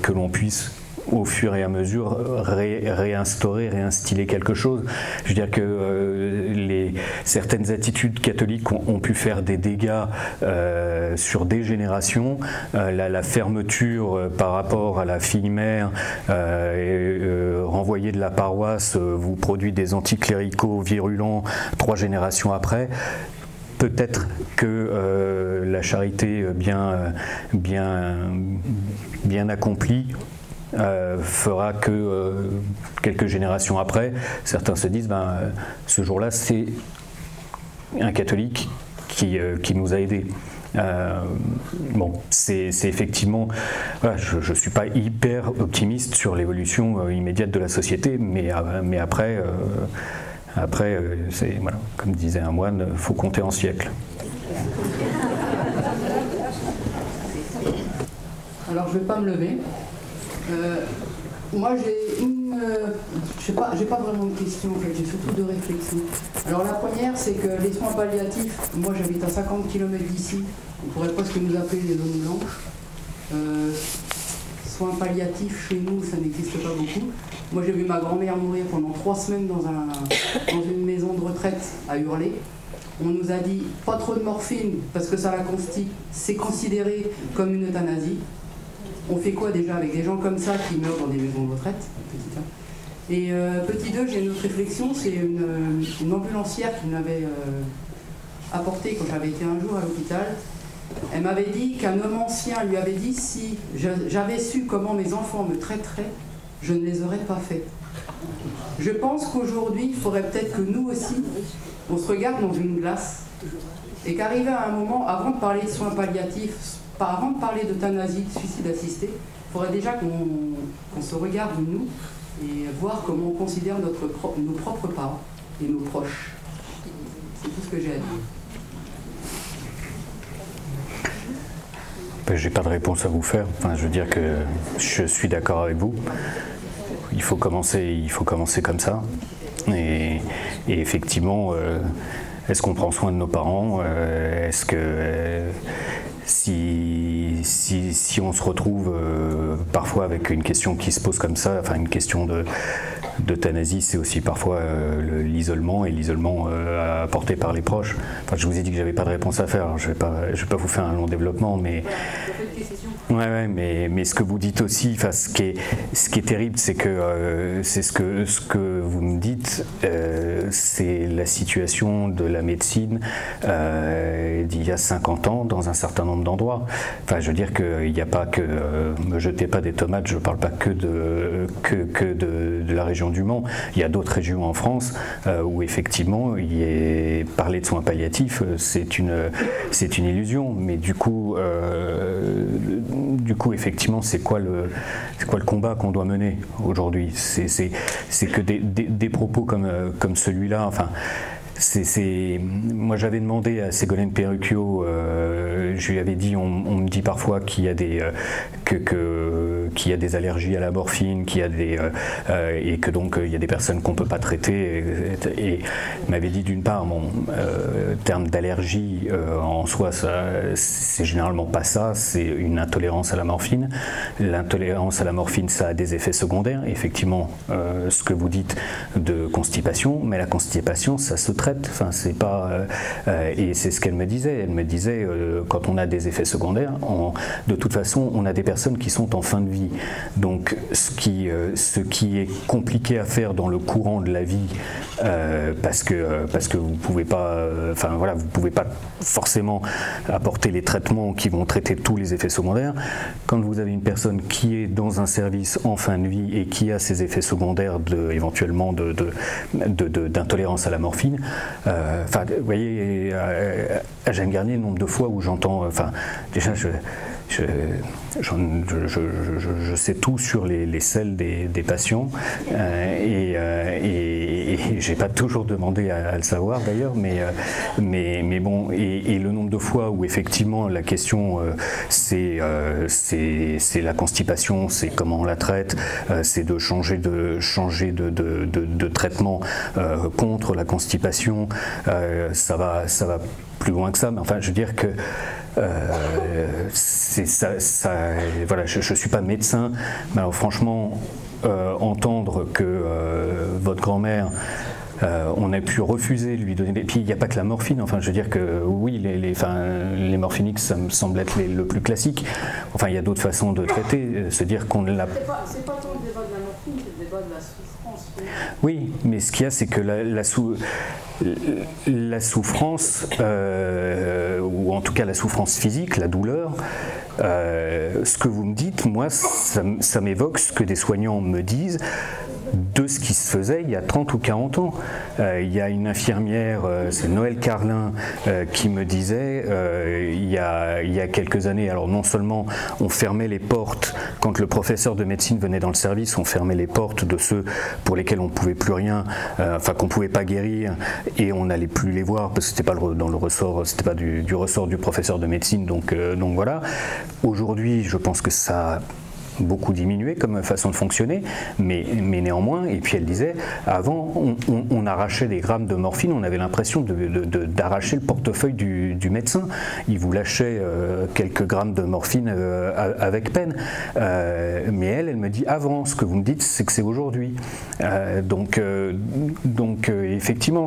que l'on puisse au fur et à mesure réinstiller quelque chose. Je veux dire que certaines attitudes catholiques ont pu faire des dégâts sur des générations. La fermeture par rapport à la fille mère renvoyée de la paroisse vous produit des anticléricaux virulents 3 générations après. Peut-être que la charité bien accomplie fera que quelques générations après, certains se disent ce jour-là, c'est un catholique qui nous a aidés. C'est effectivement, voilà, je ne suis pas hyper optimiste sur l'évolution immédiate de la société, mais après, voilà, comme disait un moine, il faut compter en siècles. Alors je ne vais pas me lever. Moi j'ai pas vraiment de questions, en fait, j'ai surtout de réflexions. Alors la première, c'est que les soins palliatifs, moi j'habite à 50 km d'ici, on pourrait presque nous appeler les zones blanches. Soins palliatifs chez nous, ça n'existe pas beaucoup. Moi j'ai vu ma grand-mère mourir pendant 3 semaines dans une maison de retraite à Hurley. On nous a dit pas trop de morphine parce que ça la constipe, c'est considéré comme une euthanasie. On fait quoi déjà avec des gens comme ça qui meurent dans des maisons de retraite? Et petit 2, j'ai une autre réflexion, c'est une ambulancière qui m'avait apporté quand j'avais été un jour à l'hôpital. Elle m'avait dit qu'un homme ancien lui avait dit si j'avais su comment mes enfants me traiteraient, je ne les aurais pas fait. Je pense qu'aujourd'hui, il faudrait peut-être que nous aussi, on se regarde dans une glace Et qu'arrivé à un moment, avant de parler de soins palliatifs, avant de parler d'euthanasie, de suicide assisté, il faudrait déjà qu'on se regarde nous et voir comment on considère nos propres parents et nos proches. C'est tout ce que j'ai à dire. J'ai pas de réponse à vous faire. Enfin, je veux dire que je suis d'accord avec vous. Il faut commencer comme ça. Et effectivement, est-ce qu'on prend soin de nos parents? Est-ce que si on se retrouve parfois avec une question qui se pose comme ça, enfin une question d'euthanasie, c'est aussi parfois l'isolement et l'isolement apporté par les proches. Enfin, je vous ai dit que j'avais pas de réponse à faire. Alors, je vais pas vous faire un long développement, mais mais ce que vous dites aussi, enfin, ce qui est terrible, c'est que c'est ce que vous me dites, c'est la situation de la médecine d'il y a 50 ans dans un certain nombre d'endroits. Enfin, je veux dire qu'il n'y a pas que me jetez pas des tomates. Je parle pas que de la région du Mans. Il y a d'autres régions en France où effectivement parler de soins palliatifs, c'est une illusion. Mais du coup effectivement, c'est quoi le combat qu'on doit mener aujourd'hui? C'est que des propos comme celui-là. Enfin, moi j'avais demandé à Ségolène Perruchio, je lui avais dit, on me dit parfois qu'il y a des qu'il y a des allergies à la morphine, et que donc il y a des personnes qu'on peut pas traiter, et m'avait dit d'une part, terme d'allergie en soi, c'est généralement pas ça, c'est une intolérance à la morphine. L'intolérance à la morphine, ça a des effets secondaires, effectivement, ce que vous dites de constipation, mais la constipation, ça se traite. Enfin, c'est pas et c'est ce qu'elle me disait. Elle me disait quand on a des effets secondaires, de toute façon, on a des personnes qui sont en fin de vie. Donc, ce qui est compliqué à faire dans le courant de la vie, parce que vous pouvez pas, enfin voilà, vous pouvez pas forcément apporter les traitements qui vont traiter tous les effets secondaires. Quand vous avez une personne qui est dans un service en fin de vie et qui a ces effets secondaires éventuellement d'intolérance à la morphine. Enfin, vous voyez, à Jeanne Garnier, le nombre de fois où j'entends, enfin, déjà, je sais tout sur les selles des patients, et j'ai pas toujours demandé à le savoir d'ailleurs, mais bon, et le nombre de fois où effectivement la question c'est la constipation, c'est comment on la traite, c'est de changer de traitement contre la constipation, ça va plus loin que ça, mais enfin je veux dire que c'est ça, voilà, je suis pas médecin, mais alors franchement entendre que votre grand-mère on a pu refuser de lui donner. Et puis il n'y a pas que la morphine. Enfin, je veux dire que oui, les morphiniques, ça me semble être le plus classique. Enfin, il y a d'autres façons de traiter. Se dire qu'on l'a. C'est pas tant le débat de la morphine, c'est le débat de la souffrance. Oui, mais ce qu'il y a, c'est que la souffrance, ou en tout cas la souffrance physique, la douleur. Ce que vous me dites, moi, ça m'évoque ce que des soignants me disent de ce qui se faisait il y a 30 ou 40 ans. Il y a une infirmière, c'est Noël Carlin, qui me disait il y a quelques années, alors non seulement on fermait les portes, quand le professeur de médecine venait dans le service, on fermait les portes de ceux pour lesquels on ne pouvait plus rien, enfin qu'on ne pouvait pas guérir, et on n'allait plus les voir parce que c'était pas dans le ressort, c'était pas du ressort du professeur de médecine, donc voilà. Aujourd'hui, je pense que ça a beaucoup diminué comme façon de fonctionner, mais néanmoins, et puis elle disait, avant on arrachait des grammes de morphine, on avait l'impression d'arracher le portefeuille du médecin, il vous lâchait quelques grammes de morphine avec peine, mais elle me dit, avant, ce que vous me dites, c'est que c'est aujourd'hui. Donc effectivement,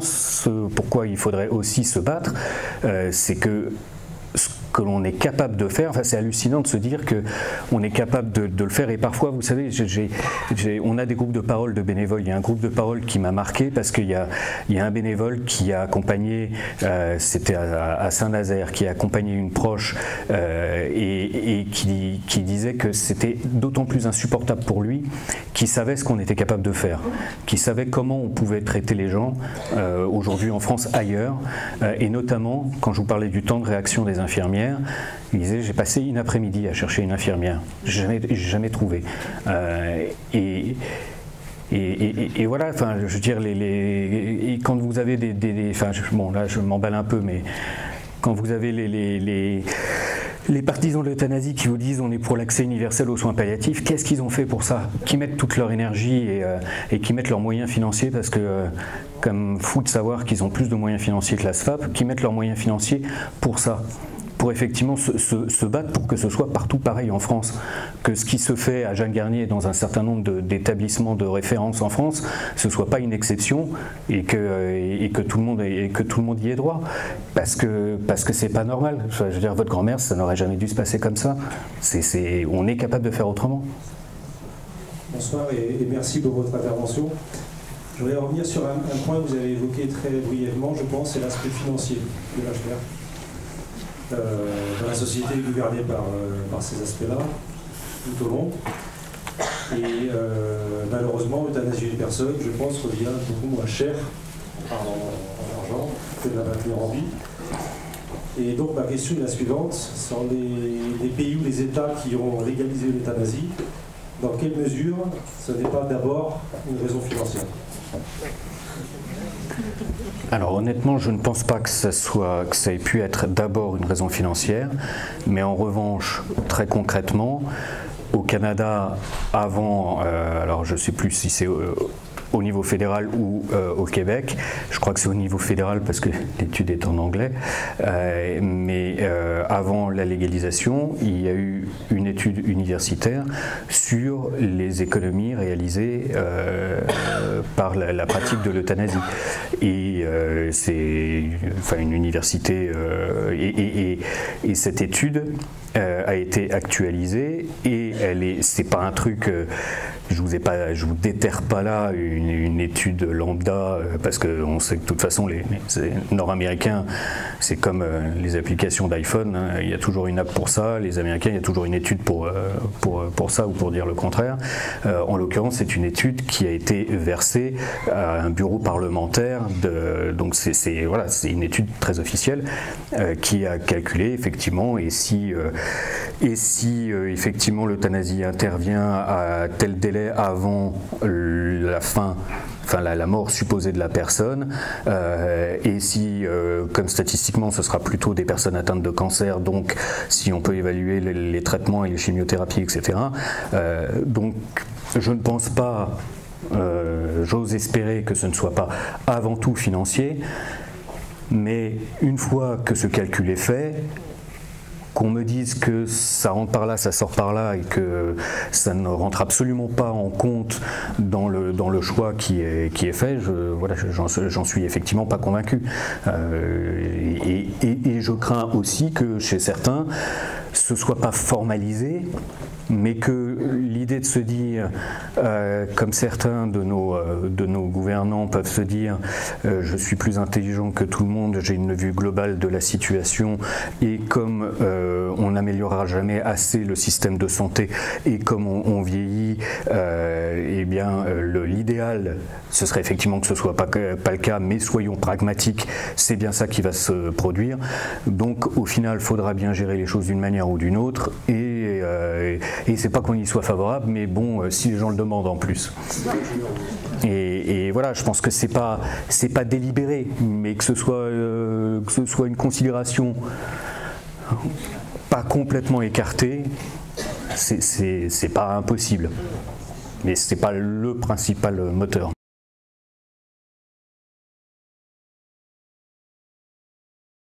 pourquoi il faudrait aussi se battre, c'est que que l'on est capable de faire. Enfin, c'est hallucinant de se dire qu'on est capable de le faire. Et parfois, vous savez, on a des groupes de parole de bénévoles. Il y a un groupe de parole qui m'a marqué parce qu'il y a un bénévole qui a accompagné, c'était à Saint-Nazaire, qui a accompagné une proche et qui disait que c'était d'autant plus insupportable pour lui qu'il savait ce qu'on était capable de faire, qu'il savait comment on pouvait traiter les gens aujourd'hui en France, ailleurs, et notamment quand je vous parlais du temps de réaction des infirmières. Il disait, j'ai passé une après-midi à chercher une infirmière, j'ai jamais trouvé. Et voilà, enfin, je veux dire, et quand vous avez bon, là je m'emballe un peu, mais quand vous avez les partisans de l'euthanasie qui vous disent on est pour l'accès universel aux soins palliatifs, qu'est-ce qu'ils ont fait pour ça? Qui mettent toute leur énergie et qui mettent leurs moyens financiers, parce que comme fou de savoir qu'ils ont plus de moyens financiers que la SFAP, qui mettent leurs moyens financiers pour ça, pour effectivement se battre pour que ce soit partout pareil en France, que ce qui se fait à Jeanne Garnier dans un certain nombre d'établissements de référence en France, ce soit pas une exception et que tout le monde y ait droit, parce que c'est pas normal. Je veux dire, votre grand-mère, ça n'aurait jamais dû se passer comme ça. On est capable de faire autrement. Bonsoir et merci pour votre intervention. Je voudrais revenir sur un point que vous avez évoqué très brièvement, je pense, c'est l'aspect financier de l'HR. Dans la société gouvernée par ces aspects-là, tout au long. Et malheureusement, l'euthanasie d'une personne, je pense, revient beaucoup moins cher en argent que de la maintenir en vie. Et donc ma question est la suivante, sur les pays ou les États qui ont légalisé l'euthanasie, dans quelle mesure ce n'est pas d'abord une raison financière? Alors honnêtement, je ne pense pas que ça ait pu être d'abord une raison financière, mais en revanche, très concrètement, au Canada, avant, alors je ne sais plus si c'est au niveau fédéral ou au Québec, je crois que c'est au niveau fédéral parce que l'étude est en anglais, mais avant la légalisation, il y a eu une étude universitaire sur les économies réalisées par la pratique de l'euthanasie. Et c'est une université, et cette étude a été actualisée, et c'est pas un truc, je vous déterre pas là une étude lambda, parce qu'on sait que de toute façon les Nord-Américains, c'est comme les applications d'iPhone, hein, il y a toujours une app pour ça, les Américains, il y a toujours une étude pour ça ou pour dire le contraire. En l'occurrence, c'est une étude qui a été versée à un bureau parlementaire, donc c'est une étude très officielle qui a calculé effectivement, et si effectivement l'euthanasie intervient à tel délai avant la mort supposée de la personne, et si, comme statistiquement, ce sera plutôt des personnes atteintes de cancer, donc si on peut évaluer les traitements et les chimiothérapies, etc. Donc je ne pense pas, j'ose espérer que ce ne soit pas avant tout financier, mais une fois que ce calcul est fait, qu'on me dise que ça rentre par là, ça sort par là, et que ça ne rentre absolument pas en compte dans le choix qui est fait, j'en suis effectivement pas convaincu. Et je crains aussi que chez certains, ce soit pas formalisé, mais que l'idée de se dire, comme certains de nos gouvernants peuvent se dire, je suis plus intelligent que tout le monde, j'ai une vue globale de la situation, et comme on n'améliorera jamais assez le système de santé, et comme on vieillit, eh bien l'idéal, ce serait effectivement que ce soit pas le cas, mais soyons pragmatiques, c'est bien ça qui va se produire. Donc au final, il faudra bien gérer les choses d'une manière ou d'une autre, et c'est pas qu'on y soit favorable, mais bon, si les gens le demandent en plus. Et voilà, je pense que c'est pas délibéré, mais que ce soit une considération pas complètement écartée, c'est pas impossible, mais c'est pas le principal moteur.